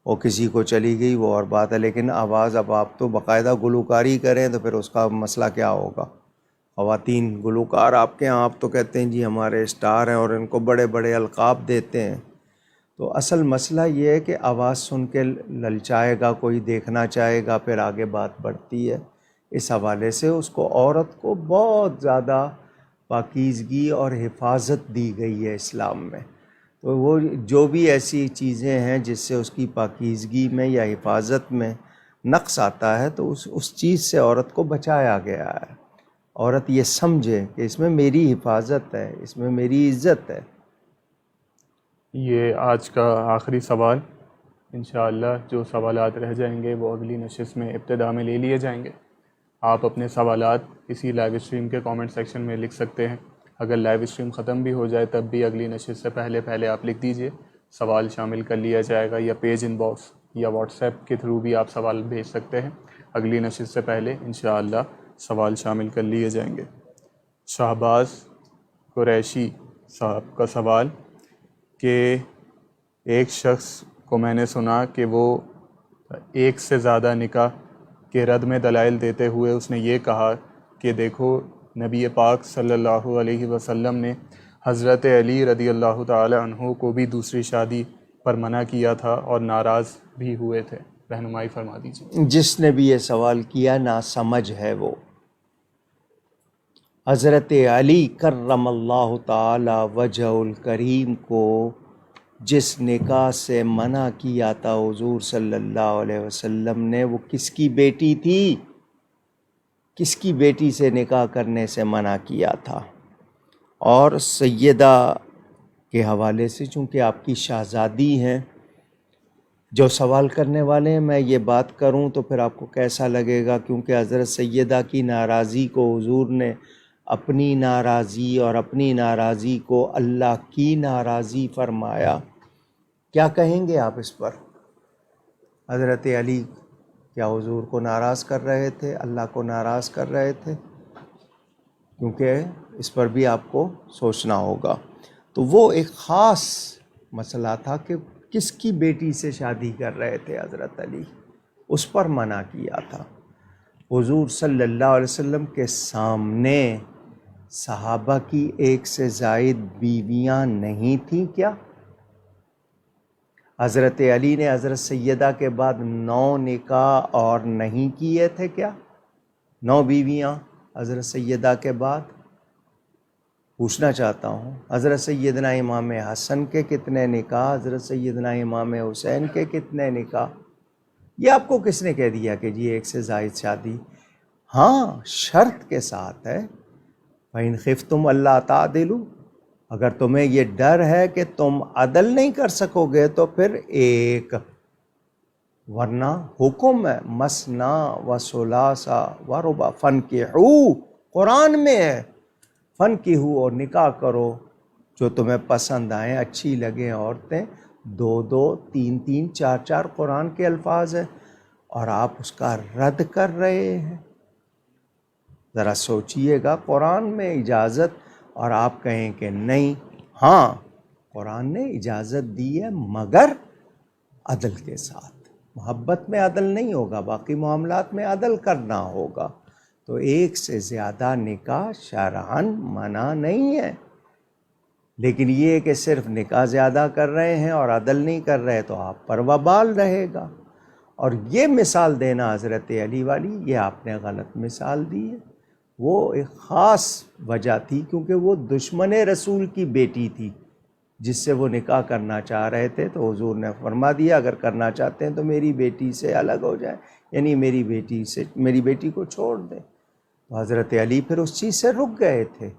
اور کسی کو چلی گئی وہ اور بات ہے، لیکن آواز اب آپ تو باقاعدہ گلوکاری کریں تو پھر اس کا مسئلہ کیا ہوگا؟ خواتین گلوکار آپ کے ہاں، آپ تو کہتے ہیں جی ہمارے اسٹار ہیں اور ان کو بڑے بڑے القاب دیتے ہیں. تو اصل مسئلہ یہ ہے کہ آواز سن کے للچائے گا کوئی، دیکھنا چاہے گا، پھر آگے بات بڑھتی ہے. اس حوالے سے اس کو، عورت کو بہت زیادہ پاکیزگی اور حفاظت دی گئی ہے اسلام میں. تو وہ جو بھی ایسی چیزیں ہیں جس سے اس کی پاکیزگی میں یا حفاظت میں نقص آتا ہے تو اس چیز سے عورت کو بچایا گیا ہے. عورت یہ سمجھے کہ اس میں میری حفاظت ہے، اس میں میری عزت ہے. یہ آج کا آخری سوال. انشاءاللہ جو سوالات رہ جائیں گے وہ اگلی نشست میں ابتدا میں لے لیے جائیں گے. آپ اپنے سوالات اسی لائیو اسٹریم کے کامنٹ سیکشن میں لکھ سکتے ہیں. اگر لائیو اسٹریم ختم بھی ہو جائے تب بھی اگلی نشست سے پہلے آپ لکھ دیجئے، سوال شامل کر لیا جائے گا، یا پیج ان باکس یا واٹس ایپ کے تھرو بھی آپ سوال بھیج سکتے ہیں. اگلی نشست سے پہلے انشاءاللہ سوال شامل کر لیے جائیں گے. شہباز قریشی صاحب کا سوال کہ ایک شخص کو میں نے سنا کہ وہ ایک سے زیادہ نکاح کے رد میں دلائل دیتے ہوئے اس نے یہ کہا کہ دیکھو نبی پاک صلی اللہ علیہ وسلم نے حضرت علی رضی اللہ تعالی عنہ کو بھی دوسری شادی پر منع کیا تھا اور ناراض بھی ہوئے تھے؟ رہنمائی فرما دیجیے۔ جس نے بھی یہ سوال کیا ناسمجھ ہے وہ۔ حضرت علی کرم اللہ تعالی وجہ الکریم کو جس نکاح سے منع کیا تھا حضور صلی اللہ علیہ وسلم نے، وہ کس کی بیٹی تھی؟ کس کی بیٹی سے نکاح کرنے سے منع کیا تھا؟ اور سیدہ کے حوالے سے، چونکہ آپ کی شہزادی ہیں، جو سوال کرنے والے ہیں، میں یہ بات کروں تو پھر آپ کو کیسا لگے گا؟ کیونکہ حضرت سیدہ کی ناراضی کو حضور نے اپنی ناراضی اور اپنی ناراضی کو اللہ کی ناراضی فرمایا۔ کیا کہیں گے آپ اس پر؟ حضرت علی کیا حضور کو ناراض کر رہے تھے، اللہ کو ناراض کر رہے تھے؟ کیونکہ اس پر بھی آپ کو سوچنا ہوگا۔ تو وہ ایک خاص مسئلہ تھا کہ کس کی بیٹی سے شادی کر رہے تھے حضرت علی، اس پر منع کیا تھا۔ حضور صلی اللہ علیہ وسلم کے سامنے صحابہ کی ایک سے زائد بیویاں نہیں تھیں کیا؟ حضرت علی نے حضرت سیدہ کے بعد 9 نکاح اور نہیں کیے تھے کیا؟ 9 بیویاں حضرت سیدہ کے بعد؟ پوچھنا چاہتا ہوں، حضرت سیدنا امام حسن کے کتنے نکاح، حضرت سیدنا امام حسین کے کتنے نکاح؟ یہ آپ کو کس نے کہہ دیا کہ جی ایک سے زائد شادی؟ ہاں، شرط کے ساتھ ہے، فَإِنْ خِفْتُمْ أَلَّا تَعْدِلُوا، اگر تمہیں یہ ڈر ہے کہ تم عدل نہیں کر سکو گے تو پھر ایک، ورنہ حکم ہے مثنا و ثلاثا و رباع، فَانْكِحُوا، قرآن میں ہے، فَانْكِحُوا، اور نکاح کرو جو تمہیں پسند آئیں، اچھی لگیں عورتیں، 2 3 4 قرآن کے الفاظ ہیں، اور آپ اس کا رد کر رہے ہیں۔ ذرا سوچئے گا، قرآن میں اجازت اور آپ کہیں کہ نہیں۔ ہاں، قرآن نے اجازت دی ہے مگر عدل کے ساتھ، محبت میں عدل نہیں ہوگا، باقی معاملات میں عدل کرنا ہوگا۔ تو ایک سے زیادہ نکاح شرعاً منع نہیں ہے، لیکن یہ کہ صرف نکاح زیادہ کر رہے ہیں اور عدل نہیں کر رہے تو آپ پر وبال رہے گا۔ اور یہ مثال دینا حضرت علی والی، یہ آپ نے غلط مثال دی ہے۔ وہ ایک خاص وجہ تھی کیونکہ وہ دشمن رسول کی بیٹی تھی جس سے وہ نکاح کرنا چاہ رہے تھے، تو حضور نے فرما دیا اگر کرنا چاہتے ہیں تو میری بیٹی سے الگ ہو جائیں، یعنی میری بیٹی کو چھوڑ دیں۔ تو حضرت علی پھر اس چیز سے رک گئے تھے۔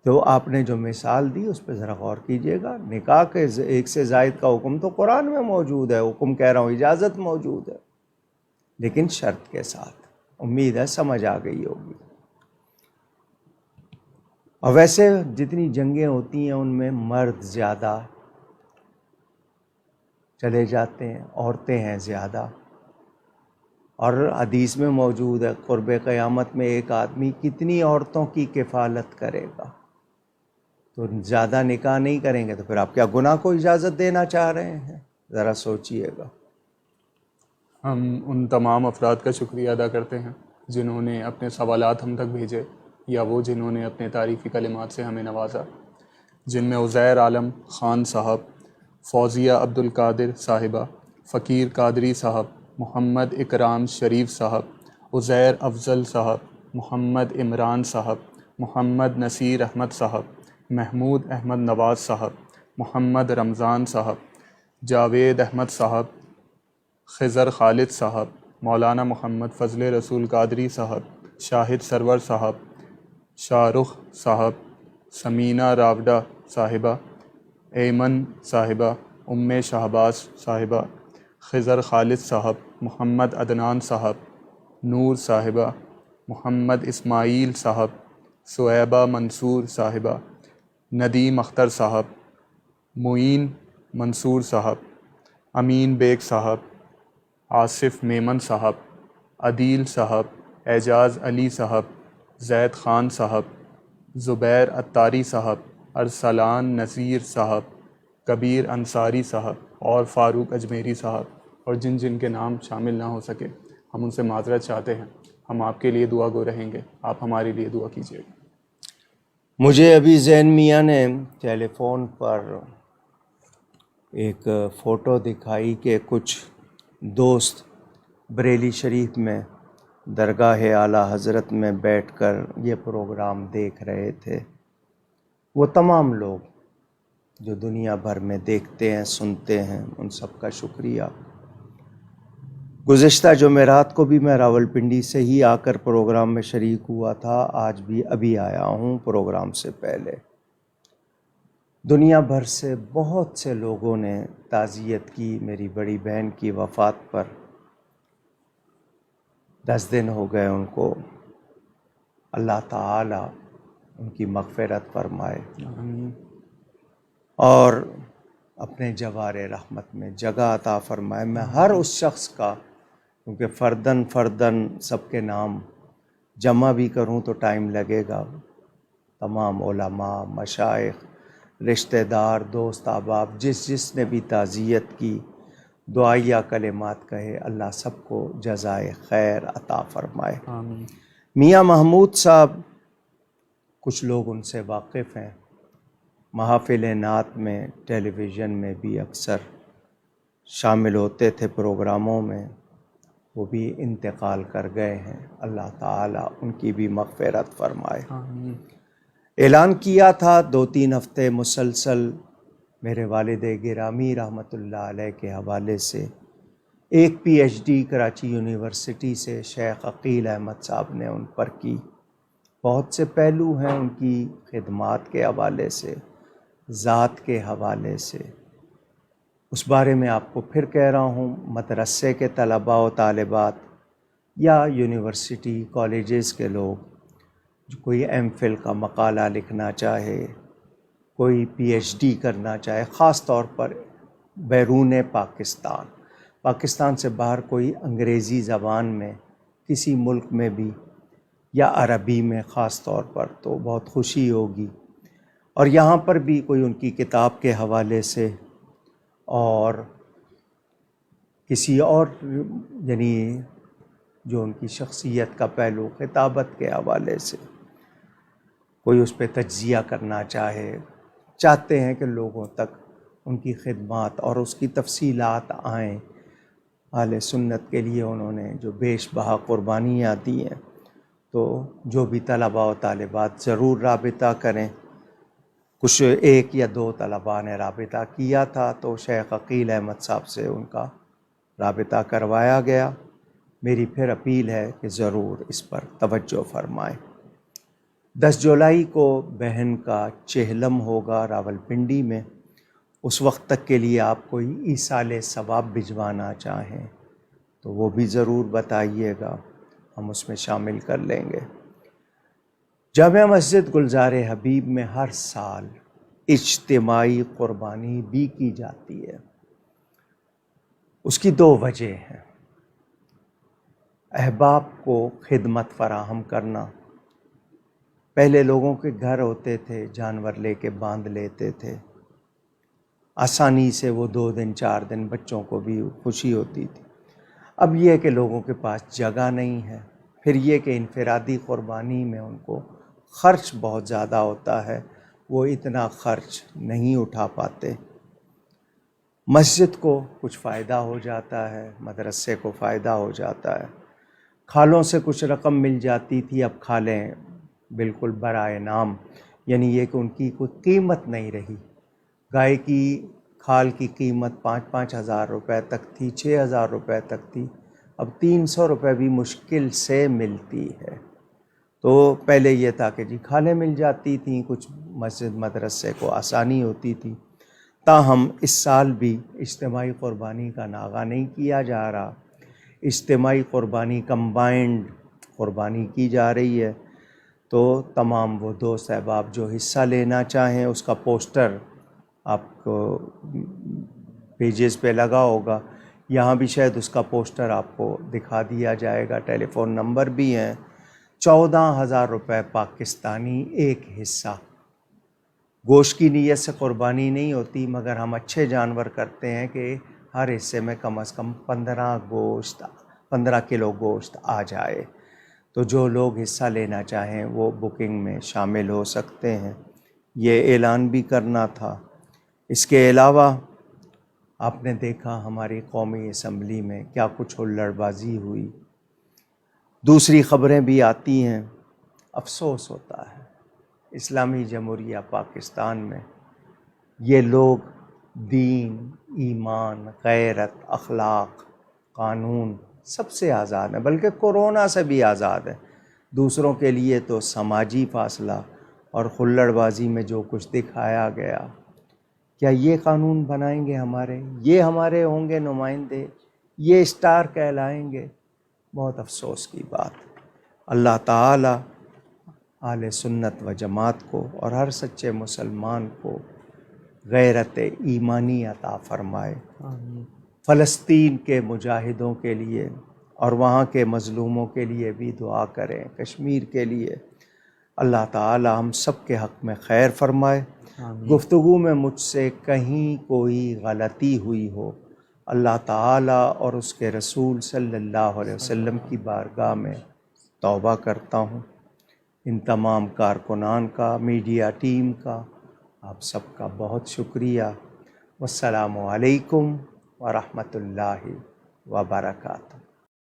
تو آپ نے جو مثال دی اس پہ ذرا غور کیجئے گا۔ نکاح کے ایک سے زائد کا حکم تو قرآن میں موجود ہے، حکم کہہ رہا ہوں اجازت موجود ہے، لیکن شرط کے ساتھ۔ امید ہے سمجھ آ گئی ہوگی۔ اور ویسے جتنی جنگیں ہوتی ہیں ان میں مرد زیادہ چلے جاتے ہیں، عورتیں ہیں زیادہ، اور حدیث میں موجود ہے قرب قیامت میں ایک آدمی کتنی عورتوں کی کفالت کرے گا؟ تو زیادہ نکاح نہیں کریں گے تو پھر آپ کیا گناہ کو اجازت دینا چاہ رہے ہیں؟ ذرا سوچئے گا۔ ہم ان تمام افراد کا شکریہ ادا کرتے ہیں جنہوں نے اپنے سوالات ہم تک بھیجے، یا وہ جنہوں نے اپنے تعریفی کلمات سے ہمیں نوازا، جن میں عزیر عالم خان صاحب، فوزیہ عبد القادر صاحبہ، فقیر قادری صاحب، محمد اکرام شریف صاحب، عزیر افضل صاحب، محمد عمران صاحب، محمد نصیر احمد صاحب، محمود احمد نواز صاحب، محمد رمضان صاحب، جاوید احمد صاحب، خضر خالد صاحب، مولانا محمد فضل رسول قادری صاحب، شاہد سرور صاحب، شاہ رخ صاحب، سمینہ راوڈہ صاحبہ، ایمن صاحبہ، ام شہباز صاحبہ، خضر خالد صاحب، محمد عدنان صاحب، نور صاحبہ، محمد اسماعیل صاحب، سعیبہ منصور صاحبہ، ندیم اختر صاحب، معین منصور صاحب، امین بیگ صاحب، آصف میمن صاحب، عدیل صاحب، اعجاز علی صاحب، زید خان صاحب، زبیر عطاری صاحب، ارسلان نذیر صاحب، کبیر انصاری صاحب اور فاروق اجمیری صاحب، اور جن کے نام شامل نہ ہو سکے ہم ان سے معذرت چاہتے ہیں۔ ہم آپ کے لیے دعا گو رہیں گے، آپ ہمارے لیے دعا کیجیے گا۔ مجھے ابھی زین میاں نے ٹیلی فون پر ایک فوٹو دکھائی کہ کچھ دوست بریلی شریف میں درگاہ اعلیٰ حضرت میں بیٹھ کر یہ پروگرام دیکھ رہے تھے۔ وہ تمام لوگ جو دنیا بھر میں دیکھتے ہیں، سنتے ہیں، ان سب کا شکریہ۔ گزشتہ جمعرات کو بھی میں راولپنڈی سے ہی آ کر پروگرام میں شریک ہوا تھا، آج بھی ابھی آیا ہوں پروگرام سے پہلے۔ دنیا بھر سے بہت سے لوگوں نے تعزیت کی میری بڑی بہن کی وفات پر۔ 10 دن ہو گئے ان کو، اللہ تعالی ان کی مغفرت فرمائے آمین۔ اور اپنے جوار رحمت میں جگہ عطا فرمائے۔ میں ہر اس شخص کا، کیونکہ فردن سب کے نام جمع بھی کروں تو ٹائم لگے گا، تمام علماء، مشائخ، رشتہ دار، دوست احباب، جس نے بھی تعزیت کی، دعائیہ کلمات کہے، اللہ سب کو جزائے خیر عطا فرمائے۔ آمین۔ میاں محمود صاحب، کچھ لوگ ان سے واقف ہیں، محافل نعت میں ٹیلی ویژن میں بھی اکثر شامل ہوتے تھے پروگراموں میں، وہ بھی انتقال کر گئے ہیں، اللہ تعالیٰ ان کی بھی مغفرت فرمائے۔ آمین۔ اعلان کیا تھا 2-3 ہفتے مسلسل میرے والد گرامی رحمۃ اللہ علیہ کے حوالے سے، ایک P H D Karachi university سے شیخ عقیل احمد صاحب نے ان پر کی۔ بہت سے پہلو ہیں ان کی خدمات کے حوالے سے، ذات کے حوالے سے، اس بارے میں آپ کو پھر کہہ رہا ہوں۔ مدرسے کے طلباء و طالبات یا یونیورسٹی کالجز کے لوگ جو کوئی ایم فل کا مقالہ لکھنا چاہے، کوئی پی ایچ ڈی کرنا چاہے، خاص طور پر بیرون پاکستان سے باہر کوئی انگریزی زبان میں کسی ملک میں بھی یا عربی میں خاص طور پر، تو بہت خوشی ہوگی۔ اور یہاں پر بھی کوئی ان کی کتاب کے حوالے سے اور کسی اور یعنی جو ان کی شخصیت کا پہلو خطابت کے حوالے سے کوئی اس پہ تجزیہ کرنا چاہتے ہیں کہ لوگوں تک ان کی خدمات اور اس کی تفصیلات آئیں۔ اہل سنت کے لیے انہوں نے جو بیش بہا قربانیاں دی ہیں، تو جو بھی طلباء و طالبات ضرور رابطہ کریں۔ کچھ 1 یا 2 طلباء نے رابطہ کیا تھا، تو شیخ عقیل احمد صاحب سے ان کا رابطہ کروایا گیا۔ میری پھر اپیل ہے کہ ضرور اس پر توجہ فرمائیں۔ 10 جولائی کو بہن کا چہلم ہوگا راولپنڈی میں، اس وقت تک کے لیے آپ کوئی ایصال ثواب بھجوانا چاہیں تو وہ بھی ضرور بتائیے گا، ہم اس میں شامل کر لیں گے۔ جامع مسجد گلزار حبیب میں ہر سال اجتماعی قربانی بھی کی جاتی ہے۔ اس کی 2 وجہ ہیں۔ احباب کو خدمت فراہم کرنا، پہلے لوگوں کے گھر ہوتے تھے، جانور لے کے باندھ لیتے تھے، آسانی سے وہ 2 دن 4 دن بچوں کو بھی خوشی ہوتی تھی۔ اب یہ کہ لوگوں کے پاس جگہ نہیں ہے، پھر یہ کہ انفرادی قربانی میں ان کو خرچ بہت زیادہ ہوتا ہے، وہ اتنا خرچ نہیں اٹھا پاتے۔ مسجد کو کچھ فائدہ ہو جاتا ہے، مدرسے کو فائدہ ہو جاتا ہے، کھالوں سے کچھ رقم مل جاتی تھی، اب کھالیں بالکل برائے نام، یعنی یہ کہ ان کی کوئی قیمت نہیں رہی۔ گائے کی کھال کی قیمت 5-5 ہزار روپے تک تھی، 6 ہزار روپے تک تھی، اب 300 روپے بھی مشکل سے ملتی ہے۔ تو پہلے یہ تھا کہ کھالیں مل جاتی تھیں، کچھ مسجد مدرسے کو آسانی ہوتی تھی۔ تاہم اس سال بھی اجتماعی قربانی کا ناغہ نہیں کیا جا رہا، اجتماعی قربانی کمبائنڈ قربانی کی جا رہی ہے۔ تو تمام وہ دوست احباب جو حصہ لینا چاہیں، اس کا پوسٹر آپ کو پیجز پہ لگا ہوگا، یہاں بھی شاید اس کا پوسٹر آپ کو دکھا دیا جائے گا، ٹیلی فون نمبر بھی ہیں۔ 14,000 روپے پاکستانی ایک حصہ۔ گوشت کی نیت سے قربانی نہیں ہوتی، مگر ہم اچھے جانور کرتے ہیں کہ ہر حصے میں کم از کم 15 کلو گوشت آ جائے۔ تو جو لوگ حصہ لینا چاہیں وہ بکنگ میں شامل ہو سکتے ہیں، یہ اعلان بھی کرنا تھا۔ اس کے علاوہ آپ نے دیکھا ہماری قومی اسمبلی میں کیا کچھ ہلڑ بازی ہوئی، دوسری خبریں بھی آتی ہیں، افسوس ہوتا ہے اسلامی جمہوریہ پاکستان میں یہ لوگ دین، ایمان، غیرت، اخلاق، قانون سب سے آزاد ہیں، بلکہ کورونا سے بھی آزاد ہیں۔ دوسروں کے لیے تو سماجی فاصلہ اور ہلڑ بازی میں جو کچھ دکھایا گیا، کیا یہ قانون بنائیں گے ہمارے؟ یہ ہمارے ہوں گے نمائندے؟ یہ اسٹار کہلائیں گے؟ بہت افسوس کی بات۔ اللہ تعالی اہل سنت و جماعت کو اور ہر سچے مسلمان کو غیرت ایمانی عطا فرمائے۔ فلسطین کے مجاہدوں کے لیے اور وہاں کے مظلوموں کے لیے بھی دعا کریں، کشمیر کے لیے اللہ تعالی ہم سب کے حق میں خیر فرمائے۔ گفتگو میں مجھ سے کہیں کوئی غلطی ہوئی ہو، اللہ تعالی اور اس کے رسول صلی اللہ علیہ وسلم کی بارگاہ میں توبہ کرتا ہوں۔ ان تمام کارکنان کا، میڈیا ٹیم کا، آپ سب کا بہت شکریہ۔ والسلام علیکم ورحمۃ اللہ وبرکاتہ۔